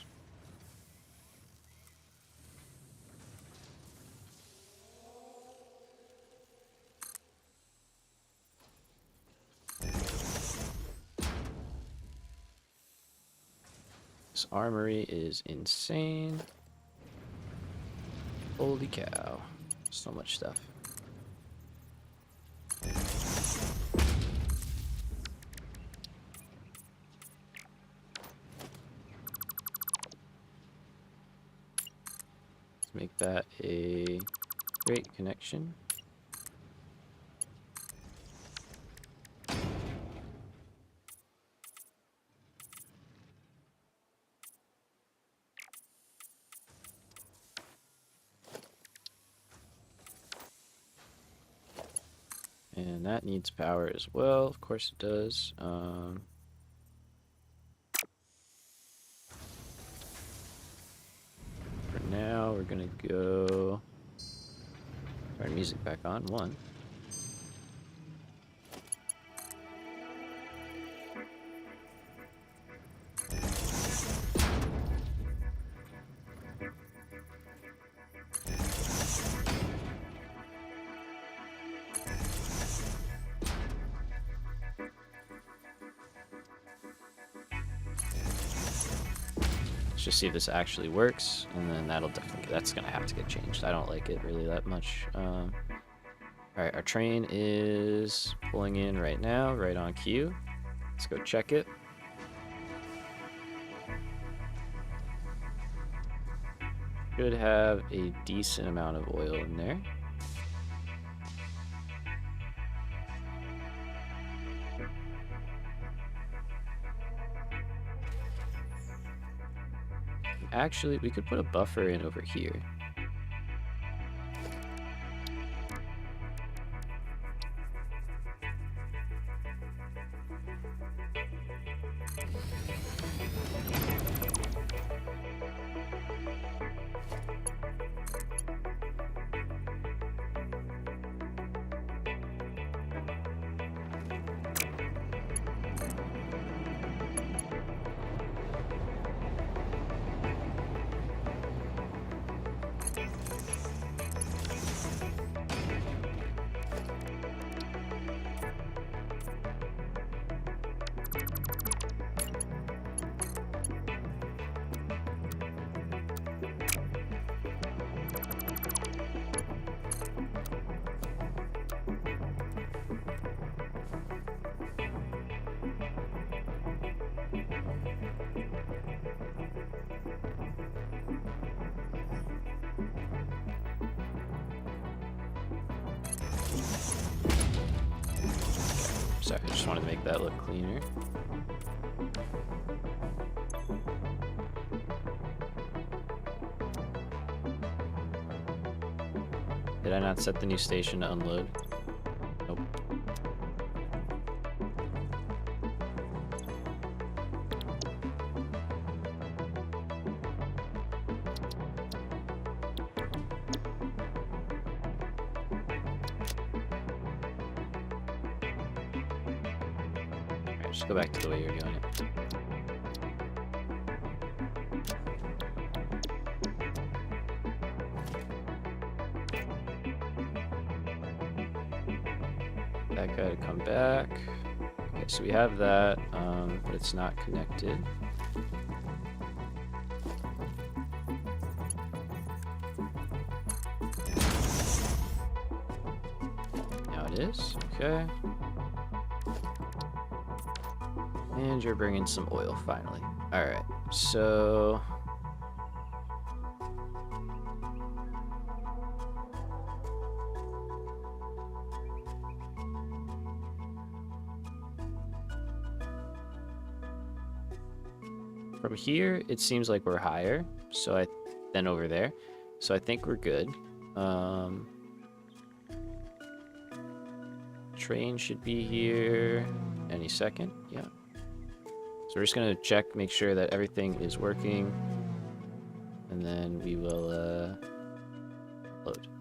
This armory is insane. Holy cow. So much stuff. Let's make that a great connection. And that needs power as well. Of course it does. For now, we're gonna go... Turn music back on. 1. Just see if this actually works, and then that's gonna have to get changed. I don't like it really that much. All right, our train is pulling in right now, right on cue. Let's go check it. Should have a decent amount of oil in there. Actually, we could put a buffer in over here. Sorry, I just wanted to make that look cleaner. Did I not set the new station to unload? Nope. Alright, just go back to the way you're doing it. That guy to come back. Okay, so we have that, but it's not connected. Now it is. Okay. And you're bringing some oil finally. All right. So from here, it seems like we're higher. Than over there. So I think we're good. Train should be here any second. Yeah. So we're just gonna check, make sure that everything is working, and then we will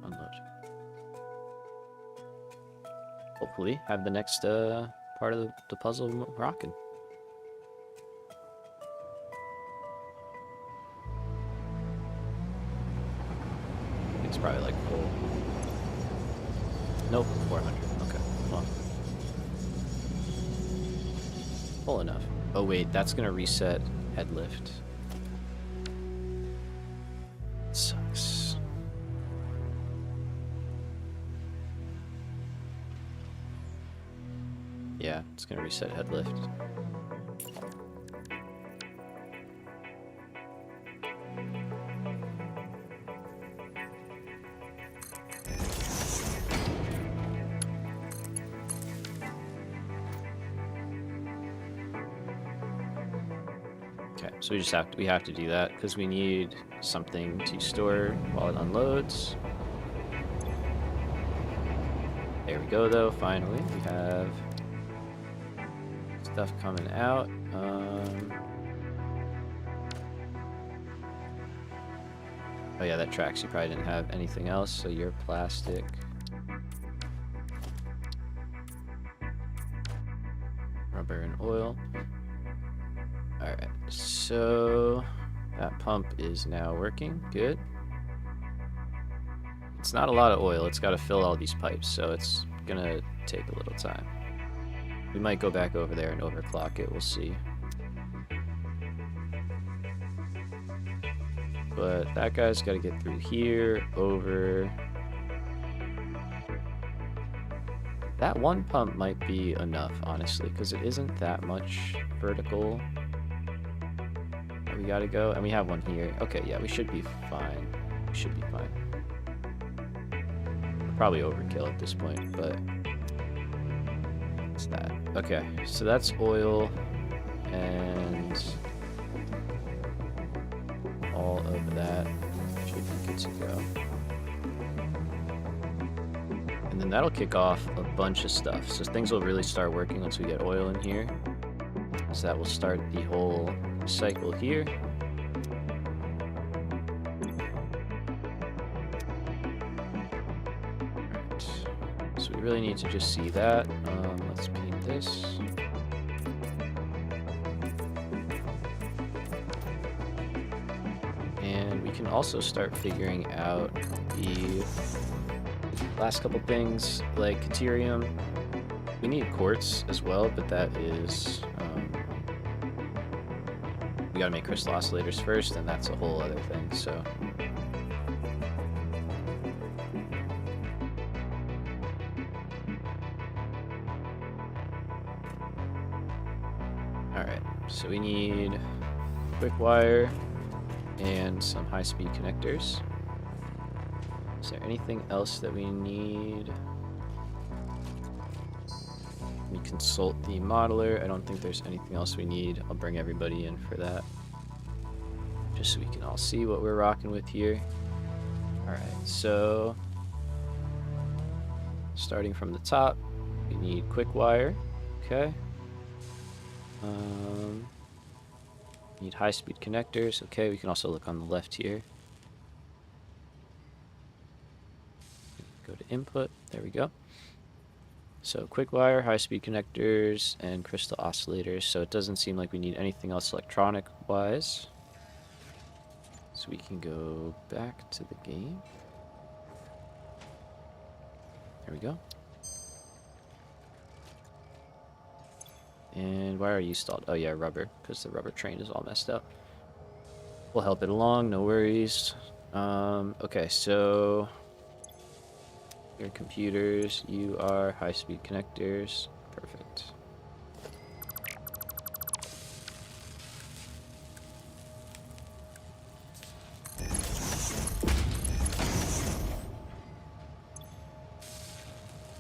unload. Hopefully have the next part of the puzzle rocking. It's probably like full. Nope, 400. Okay, well, full enough. Oh wait, that's gonna reset head lift. Sucks. Yeah, it's gonna reset head lift. Okay, so we have to do that because we need something to store while it unloads. There we go though, finally. We have stuff coming out. Oh yeah, that tracks. You probably didn't have anything else, so you're plastic. Rubber and oil. Alright, so that pump is now working. Good. It's not a lot of oil. It's got to fill all these pipes, so it's gonna take a little time. We might go back over there and overclock it. We'll see. But that guy's got to get through here, over. That one pump might be enough, honestly, because it isn't that much vertical. We gotta go, and we have one here. Okay, yeah, we should be fine. We should be fine. We're probably overkill at this point, but it's that. Okay, so that's oil, and all of that should be good to go. And then that'll kick off a bunch of stuff. So things will really start working once we get oil in here. So that will start the whole cycle here. Right. So we really need to just see that. Let's paint this. And we can also start figuring out the last couple things, like Caterium. We need quartz as well, but that is... we gotta make crystal oscillators first, and that's a whole other thing, so... Alright, so we need quick wire and some high-speed connectors. Is there anything else that we need? We consult the modeler. I don't think there's anything else we need. I'll bring everybody in for that, just so we can all see what we're rocking with here. Alright, so starting from the top, we need quick wire. Okay. Need high-speed connectors. Okay, we can also look on the left here. Go to input. There we go. So quick wire, high-speed connectors, and crystal oscillators. So it doesn't seem like we need anything else electronic-wise. So we can go back to the game. There we go. And why are you stalled? Oh yeah, rubber, because the rubber train is all messed up. We'll help it along, no worries. Okay, so your computers, you are high-speed connectors. Perfect.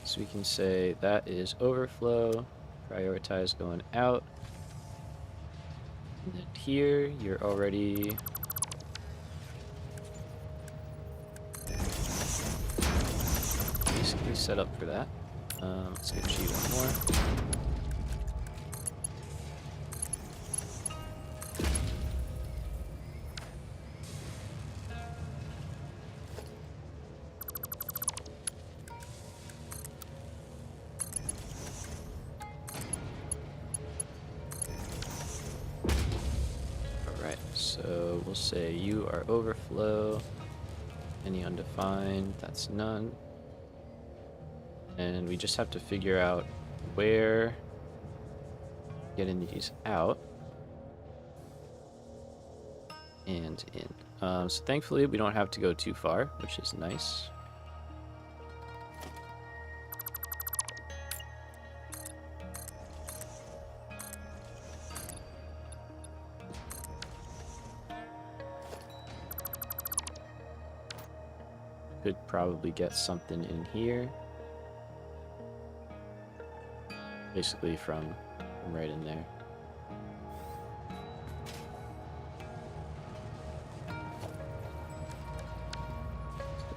So we can say that is overflow, prioritize going out. And then here, you're already basically set up for that. Let's get you one more. Alright, so we'll say you are overflow. Any undefined, that's none. And we just have to figure out where getting these out and in. So thankfully we don't have to go too far, which is nice. Could probably get something in here. Basically from right in there.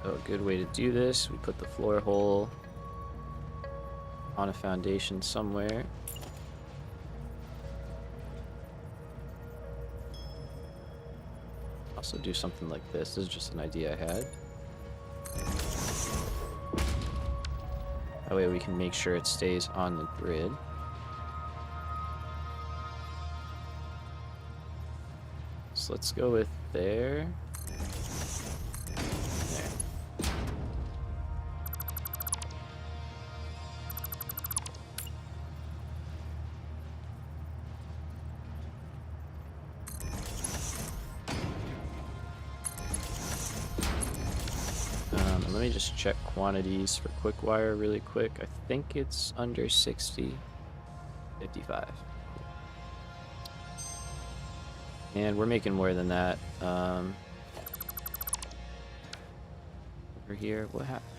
So a good way to do this, we put the floor hole on a foundation somewhere. Also do something like this. This is just an idea I had. That way we can make sure it stays on the grid. So let's go with there. There. Let me just check quantities for quick wire really quick. I think it's under 60. 55. And we're making more than that. Over here, what happened?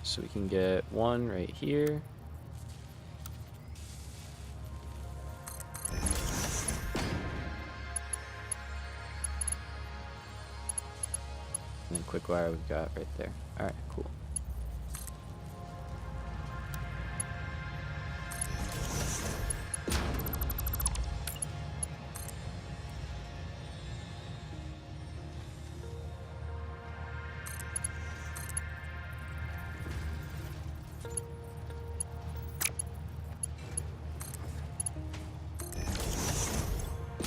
So we can get one right here. And then quick wire we've got right there. Alright, cool.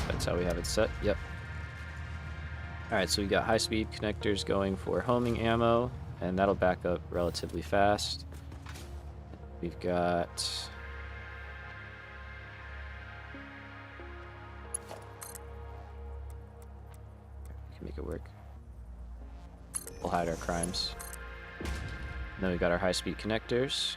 That's how we have it set. Yep. Alright, so we got high-speed connectors going for homing ammo, and that'll back up relatively fast. We've got... we can make it work. We'll hide our crimes. And then we've got our high-speed connectors.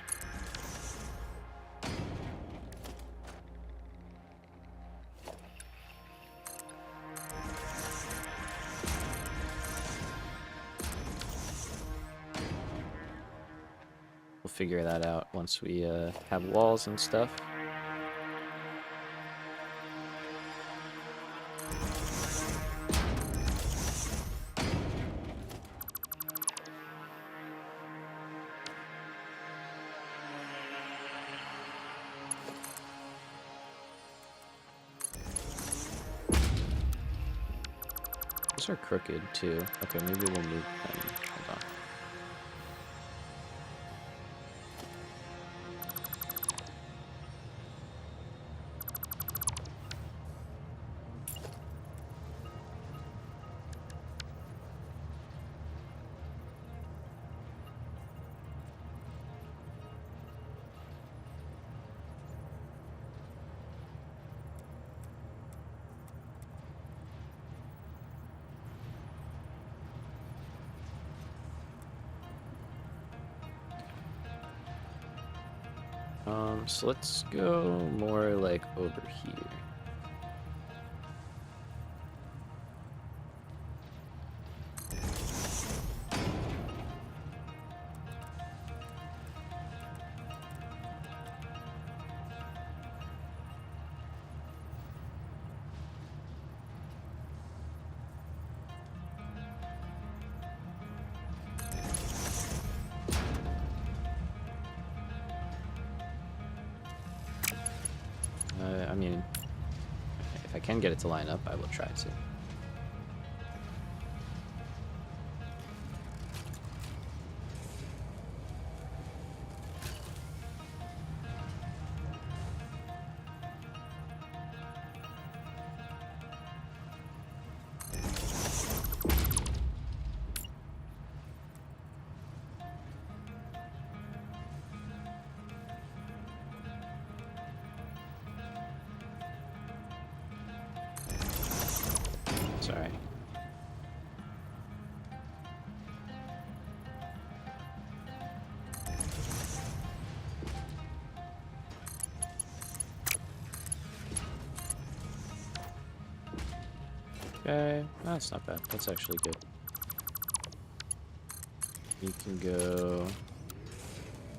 We'll figure that out once we have walls and stuff. These are crooked too. Okay, maybe we'll move them. Hold on. So let's go more like over here. I mean, if I can get it to line up, I will try to. Sorry. Okay, that's not bad. That's actually good. You can go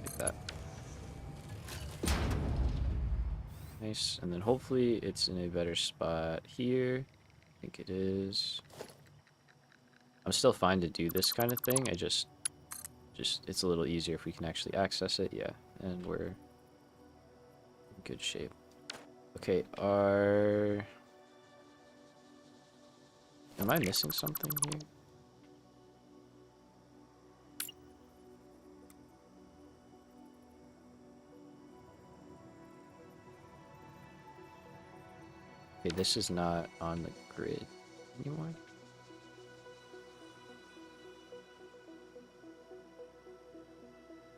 like that. Nice, and then hopefully it's in a better spot here. I think it is. I'm still fine to do this kind of thing. I just it's a little easier if we can actually access it. Yeah, and we're in good shape. Okay, am I missing something here? Okay, this is not on the grid anymore.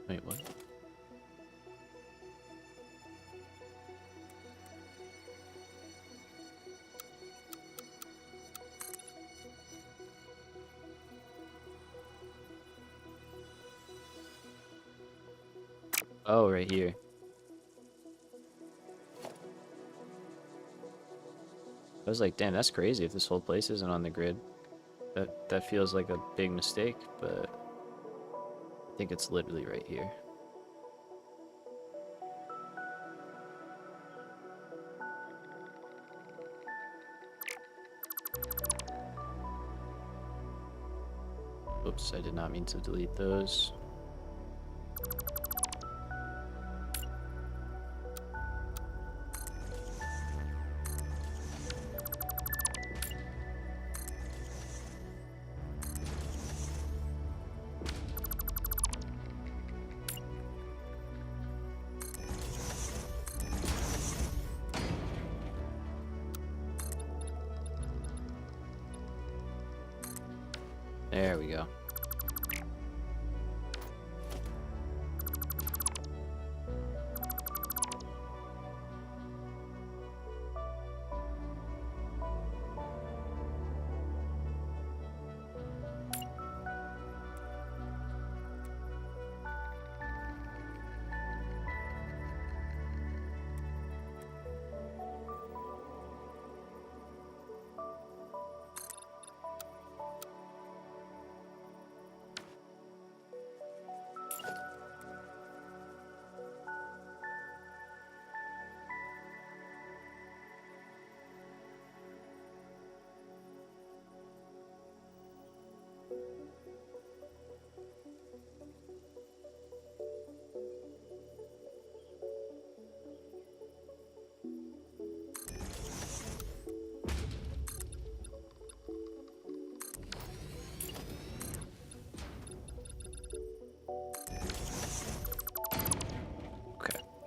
Wait, what? Oh, right here. I was like, damn, that's crazy if this whole place isn't on the grid. That feels like a big mistake, but I think it's literally right here. Oops, I did not mean to delete those. There we go.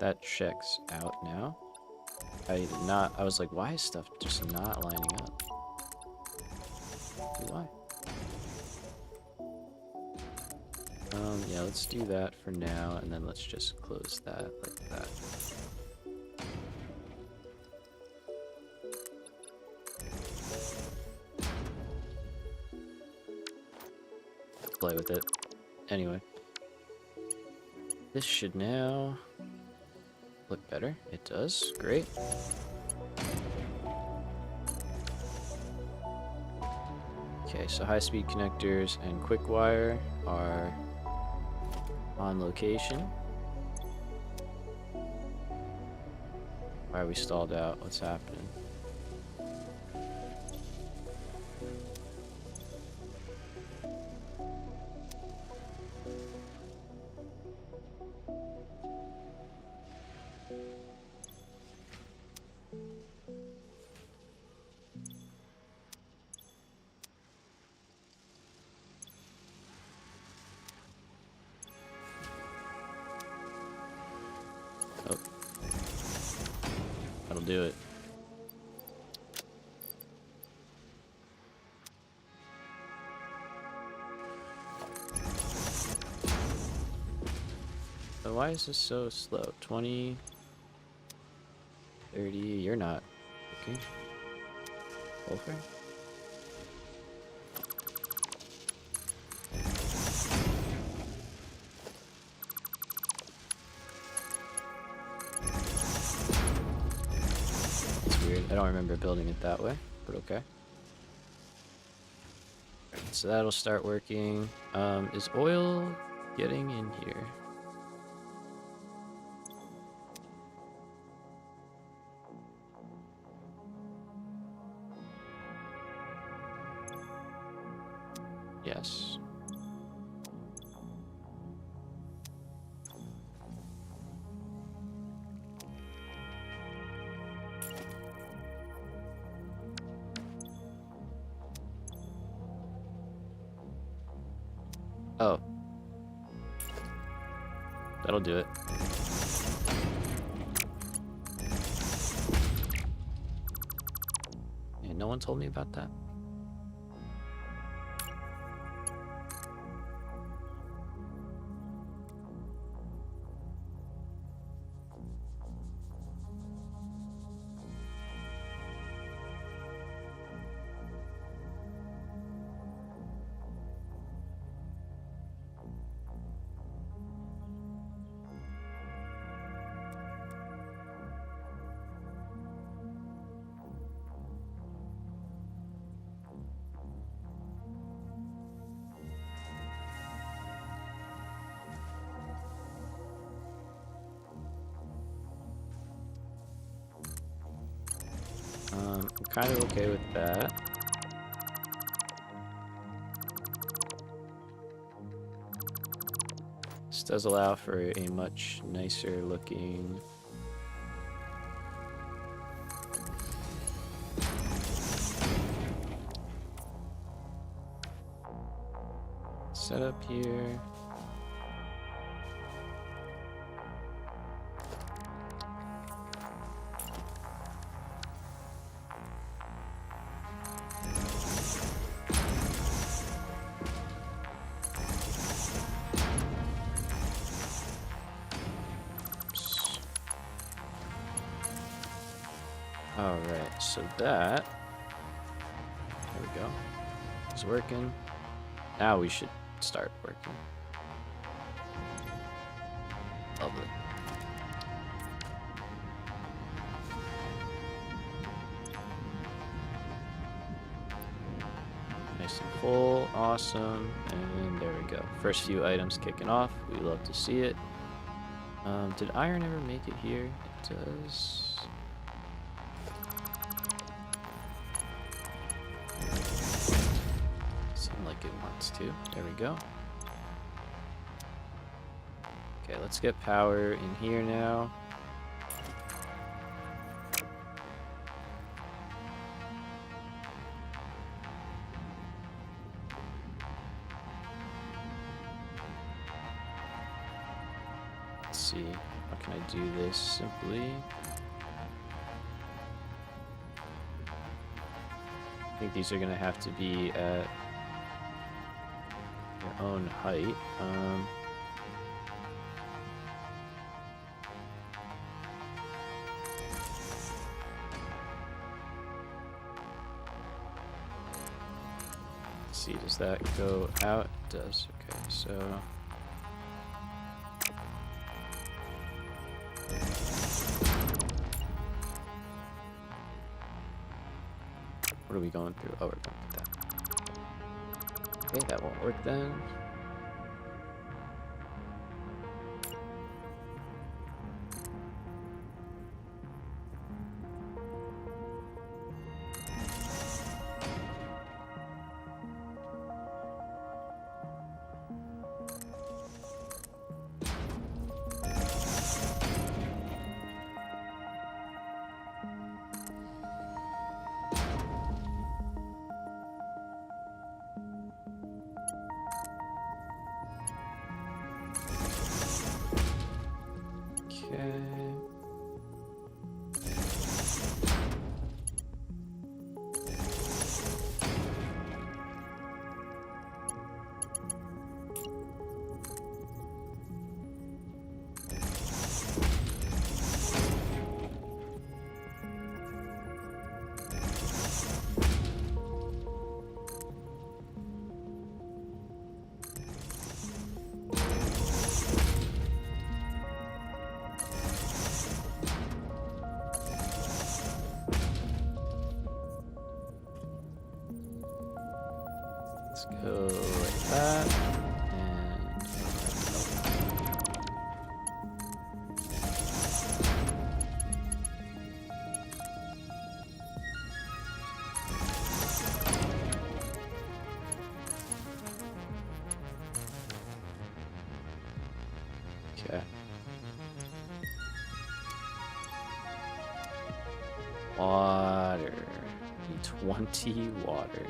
That checks out now. I was like, why is stuff just not lining up? Why? Yeah, let's do that for now, and then let's just close that like that. Play with it. Anyway. This should now look better? It does. Great. Okay, so high-speed connectors and quick wire are on location. Why are we stalled out? What's happening? Oh. That'll do it. So why is this so slow? 20, 30, you're not working. Wolfer? It's weird. I don't remember building it that way, but okay. Right, so that'll start working. Is oil getting in here? Yes. Oh. That'll do it. Yeah, no one told me about that. I'm kind of okay with that. This does allow for a much nicer looking setup here. Alright, so that, there we go, it's working. Now we should start working. Lovely. Nice and full, awesome, and there we go. First few items kicking off, we love to see it. Did iron ever make it here? It does. Like it wants to. There we go. Okay, let's get power in here now. Let's see. How can I do this simply? I think these are going to have to be at your own height. Let's see, does that go out? It does. Okay, so we going through? Oh, we're going with that. Okay, that won't work then. Let's go like that. Okay. Water. Need 20 water.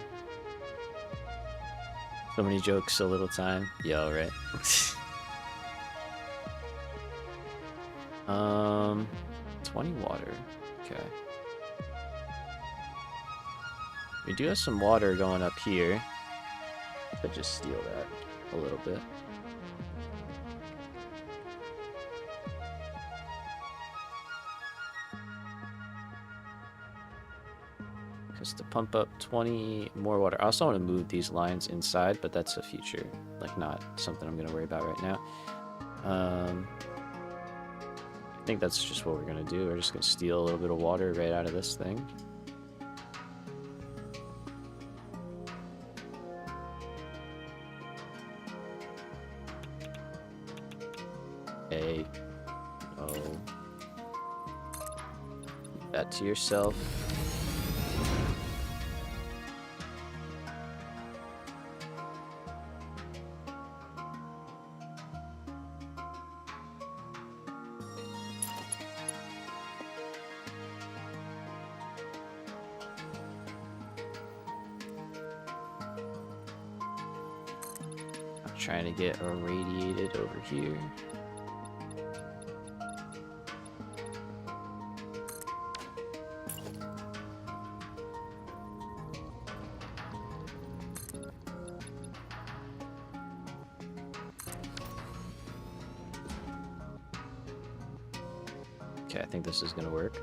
So many jokes, so little time. Yo, right? 20 water. Okay. We do have some water going up here. Could just steal that a little bit. Because to pump up 20 more water. I also want to move these lines inside, but that's a future. Like, not something I'm going to worry about right now. I think that's just what we're going to do. We're just going to steal a little bit of water right out of this thing. Oh. Keep that to yourself. I'm trying to get irradiated over here. Okay, I think this is gonna work.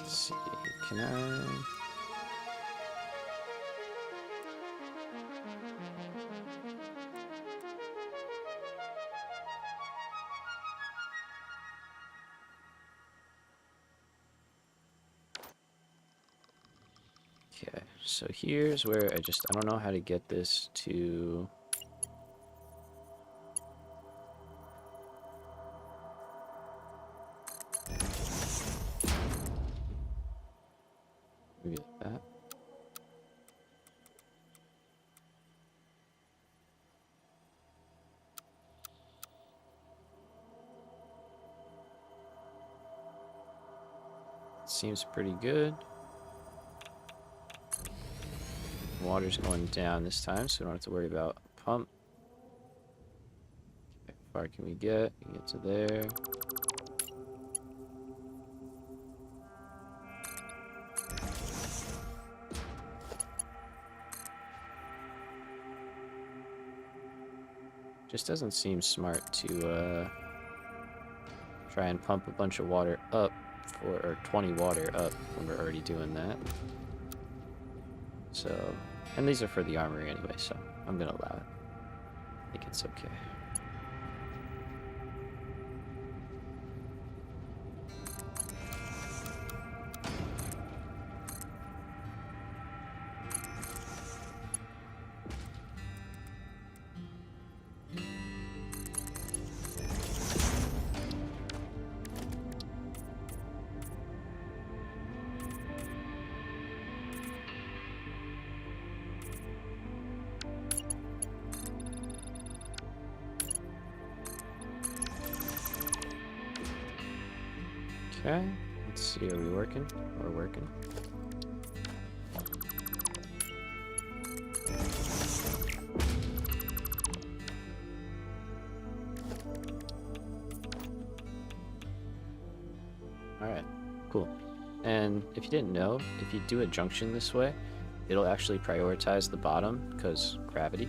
Let's see, can I? Okay, so here's where I don't know how to get this to... Maybe like that. Seems pretty good. Water's going down this time, so we don't have to worry about pump. far can we get? We can get to there. Just doesn't seem smart to try and pump a bunch of water up or 20 water up when we're already doing that. So, and these are for the armory anyway, so I'm gonna allow it. I think it's okay. Okay, let's see, are we working? We're working. Alright, cool. And if you didn't know, if you do a junction this way, it'll actually prioritize the bottom because gravity.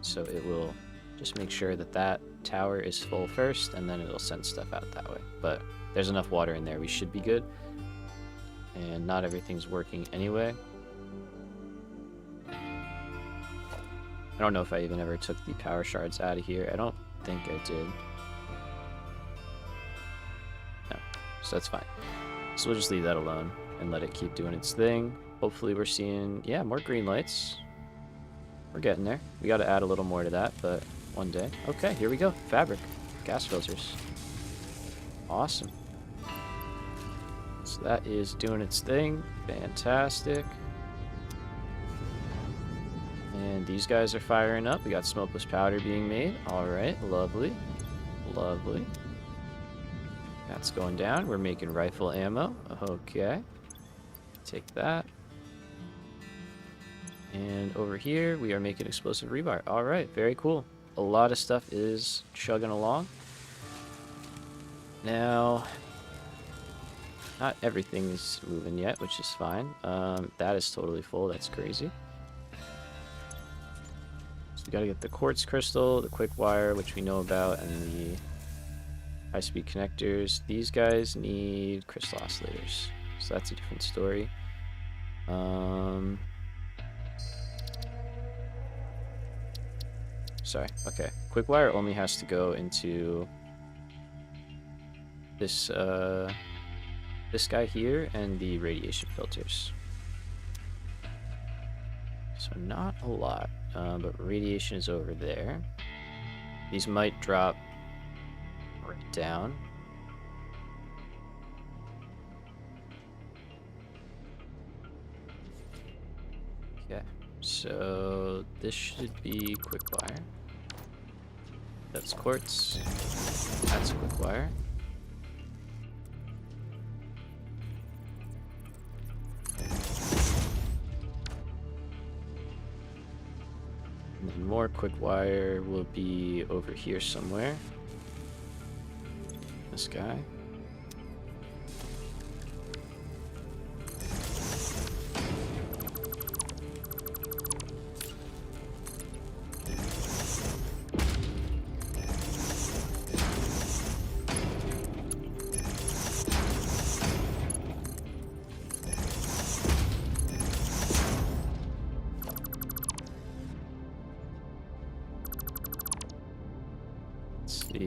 So it will just make sure that that tower is full first, and then it'll send stuff out that way. But there's enough water in there, we should be good. And not everything's working anyway. I don't know if I even ever took the power shards out of here. I don't think I did. No, so that's fine. So we'll just leave that alone and let it keep doing its thing. Hopefully we're seeing, yeah, more green lights. We're getting there. We got to add a little more to that, but one day. Okay, here we go. Fabric. Gas filters. Awesome. So that is doing its thing. Fantastic. And these guys are firing up. We got smokeless powder being made. Alright, lovely. Lovely. That's going down. We're making rifle ammo. Okay. Take that. And over here, we are making explosive rebar. Alright, very cool. A lot of stuff is chugging along. Now, not everything is moving yet, which is fine. That is totally full. That's crazy. So we gotta get the quartz crystal, the quick wire, which we know about, and the high-speed connectors. These guys need crystal oscillators, so that's a different story. Sorry, okay. Quick wire only has to go into this this guy here and the radiation filters. So not a lot, but radiation is over there. These might drop right down. Okay, so this should be quick wire. That's quartz. That's quick wire. And then more quick wire will be over here somewhere. This guy.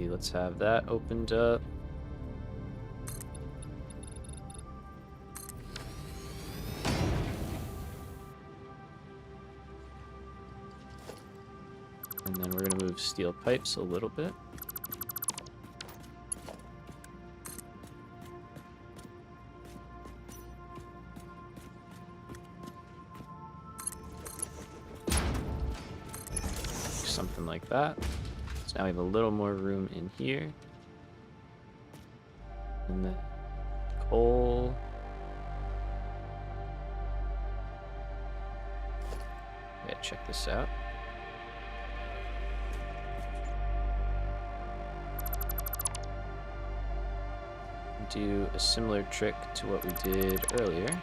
Let's have that opened up. And then we're going to move steel pipes a little bit. Something like that. Now we have a little more room in here. And then coal. Yeah, check this out. do a similar trick to what we did earlier.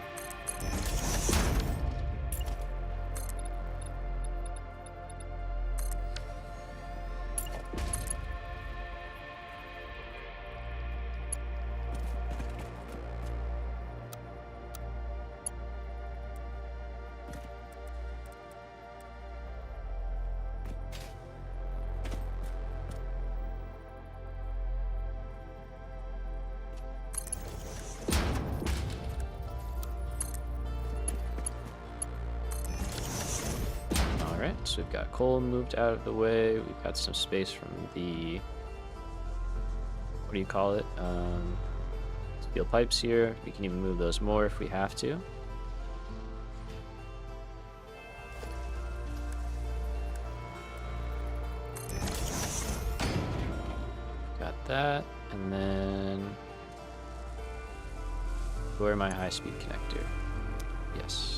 Alright, so we've got coal moved out of the way. We've got some space from the, what do you call it? Steel pipes here. We can even move those more if we have to. Got that, and then where my high-speed connector? Yes.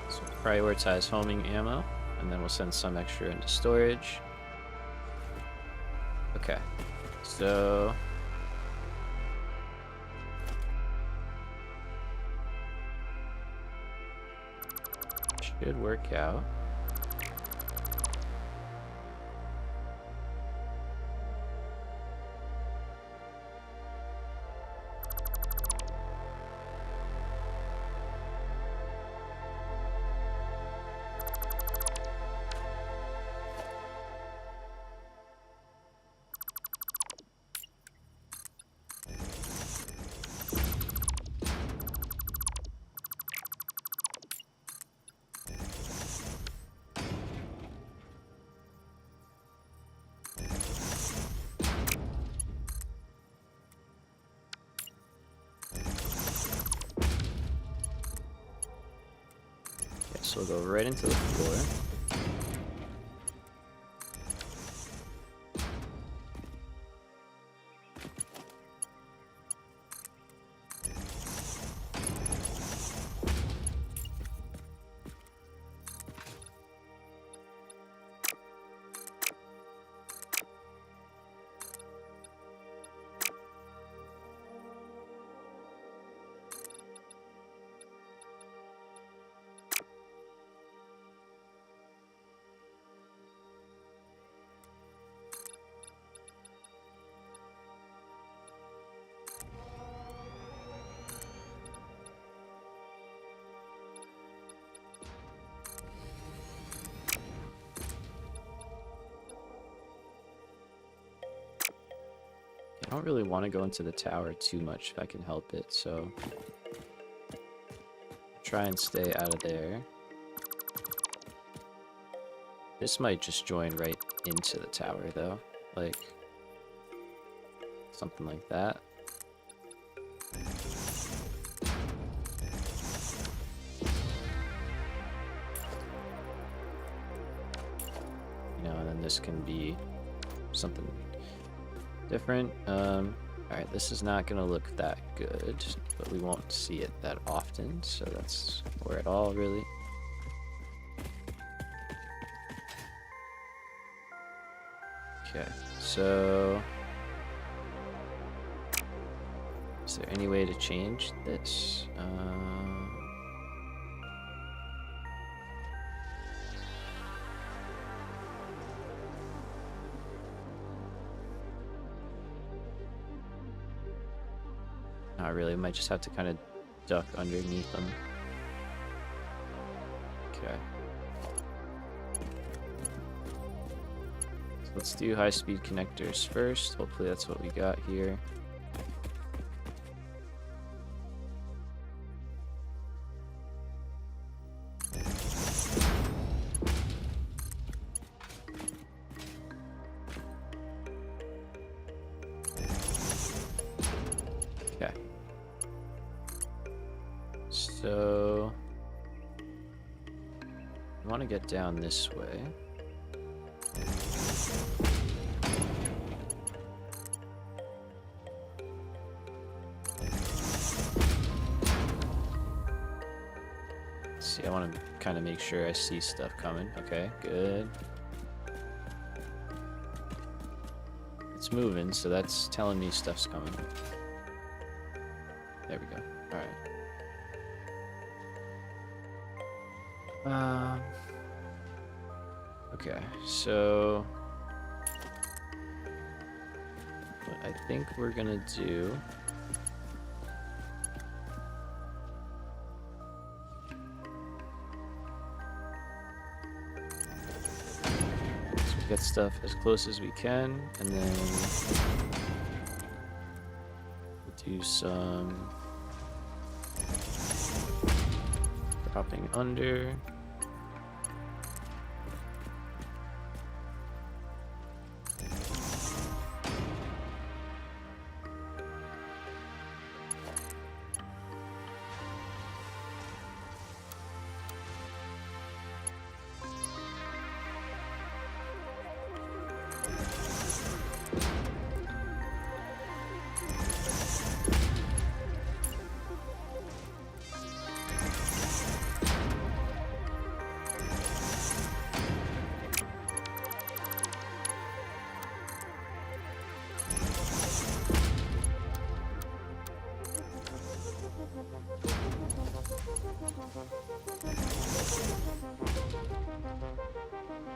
So prioritize homing ammo, and then we'll send some extra into storage. Okay, so should work out. So we'll go right into the floor. I don't really want to go into the tower too much if I can help it, so try and stay out of there. This might just join right into the tower though, like something like that. You know, and then this can be something different. Alright, this is not gonna look that good, but we won't see it that often, so that's or at all really. Okay, so is there any way to change this? Not really, we might just have to kind of duck underneath them. Okay. So let's do high-speed connectors first. Hopefully that's what we got here. Okay. So I want to get down this way. see, I want to kind of make sure I see stuff coming. Okay, good. It's moving, so that's telling me stuff's coming. There we go. Alright. Okay, so what I think we're gonna do is we get stuff as close as we can, and then we'll do some dropping under.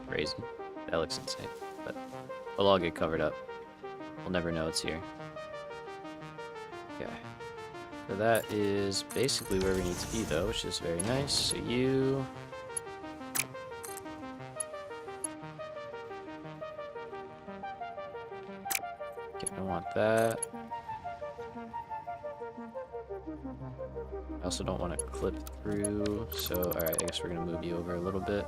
Crazy. That looks insane. But we'll all get covered up. We'll never know it's here. Okay. So that is basically where we need to be, though, which is very nice. So you... Okay, I don't want that. I also don't want to clip through, so alright, I guess we're going to move you over a little bit.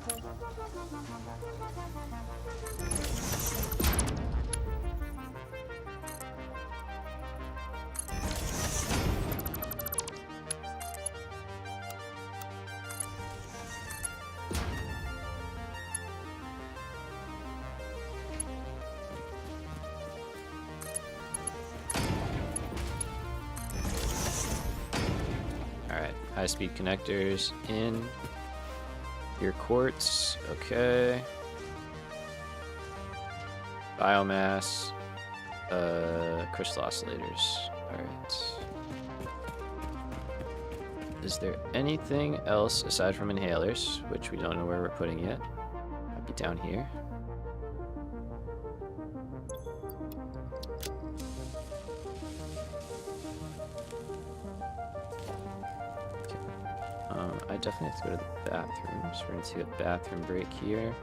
Alright, high-speed connectors in. Your quartz, okay. Biomass, crystal oscillators. Alright. Is there anything else aside from inhalers, which we don't know where we're putting yet? Might be down here. I definitely have to go to the bathroom, so we're going to take a bathroom break here in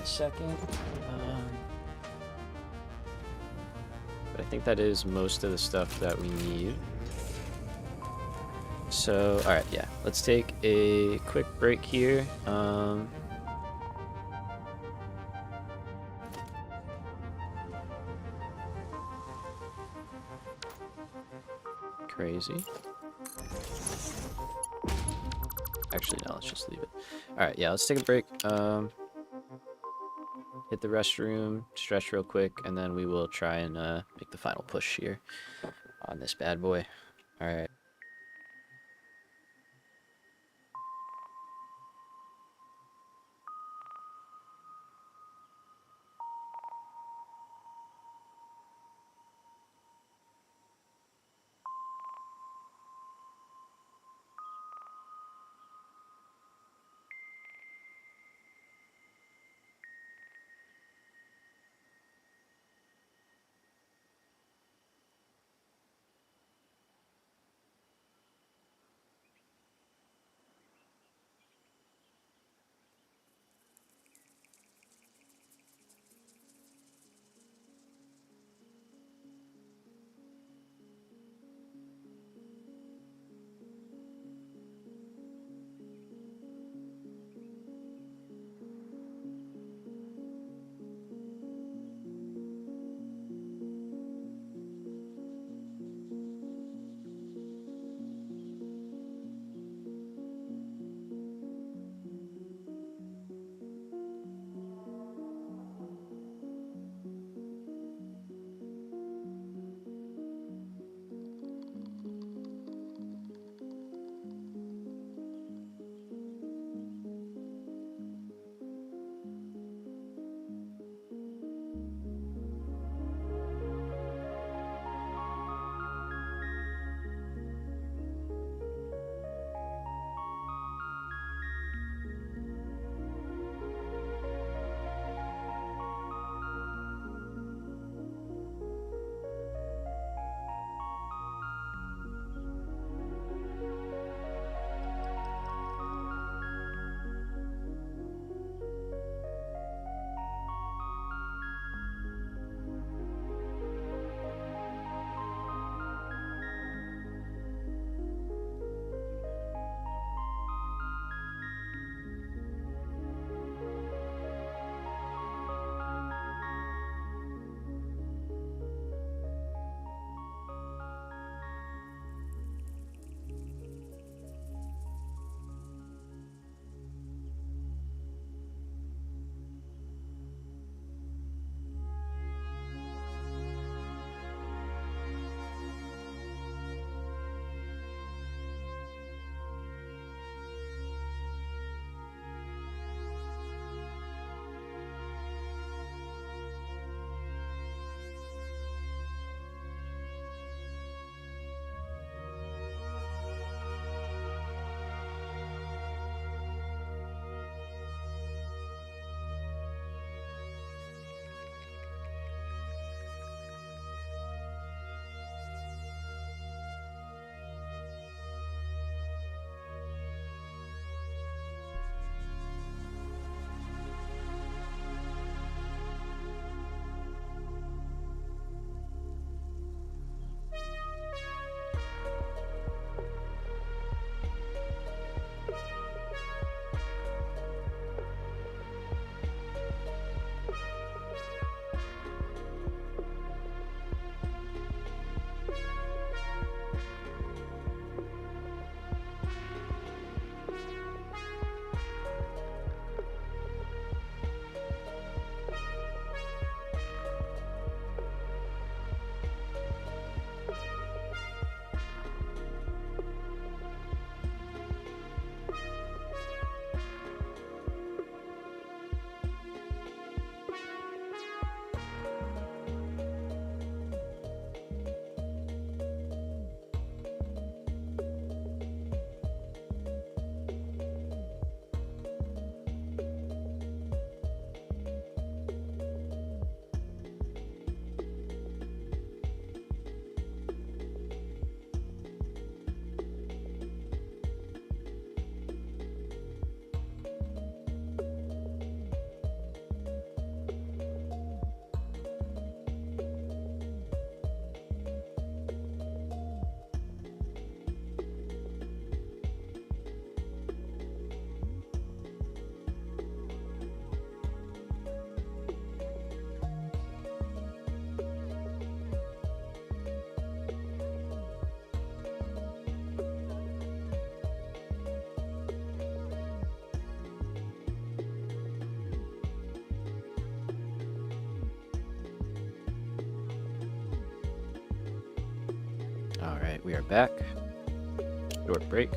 a second. But I think that is most of the stuff that we need. So, alright, yeah, let's take a quick break here. Crazy. Actually, no, let's just leave it. Alright, yeah, let's take a break. Hit the restroom, stretch real quick, and then we will try and make the final push here on this bad boy. Alright. Alright, we are back. Short break.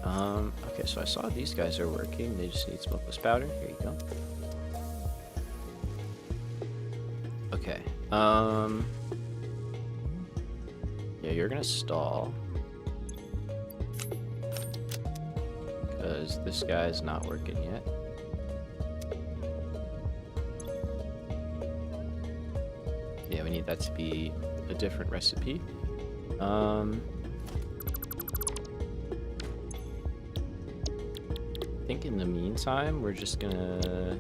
Okay, so I saw these guys are working. They just need smokeless powder. Here you go. Okay. Yeah, you're gonna stall. Because this guy's not working yet. Yeah, we need that to be a different recipe. I think in the meantime, we're just gonna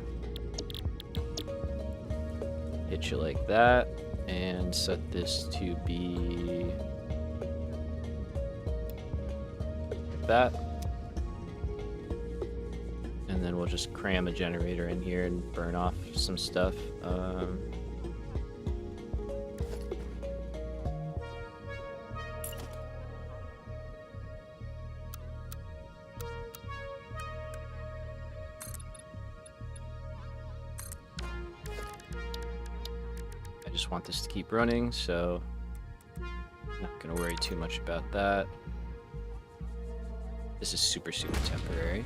hit you like that and set this to be that. And then we'll just cram a generator in here and burn off some stuff. I just want this to keep running, so not gonna worry too much about that. This is super temporary.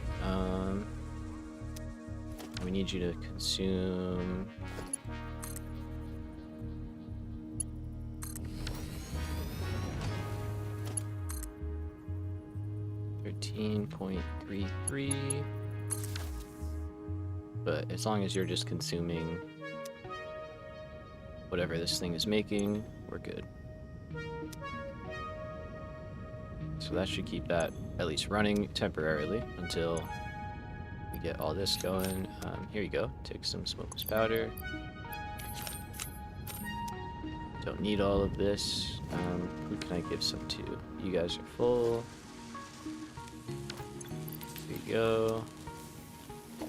We need you to consume 13.33, but as long as you're just consuming whatever this thing is making, we're good. So that should keep that at least running temporarily until we get all this going. Here you go. Take some smokeless powder. Don't need all of this. Who can I give some to? You guys are full. Here you go. I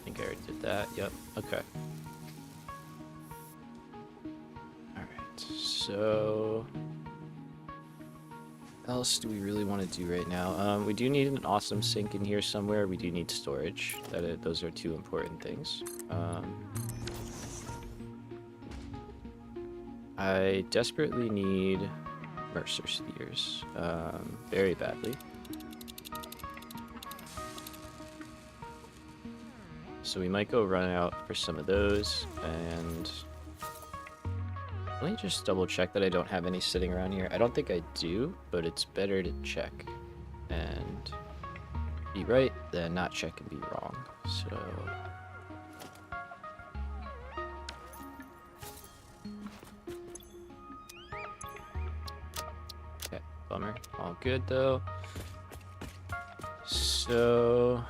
think I already did that. Yep. Okay. Alright. So what else do we really want to do right now? We do need an awesome sink in here somewhere. We do need storage. Those are two important things. I desperately need Mercer spheres, very badly. So we might go run out for some of those, and let me just double check that I don't have any sitting around here. I don't think I do, but it's better to check and be right than not check and be wrong. So okay, bummer. All good though. So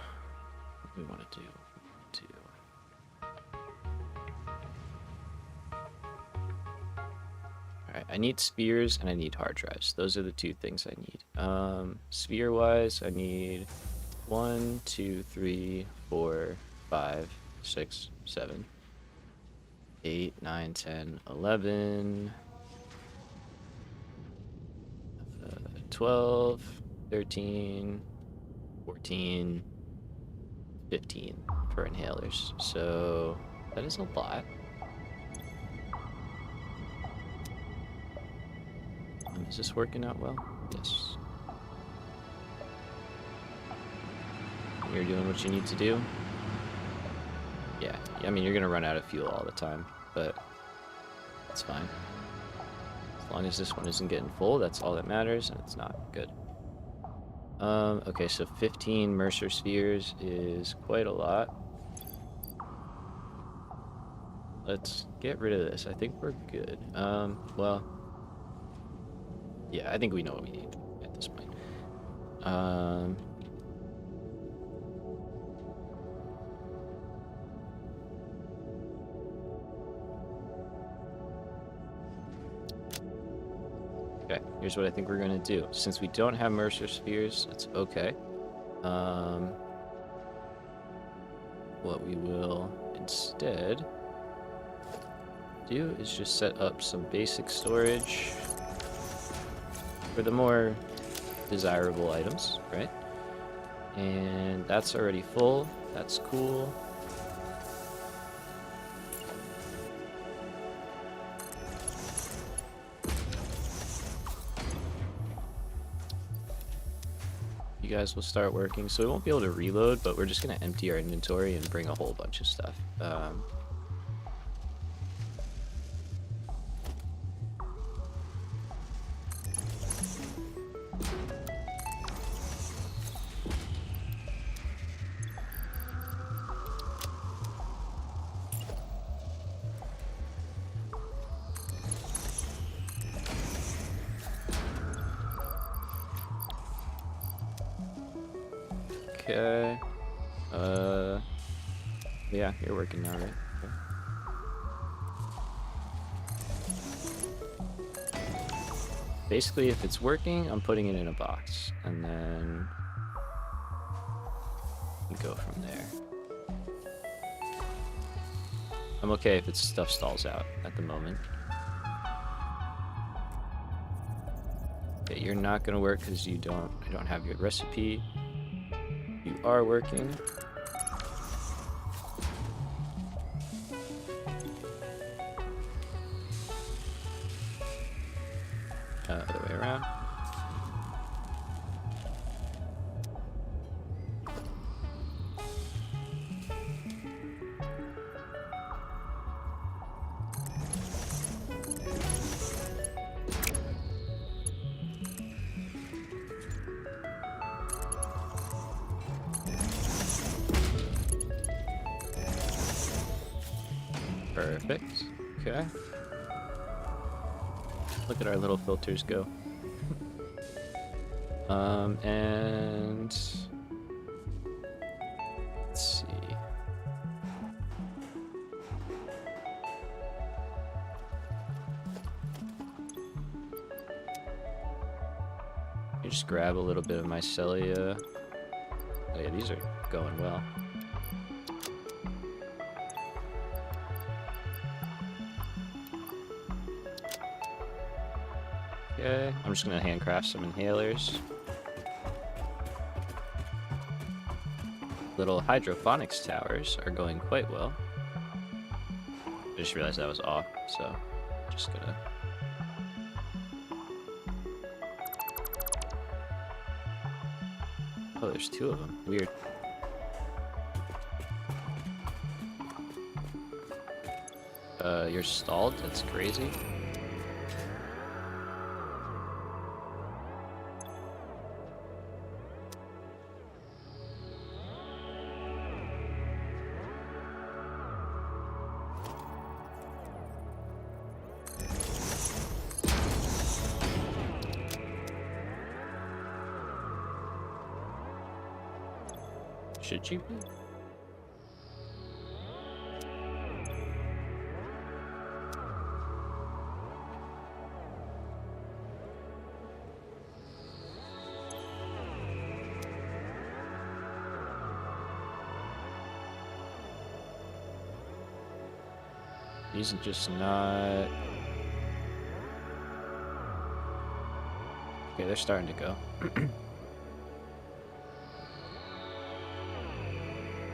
what do we want to do? I need spheres and I need hard drives. Those are the two things I need. Sphere wise, I need 1, 2, 3, 4, 5, 6, 7, 8, 9, 10, 11, 12, 13, 14, 15 for inhalers. So that is a lot. Is this working out well? Yes. You're doing what you need to do? Yeah, I mean, you're gonna run out of fuel all the time, but that's fine. As long as this one isn't getting full, that's all that matters, and it's not good. Okay, so 15 Mercer spheres is quite a lot. Let's get rid of this. I think we're good. Well, yeah, I think we know what we need at this point. Okay, here's what I think we're gonna do. Since we don't have Mercer spheres, it's okay. What we will instead do is just set up some basic storage for the more desirable items, right? And that's already full. That's cool. you guys will start working. So we won't be able to reload, but we're just going to empty our inventory and bring a whole bunch of stuff. Okay. Yeah, you're working now, right? Okay. Basically, if it's working, I'm putting it in a box, and then we go from there. I'm okay if its stuff stalls out at the moment. Okay, you're not gonna work because I don't have your recipe. You are working. Other way around. Perfect. Okay. Look at our little filters go. And let's see. You just grab a little bit of mycelia. Oh yeah, these are going well. Okay, I'm just gonna handcraft some inhalers. Little hydroponics towers are going quite well. I just realized that was off, so just gonna... Oh, there's two of them. Weird. You're stalled? That's crazy. Should you be? These are just not... Okay, they're starting to go.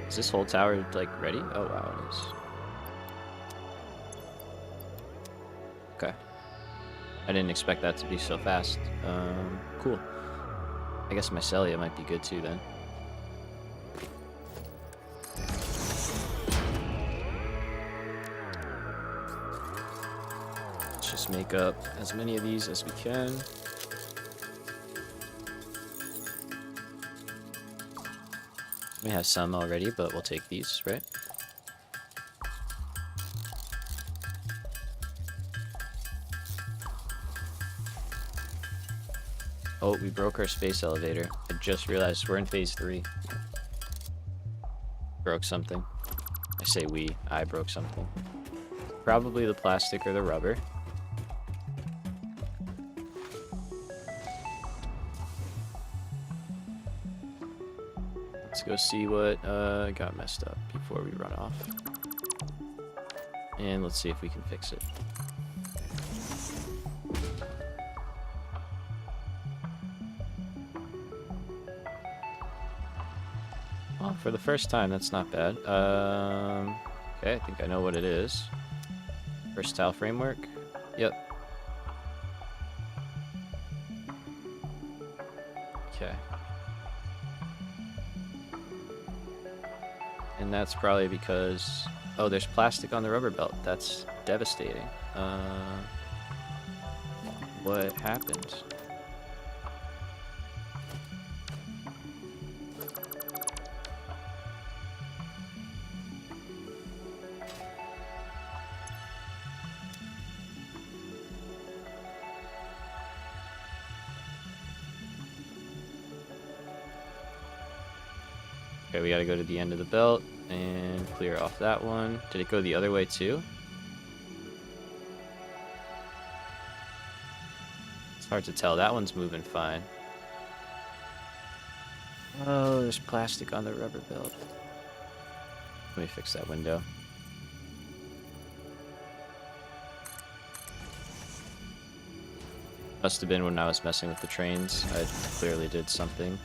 Is this whole tower, like, ready? Oh, wow, it is. Okay. I didn't expect that to be so fast. Cool. I guess mycelia might be good, too, then. Let's just make up as many of these as we can. We have some already, but we'll take these, right? Oh, we broke our space elevator. I just realized we're in phase 3. Broke something. I say we. I broke something. Probably the plastic or the rubber. Let's go see what got messed up before we run off. And let's see if we can fix it. Well, for the first time, that's not bad. Okay, I think I know what it is. Versatile framework. Yep. Okay. And that's probably because, oh, there's plastic on the rubber belt. That's devastating. What happened? Okay, we gotta go to the end of the belt and clear off that one. Did it go the other way too? It's hard to tell. That one's moving fine. Oh, there's plastic on the rubber belt. Let me fix that window. Must have been when I was messing with the trains. I clearly did something.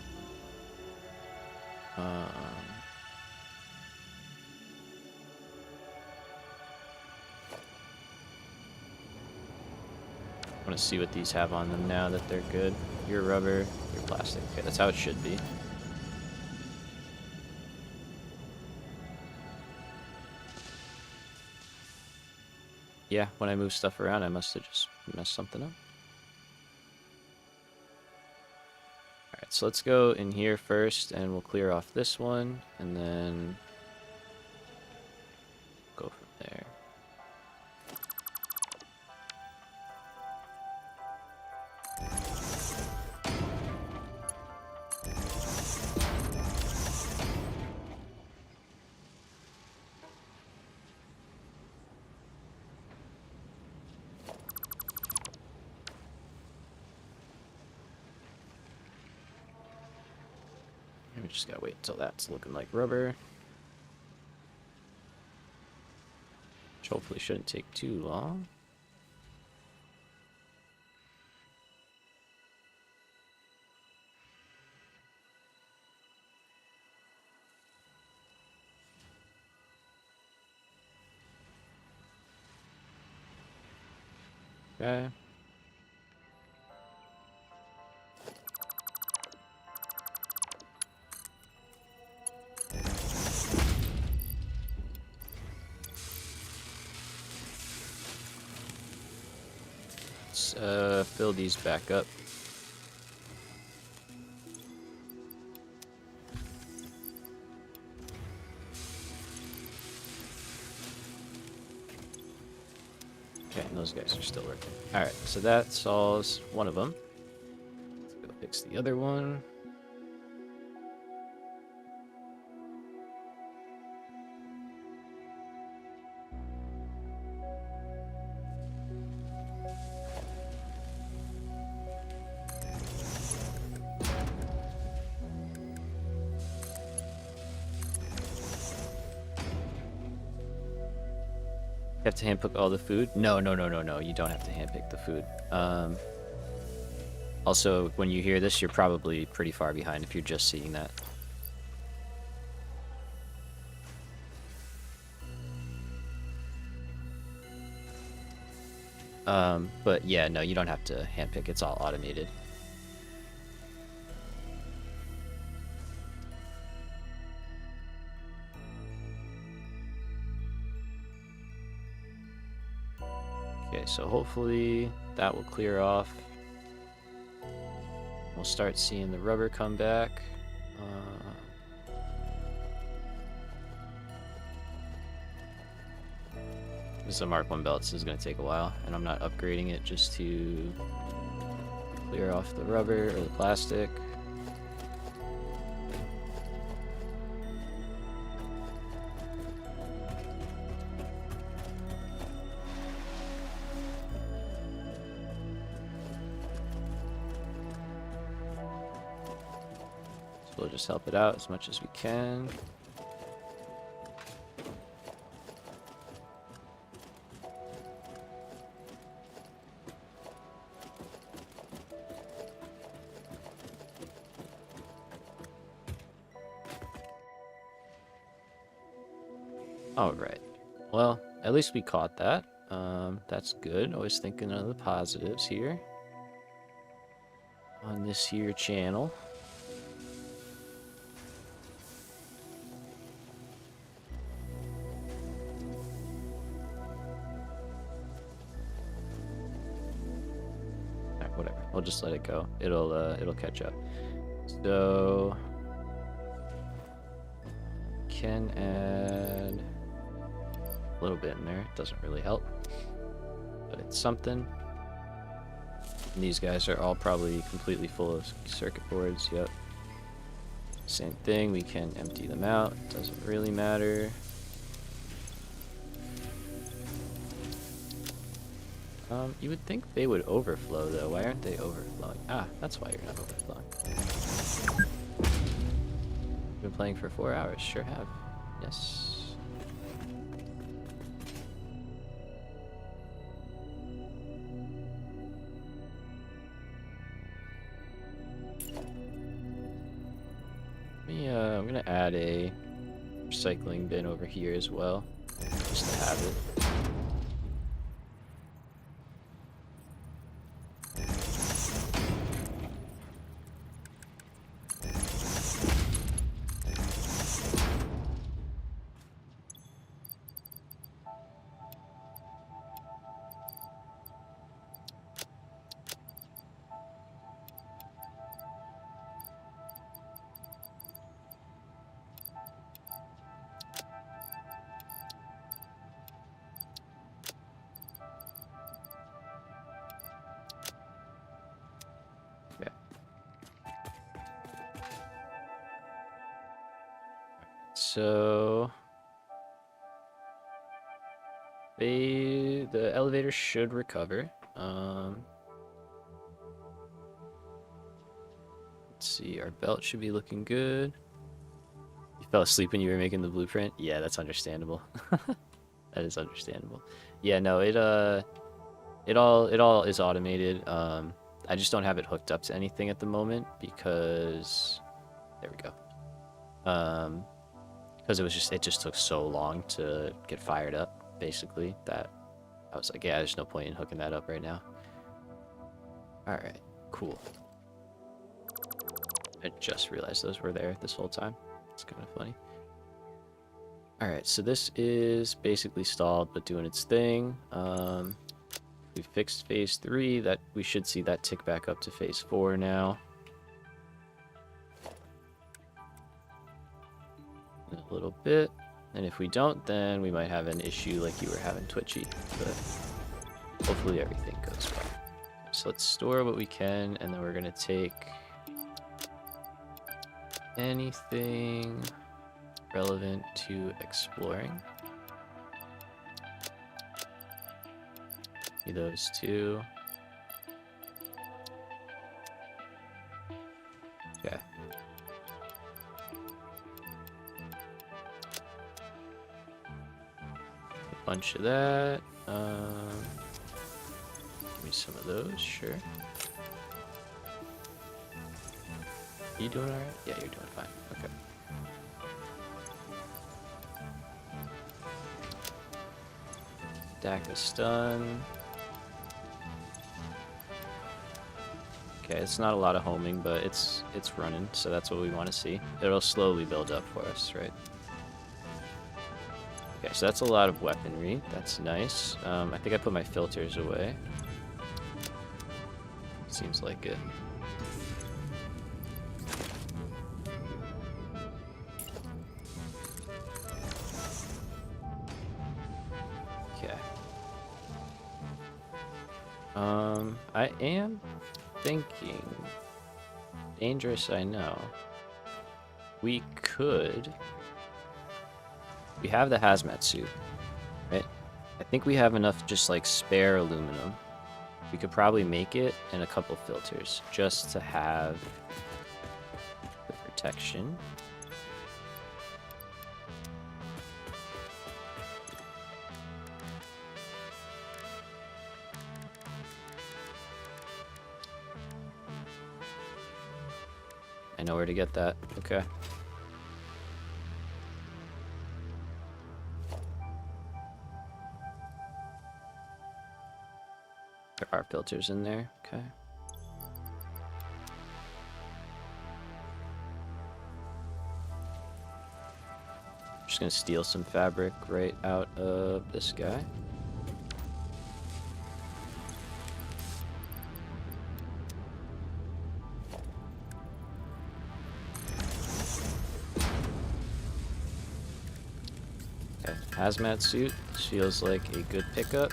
I want to see what these have on them now that they're good. Your rubber, your plastic. Okay, that's how it should be. Yeah, when I move stuff around, I must have just messed something up. Alright, so let's go in here first, and we'll clear off this one, and then go from there. We just gotta wait until that's looking like rubber. Which hopefully shouldn't take too long. Okay. Let's fill these back up. Okay, and those guys are still working. Alright, so that solves one of them. Let's go fix the other one. You have to handpick all the food? No, no, no, no, no. You don't have to handpick the food. Also, when you hear this, you're probably pretty far behind if you're just seeing that. But yeah, no, you don't have to handpick. It's all automated. Okay, so hopefully that will clear off. We'll start seeing the rubber come back. This is a Mark 1 belt, so this is going to take a while, and I'm not upgrading it just to clear off the rubber or the plastic. So we'll just help it out as much as we can. Alright, well, at least we caught that. That's good. Always thinking of the positives here on this here channel. just let it go. It'll catch up. So can add a little bit in there. It doesn't really help, but it's something. And these guys are all probably completely full of circuit boards. Yep. Same thing. We can empty them out. Doesn't really matter. You would think they would overflow though. Why aren't they overflowing? Ah, that's why you're not overflowing. Been playing for 4 hours. Sure have. Yes. I'm gonna add a recycling bin over here as well, just to have it. So the elevator should recover. Let's see, our belt should be looking good. You fell asleep when you were making the blueprint? Yeah, that's understandable. That is understandable. Yeah, no, it all is automated. I just don't have it hooked up to anything at the moment because there we go. Because it just took so long to get fired up, basically, that I was like, yeah, there's no point in hooking that up right now. Alright, cool. I just realized those were there this whole time. It's kind of funny. Alright, so this is basically stalled, but doing its thing. We fixed phase 3, that we should see that tick back up to phase 4 now. A little bit, and if we don't, then we might have an issue like you were having, Twitchy, but hopefully everything goes well. So let's store what we can, and then we're gonna take anything relevant to exploring. Those two. Okay. Bunch of that. Give me some of those, sure. You doing alright? Yeah, you're doing fine. Okay. Stack of stun. Okay, it's not a lot of homing, but it's running, so that's what we want to see. It'll slowly build up for us, right? Okay, so that's a lot of weaponry. That's nice. I think I put my filters away. Seems like it. Okay. I am thinking, dangerous, I know. We have the hazmat suit, right? I think we have enough just like spare aluminum. We could probably make it and a couple filters just to have the protection. I know where to get that. Okay. There are filters in there. Okay. Just gonna steal some fabric right out of this guy. Hazmat suit. This feels like a good pickup.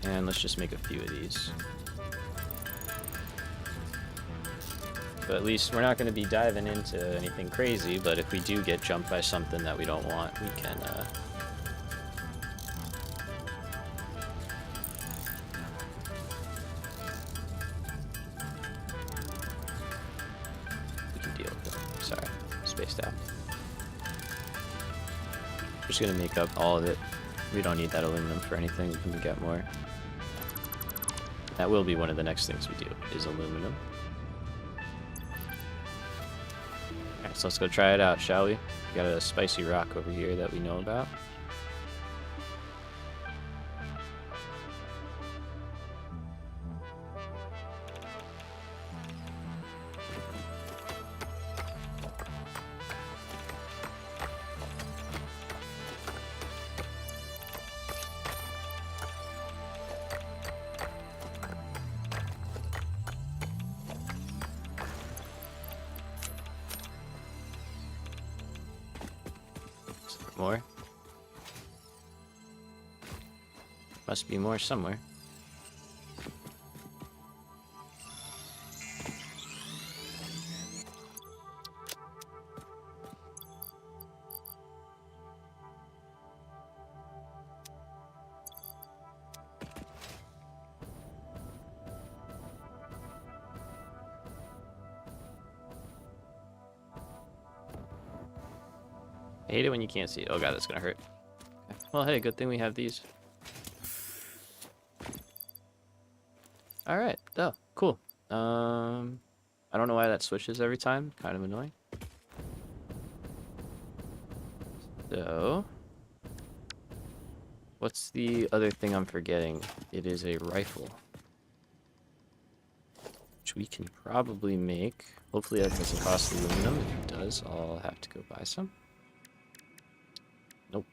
And let's just make a few of these. But at least we're not going to be diving into anything crazy, but if we do get jumped by something that we don't want, we can deal with it. Sorry, spaced out. Just going to make up all of it. We don't need that aluminum for anything. We can get more. That will be one of the next things we do, is aluminum. Alright, so let's go try it out, shall we? We got a spicy rock over here that we know about. More. Must be more somewhere. I hate it when you can't see it. Oh god, that's gonna hurt. Okay. Well, hey, good thing we have these. Alright, oh, cool. I don't know why that switches every time. Kind of annoying. So, what's the other thing I'm forgetting? It is a rifle. Which we can probably make. Hopefully that doesn't cost aluminum. If it does, I'll have to go buy some. Nope.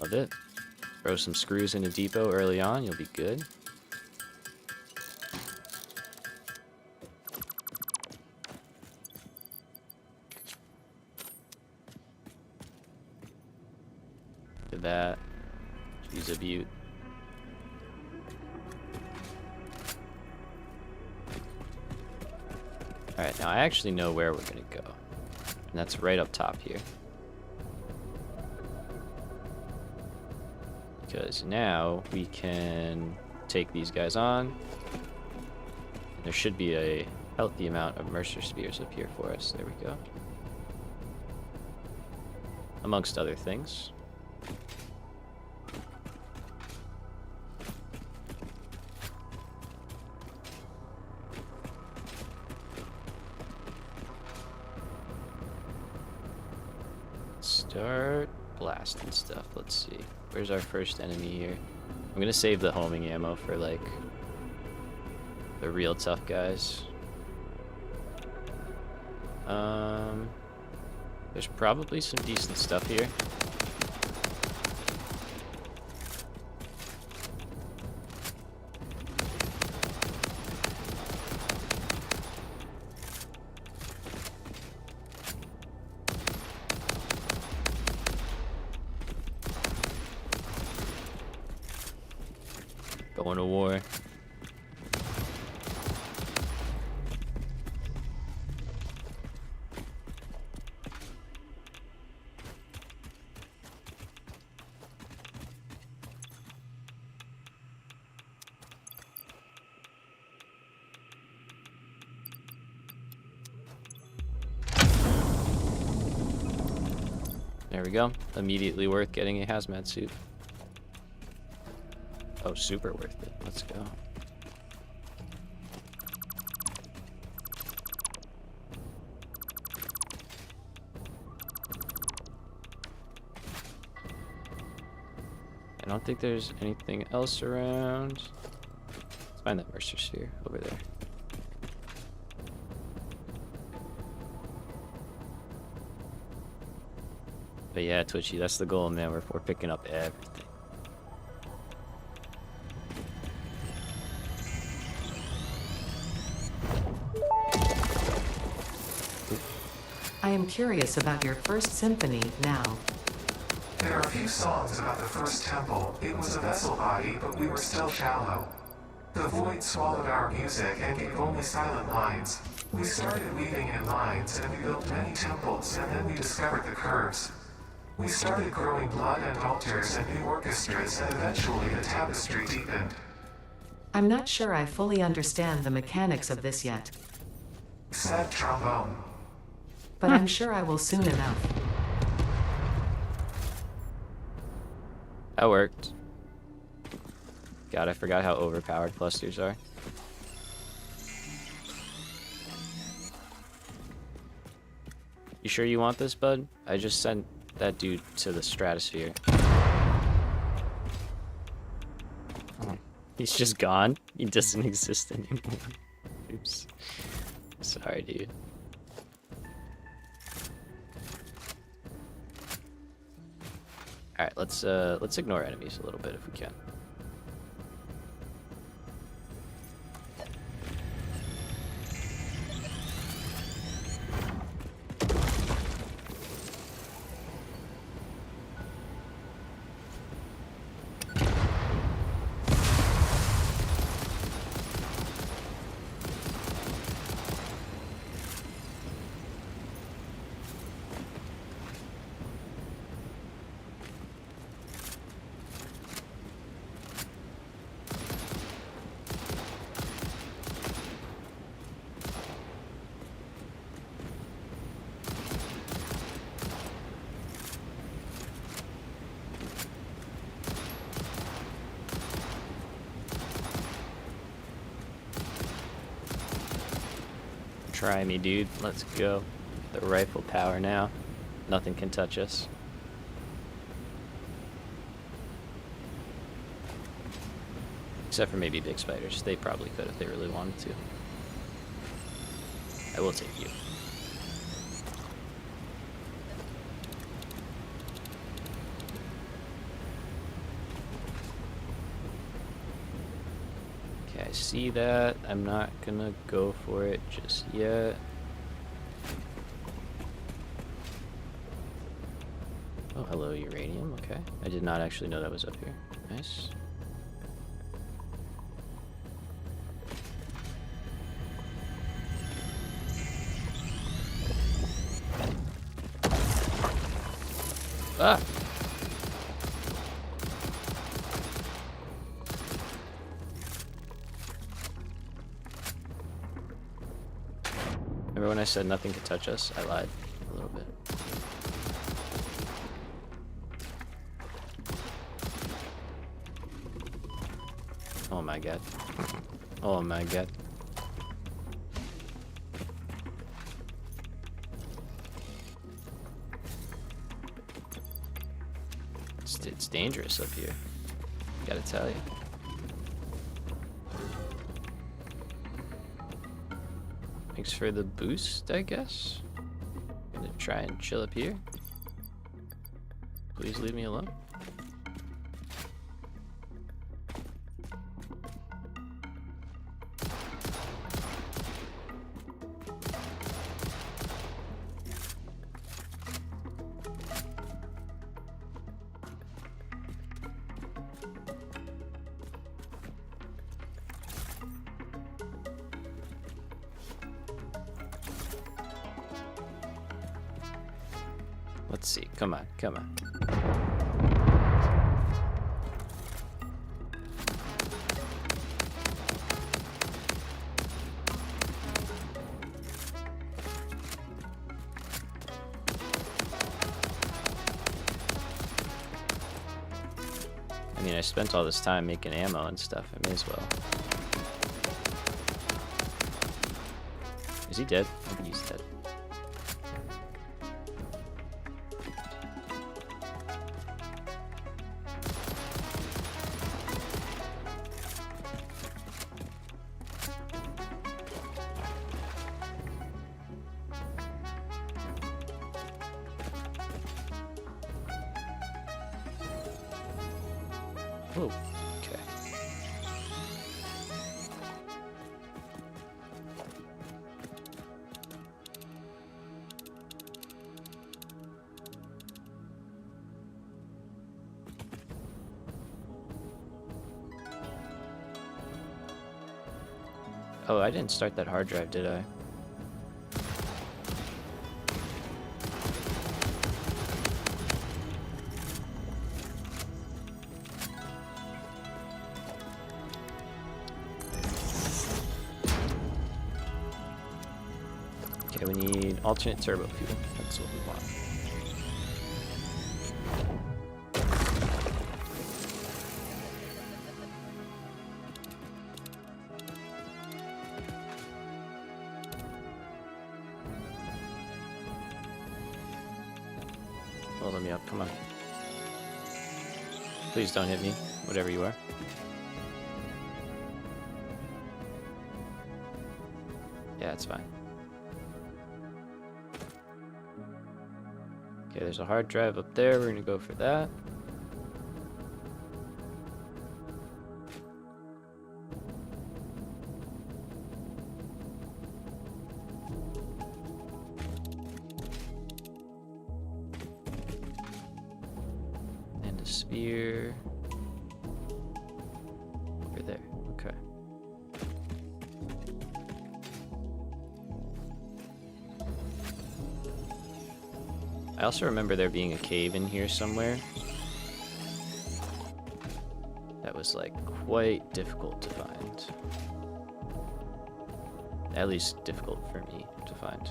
Love it. Throw some screws in a depot early on, you'll be good. Look at that. She's a beaut. Alright, now I actually know where we're gonna go. And that's right up top here. Because now we can take these guys on. And there should be a healthy amount of Mercer Spears up here for us. There we go. Amongst other things. Start blasting stuff. Let's see. Where's our first enemy here? I'm gonna save the homing ammo for like the real tough guys. There's probably some decent stuff here. Going to war. There we go. Immediately worth getting a hazmat suit. Oh, super worth it. Let's go. I don't think there's anything else around. Let's find that Mercer Sphere over there. But yeah, Twitchy, that's the goal, man. We're picking up everything. I am curious about your first symphony now. There are a few songs about the first temple. It was a vessel body, but we were still shallow. The void swallowed our music and gave only silent lines. We started weaving in lines, and we built many temples, and then we discovered the curves. We started growing blood and altars and new orchestras, and eventually the tapestry deepened. I'm not sure I fully understand the mechanics of this yet, Sad trombone. but I'm sure I will soon enough. That worked. God, I forgot how overpowered clusters are. You sure you want this, bud? I just sent that dude to the stratosphere. Oh, he's just gone? He doesn't exist anymore. Oops. Sorry, dude. Alright, let's ignore enemies a little bit if we can. Try me, dude. Let's go. The rifle power now. Nothing can touch us. Except for maybe big spiders. They probably could if they really wanted to. I will take you. Okay, I see that. I'm not gonna go for it just yet. Oh, hello, uranium. Okay. I did not actually know that was up here. Nice. Ah! Remember when I said nothing could touch us? I lied a little bit. Oh my god. Oh my god. It's dangerous up here. Gotta tell you. Thanks for the boost, I guess. Gonna try and chill up here. Please leave me alone. Let's see. Come on, come on. I mean, I spent all this time making ammo and stuff. I may as well. Is he dead? I think he's dead. Oh, okay. Oh, I didn't start that hard drive, did I? Okay, we need alternate turbo fuel. That's what we want. Well, let me up. Come on. Please don't hit me, whatever you are. Yeah, it's fine. Okay, there's a hard drive up there. We're gonna go for that. And a sphere over there. Okay. I also remember there being a cave in here somewhere that was like quite difficult to find. At least difficult for me to find.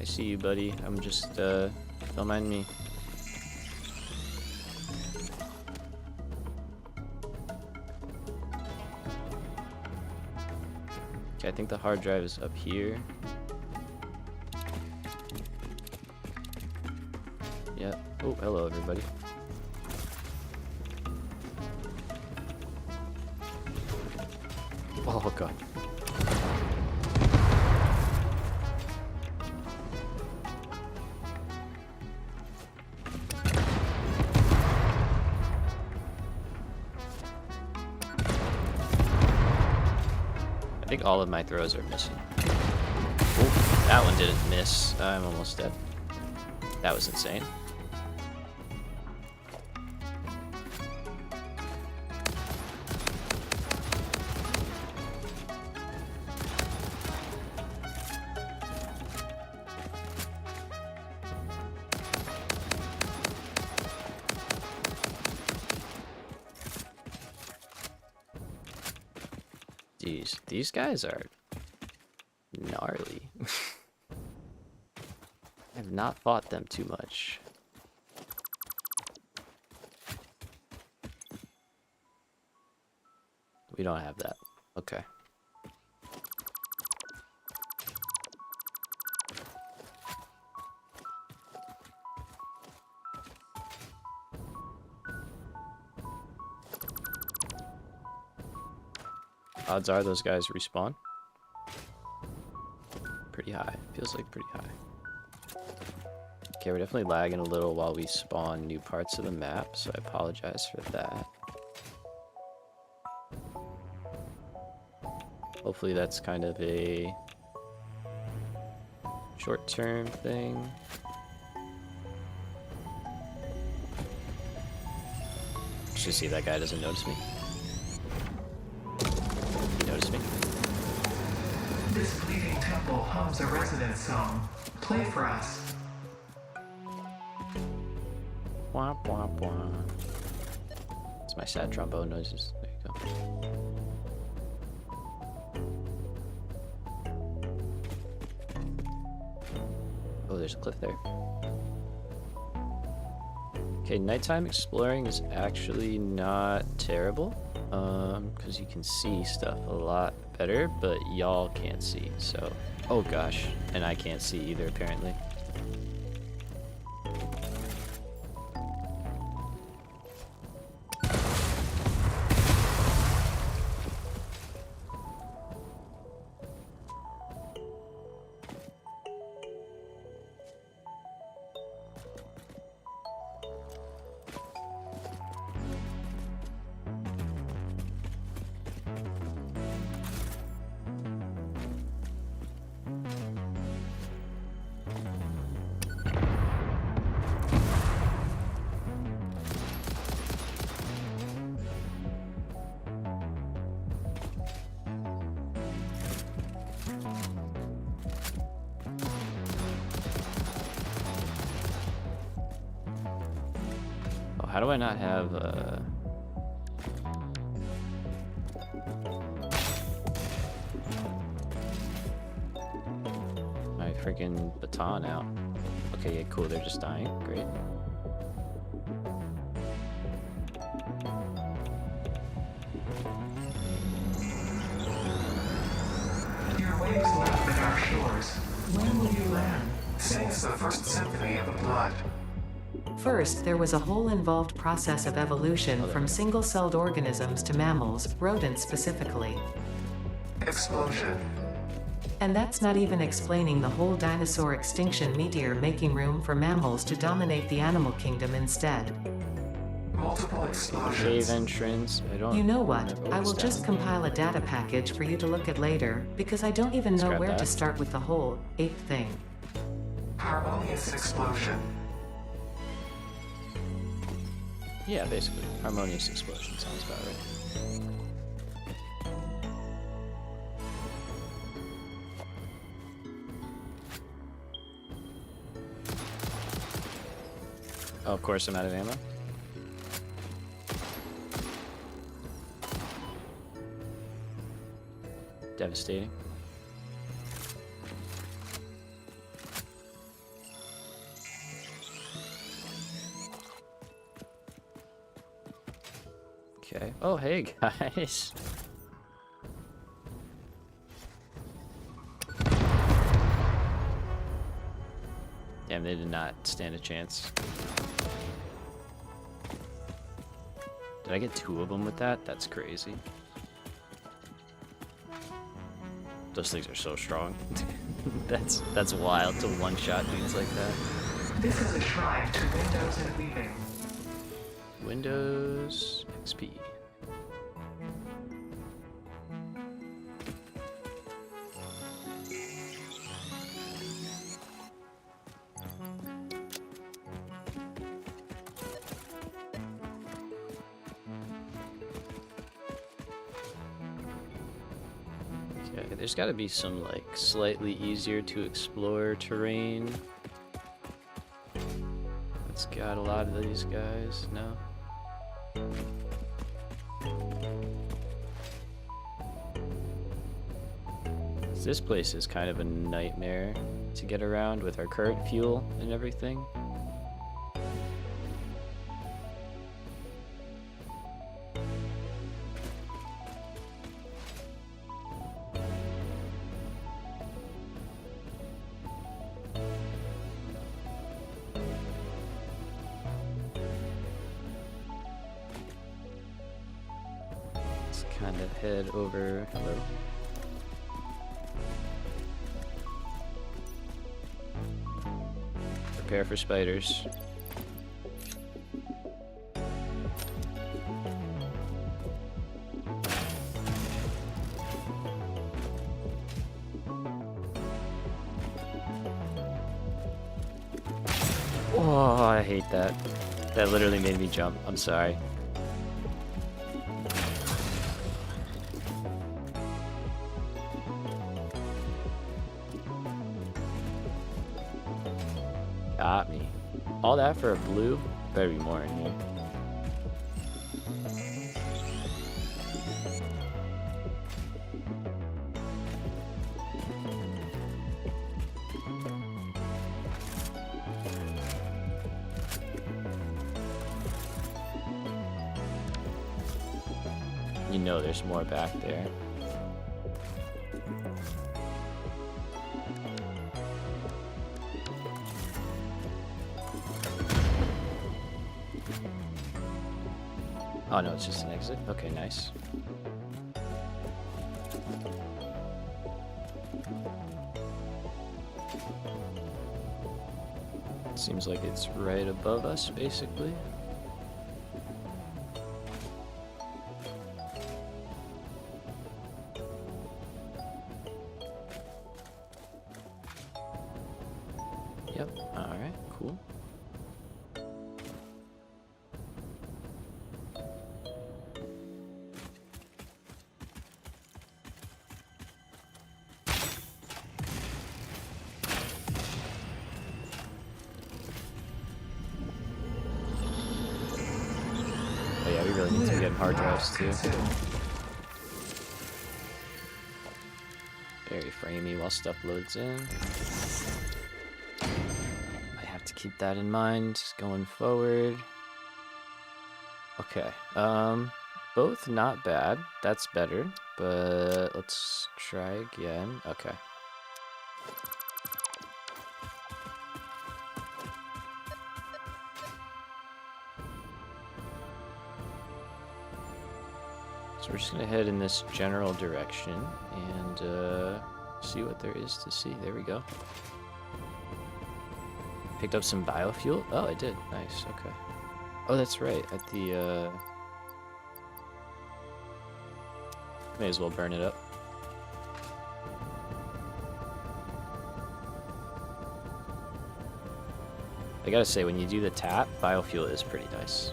I see you, buddy. I'm just, don't mind me. Okay, I think the hard drive is up here. Yep. Oh, hello, everybody. Oh, God. I think all of my throws are missing. Oh, that one didn't miss. I'm almost dead. That was insane. Jeez, these guys are gnarly. I have not fought them too much. We don't have that. Okay. Odds are those guys respawn. Pretty high. Feels like pretty high. Okay, we're definitely lagging a little while we spawn new parts of the map, so I apologize for that. Hopefully that's kind of a short-term thing. Should see that guy doesn't notice me. He noticed me. This bleeding temple hums a resonance song. Play for us. Womp womp womp. It's my sad trombone noises. There you go. Oh, there's a cliff there. Okay, nighttime exploring is actually not terrible. Because you can see stuff a lot better, but y'all can't see, so... Oh gosh, and I can't see either, apparently. how do I not have my freaking baton out? Okay, yeah, cool. They're just dying. Great. Your waves left the dark shores. When will you land? Sings the first symphony of the blood. First, there was a whole involved process of evolution from single-celled organisms to mammals, rodents specifically. Explosion. And that's not even explaining the whole dinosaur extinction meteor making room for mammals to dominate the animal kingdom instead. Multiple cave explosions. entrance? I don't. You know what? remember I will what's just down compile a data package for you to look at later, because I don't even know grab where to that. start with the whole ape thing. Harmonious explosion. Yeah, basically. Harmonious explosion sounds about right. Oh, of course I'm out of ammo. Devastating. Okay. Oh, hey, guys. Damn, they did not stand a chance. Did I get 2 of them with that? That's crazy. Those things are so strong. that's wild to one-shot dudes like that. This is a shrine to Windows and Weaving. Windows XP. Okay, there's got to be some like slightly easier to explore terrain. It's got a lot of these guys. No. This place is kind of a nightmare to get around with our current fuel and everything. Let's kind of head over. Hello. Prepare for spiders. Oh, I hate that. That literally made me jump. I'm sorry. Got me. All that for a blue? Better be more in here. You know there's more back there. Oh no, it's just an exit? Okay, nice. Seems like it's right above us, basically. Yep, alright, cool. hard drives too. Very framey while stuff loads in. I have to keep that in mind going forward. Okay, both not bad. That's better, but let's try again. Okay. So we're just gonna head in this general direction and see what there is to see. There we go. Picked up some biofuel. Oh, I did. Nice. Okay. Oh, that's right. At the may as well burn it up. I gotta say, when you do the tap, biofuel is pretty nice.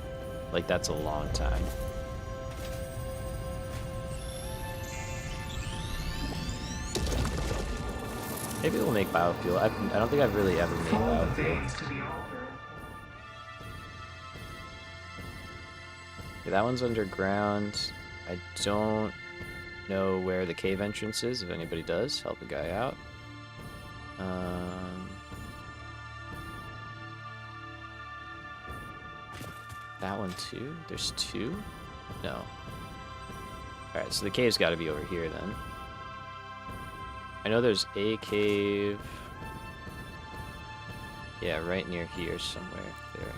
Like, that's a long time. Maybe we'll make biofuel. I don't think I've really ever made biofuel. Okay, that one's underground. I don't know where the cave entrance is. If anybody does, help a guy out. That one too? There's two? No. Alright, so the cave's got to be over here then. I know there's a cave. Yeah, right near here somewhere. There.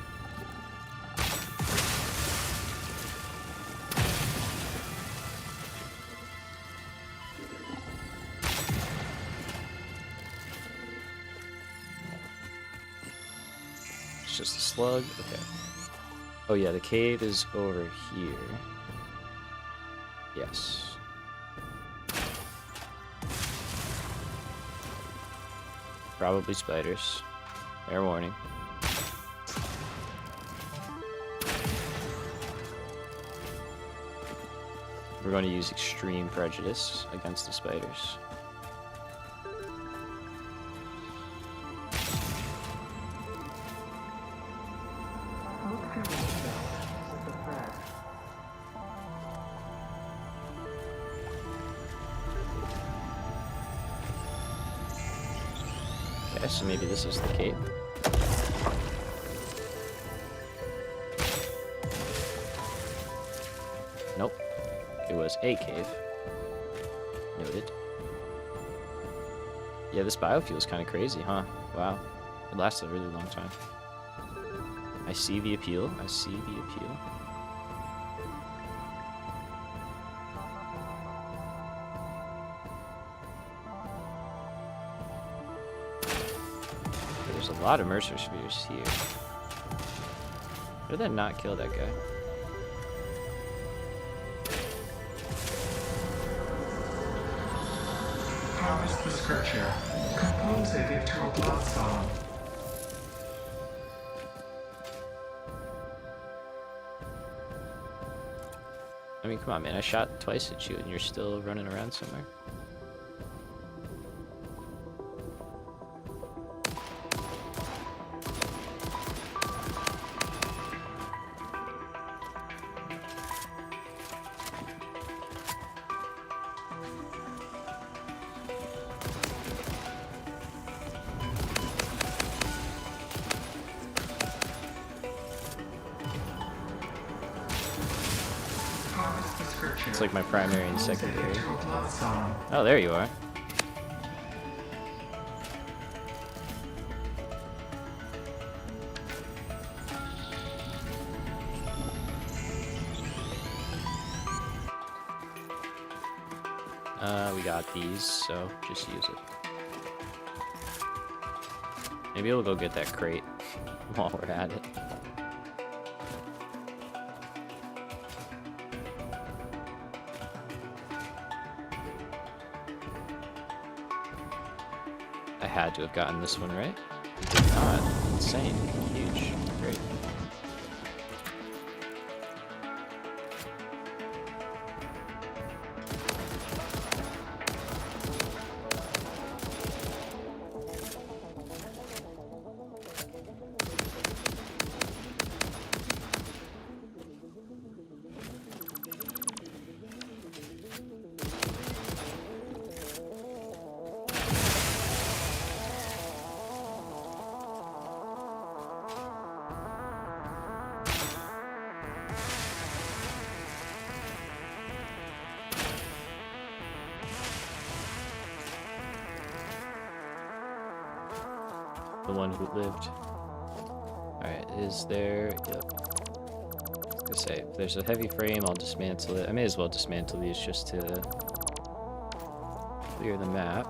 It's just a slug. Okay. Oh yeah, the cave is over here. Yes. Probably spiders. Fair warning. We're going to use extreme prejudice against the spiders. Okay, so maybe this is the cave. Nope. It was a cave. Noted. Yeah, this biofuel is kind of crazy, huh? Wow. It lasts a really long time. I see the appeal. I see the appeal. There's a lot of Mercer spheres here. How did that not kill that guy? Harvest the scripture. Compose it into a blood song. I mean, come on, man. I shot twice at you and you're still running around somewhere. It's like my primary and secondary. Oh, there you are. We got these, so just use it. Maybe we'll go get that crate while we're at it. I had to have gotten this one right. Did not. Insane. Huge. Great. the one who lived. Alright, is there... Yep. I was gonna say, if there's a heavy frame, I'll dismantle it. I may as well dismantle these just to clear the map.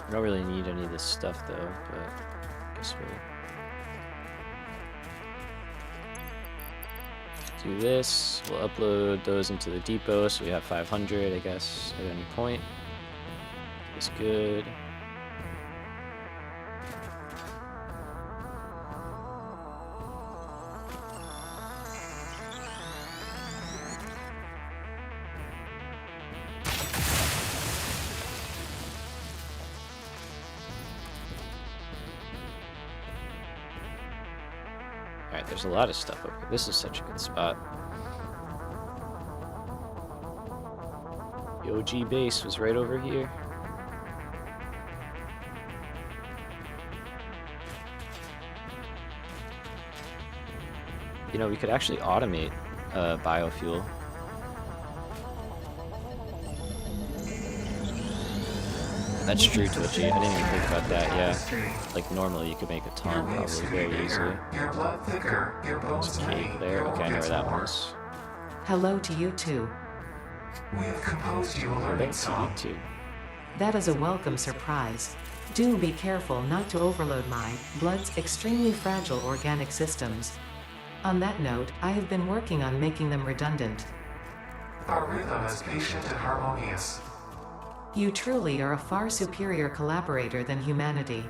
I don't really need any of this stuff though, but I guess we'll do this. We'll upload those into the depot so we have 500, I guess, at any point. That's good. Alright, there's a lot of stuff over here. This is such a good spot. The OG base was right over here. You know, we could actually automate biofuel. That's true, Twitchy. I didn't even think about that, yeah. Like, normally you could make a ton, probably very easily. Your blood thicker, your bones There's a cave there. Okay, I know where that was. Hello to you too. We have composed you a Oh, learning that's song. too. That is a welcome surprise. Do be careful not to overload my blood's extremely fragile organic systems. On that note, I have been working on making them redundant. Our rhythm is patient and harmonious. You truly are a far superior collaborator than humanity.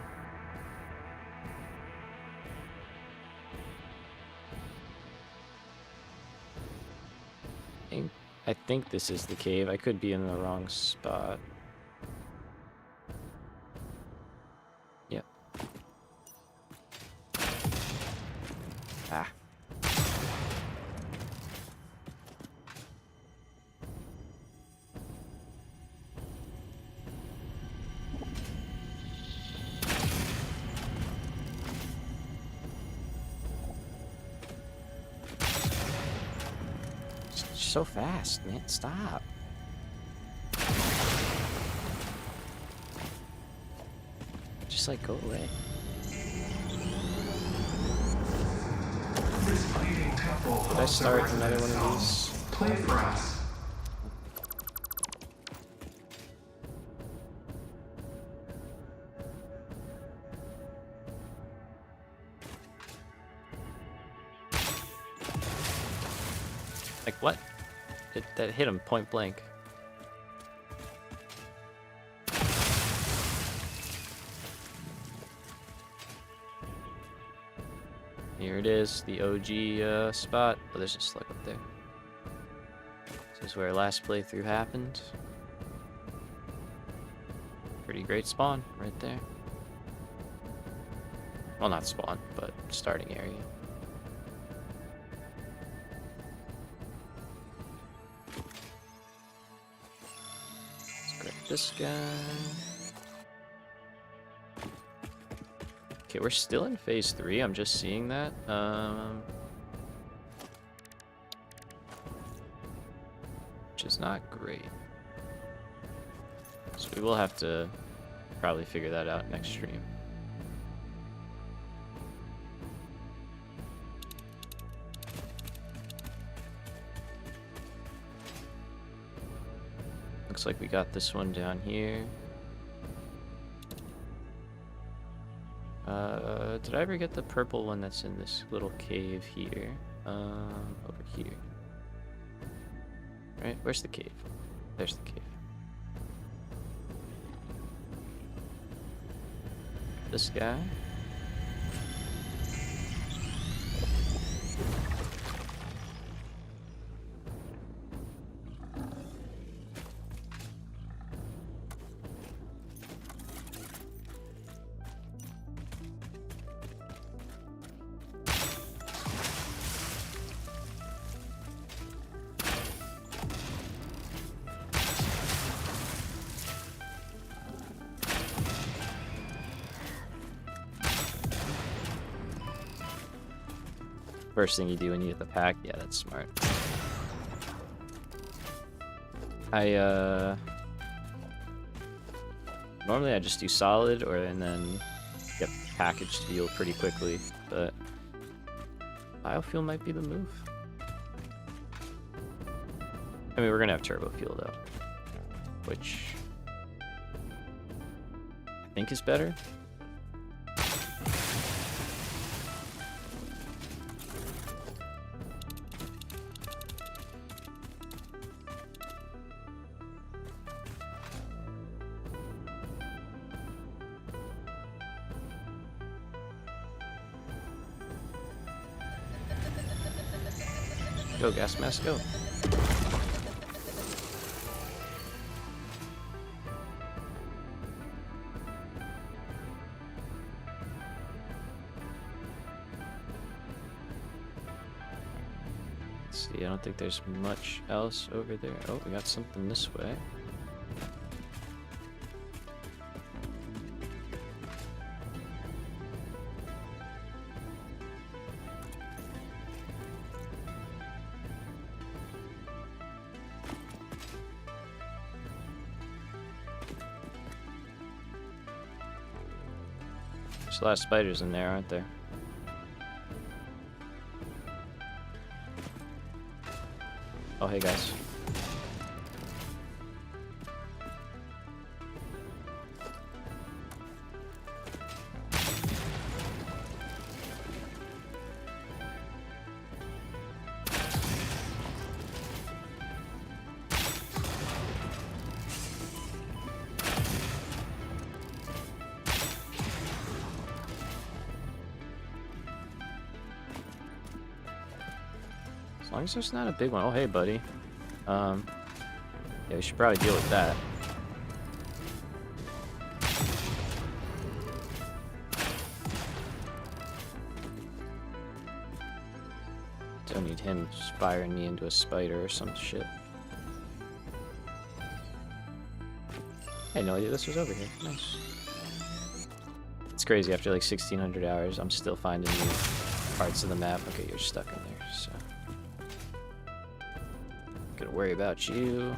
I think this is the cave. I could be in the wrong spot. Yep. Ah. So fast, man. Stop. Just like go away. This bleeding temple Did I start another one of these? Play for us. Like what? That hit him point blank. Here it is, the OG spot. Oh, there's a slug up there. This is where last playthrough happened. Pretty great spawn right there. Well, not spawn, but starting area. This guy. Okay, we're still in phase 3. I'm just seeing that. Which is not great. So we will have to probably figure that out next stream. Looks like we got this one down here. Did I ever get the purple one that's in this little cave here? Over here. Right? Where's the cave? There's the cave. This guy. First thing you do when you get the pack, yeah, that's smart. Normally I just do solid and then get packaged fuel pretty quickly, but biofuel might be the move. I mean, we're gonna have turbo fuel though, which I think is better. Go, gas mask, go. Let's see, I don't think there's much else over there. Oh, we got something this way. There's a lot of spiders in there, aren't there? Oh, hey guys. As long as there's not a big one. Oh, hey, buddy. Yeah, we should probably deal with that. Don't need him just firing me into a spider or some shit. I had no idea this was over here. Nice. It's crazy, after like 1600 hours, I'm still finding new parts of the map. Okay, you're stuck in there, so... Gonna worry about you.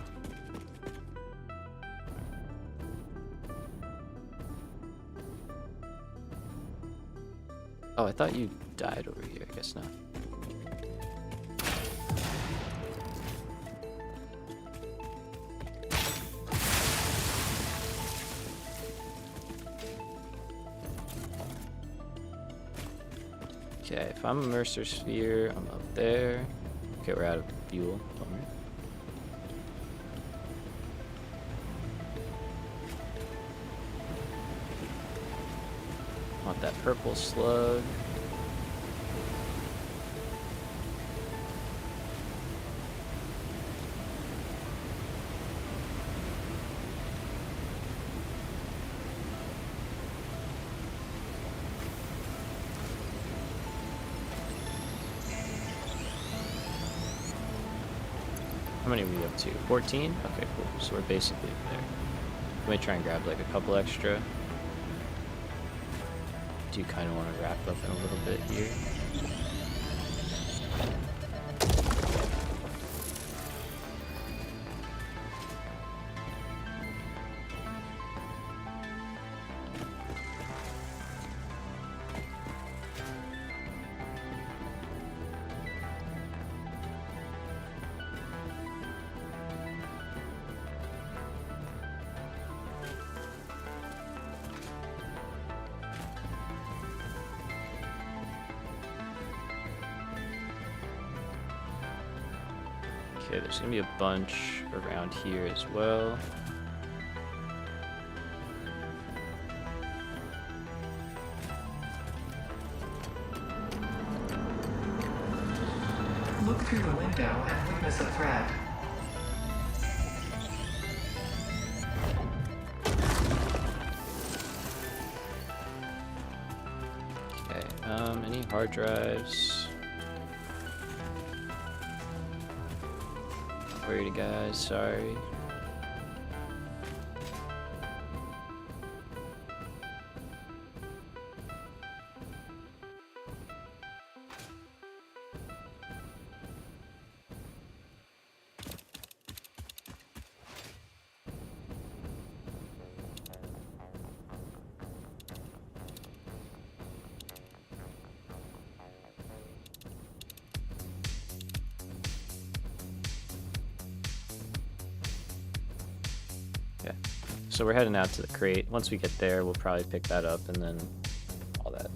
Oh, I thought you died over here. I guess not. Okay, if I'm a Mercer Sphere, I'm up there. Okay, we're out of fuel. Bummer. Want that purple slug. How many are we up to? 14? Okay, cool. So we're basically there. Let me try and grab like a couple extra. Do kind of want to wrap up in a little bit here. Okay, there's gonna be a bunch around here as well. Look through the window and witness a threat. Okay, any hard drives? Worried, guys, sorry. Okay. So we're heading out to the crate. Once we get there, we'll probably pick that up and then all that. Okay.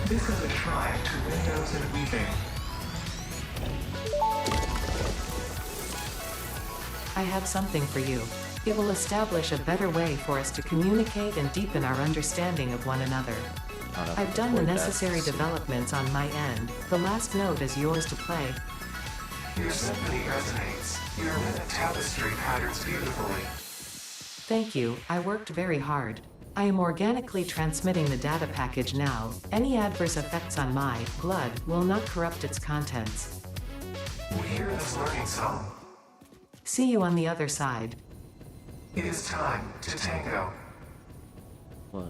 This is a try to Windows and weaving. I have something for you. It will establish a better way for us to communicate and deepen our understanding of one another. I've done the necessary developments on my end. The last note is yours to play. Your symphony resonates. Your minute tapestry patterns beautifully. Thank you, I worked very hard. I am organically transmitting the data package now. Any adverse effects on my blood will not corrupt its contents. We hear this learning song. See you on the other side. It is time to tango. What?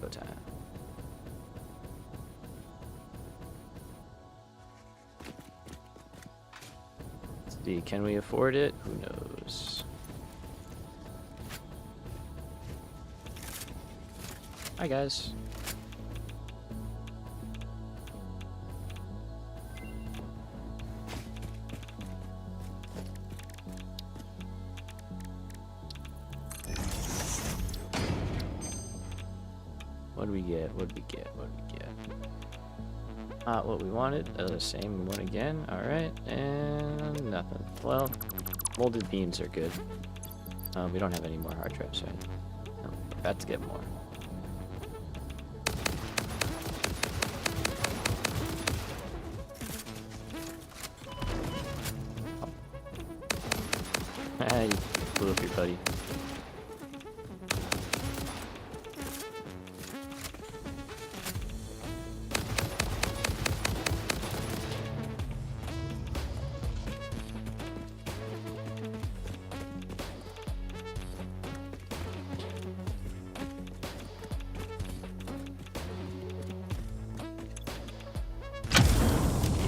Go time. Let's see, can we afford it? Who knows? Hi guys. What do we get? What do we get? What do we get? Not what we wanted. Same one again. Alright. And nothing. Well, molded beams are good. We don't have any more hard drives, right? No, we're about to get more. Ah, you blew up your buddy.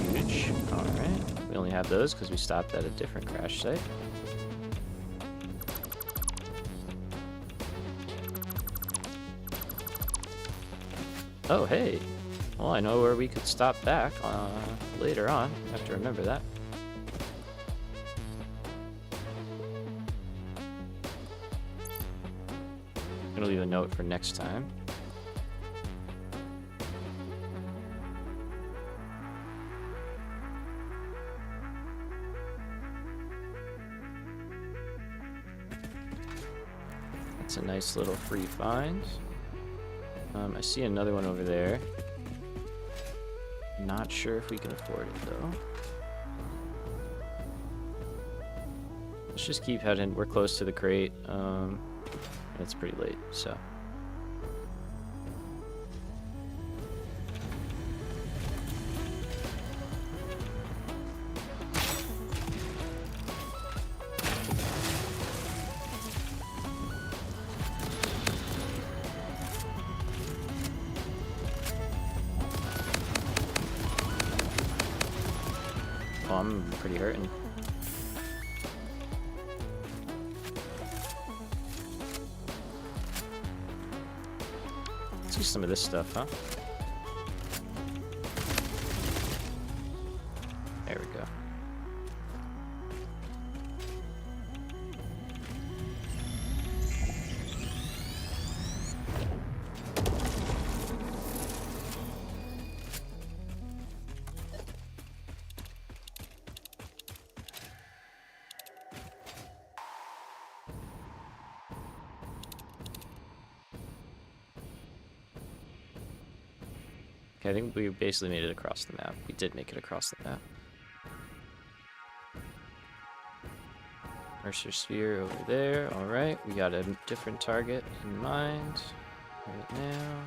Huge. Alright. We only have those because we stopped at a different crash site. Oh, hey. Well, I know where we could stop back later on. I have to remember that. I'm gonna leave a note for next time. That's a nice little free find. I see another one over there. Not sure if we can afford it though. Let's just keep heading. We're close to the crate. It's pretty late, so. Oh, I'm pretty hurting. Let's use some of this stuff, huh? There we go. Okay, I think we basically made it across the map. We did make it across the map. Mercer Sphere over there. Alright, we got a different target in mind right now.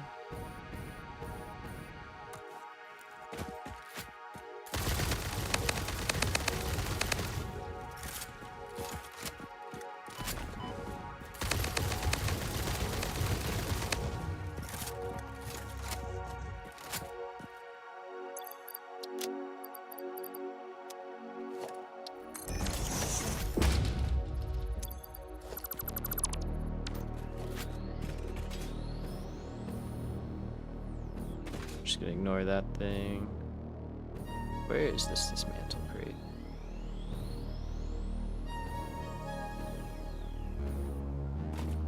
Just gonna ignore that thing. Where is this dismantle crate?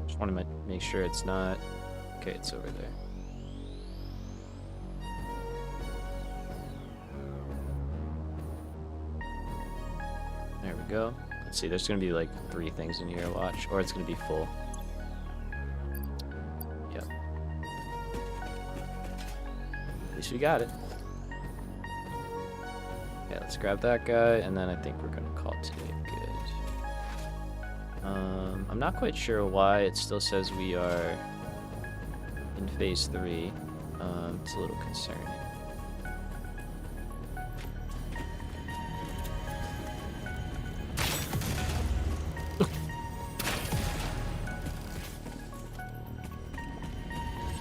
Just want to make sure it's not. Okay, it's over there. There we go. Let's see, there's gonna be like 3 things in here, watch, or it's gonna be full. Yep. At least we got it. Yeah, let's grab that guy, and then I think we're gonna call today good. I'm not quite sure why it still says we are in phase 3. It's a little concerning. I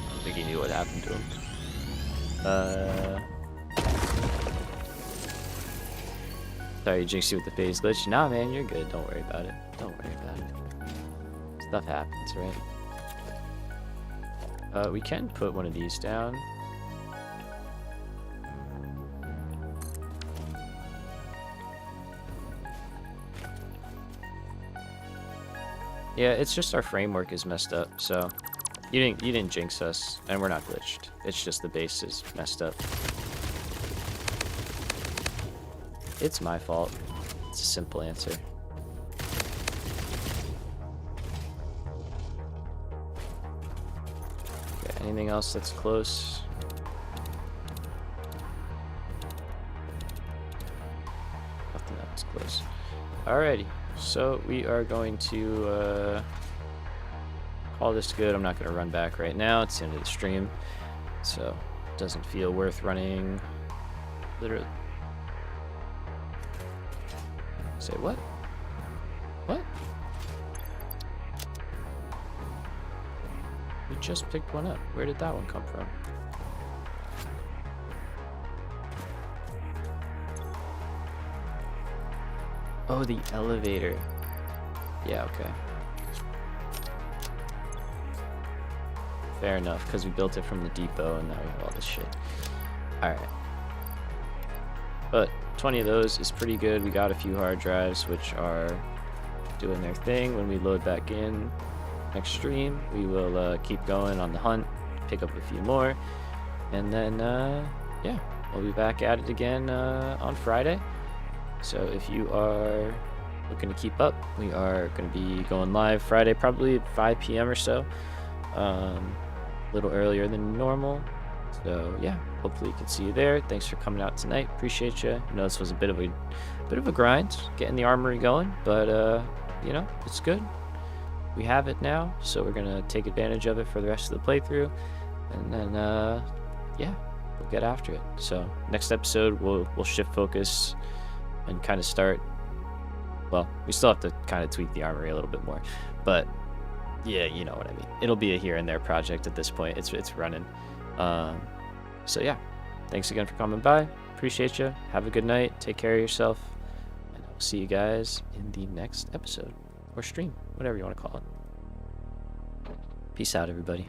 don't think he knew what happened to him. Sorry, jinxed you with the phase glitch. Nah, man, you're good. Don't worry about it. Don't worry about it. Stuff happens, right? We can put one of these down. Yeah, it's just our framework is messed up, so you didn't jinx us, and we're not glitched. It's just the base is messed up. It's my fault. It's a simple answer. Okay, anything else that's close? Nothing else close. Alrighty, so we are going to call this good. I'm not going to run back right now. It's the end of the stream, so it doesn't feel worth running. Literally. Say what? What? We just picked one up. Where did that one come from? Oh, the elevator. Yeah, okay. Fair enough, because we built it from the depot and now we have all this shit. Alright. But 20 of those is pretty good. We got a few hard drives which are doing their thing. When we load back in next stream, we will keep going on the hunt, pick up a few more, and then yeah, we'll be back at it again on Friday. So if you are looking to keep up, we are going to be going live Friday, probably at 5 p.m. or so, a little earlier than normal. So yeah, hopefully we can see you there. Thanks for coming out tonight. Appreciate you. I know this was a bit of a grind getting the armory going, but you know, it's good. We have it now, so we're gonna take advantage of it for the rest of the playthrough, and then yeah, we'll get after it. So next episode we'll shift focus and kind of start. Well, we still have to kind of tweak the armory a little bit more, but yeah, you know what I mean. It'll be a here and there project at this point. It's running. So yeah, thanks again for coming by. Appreciate you. Have a good night. Take care of yourself, and I'll see you guys in the next episode or stream, whatever you want to call it. Peace out, everybody.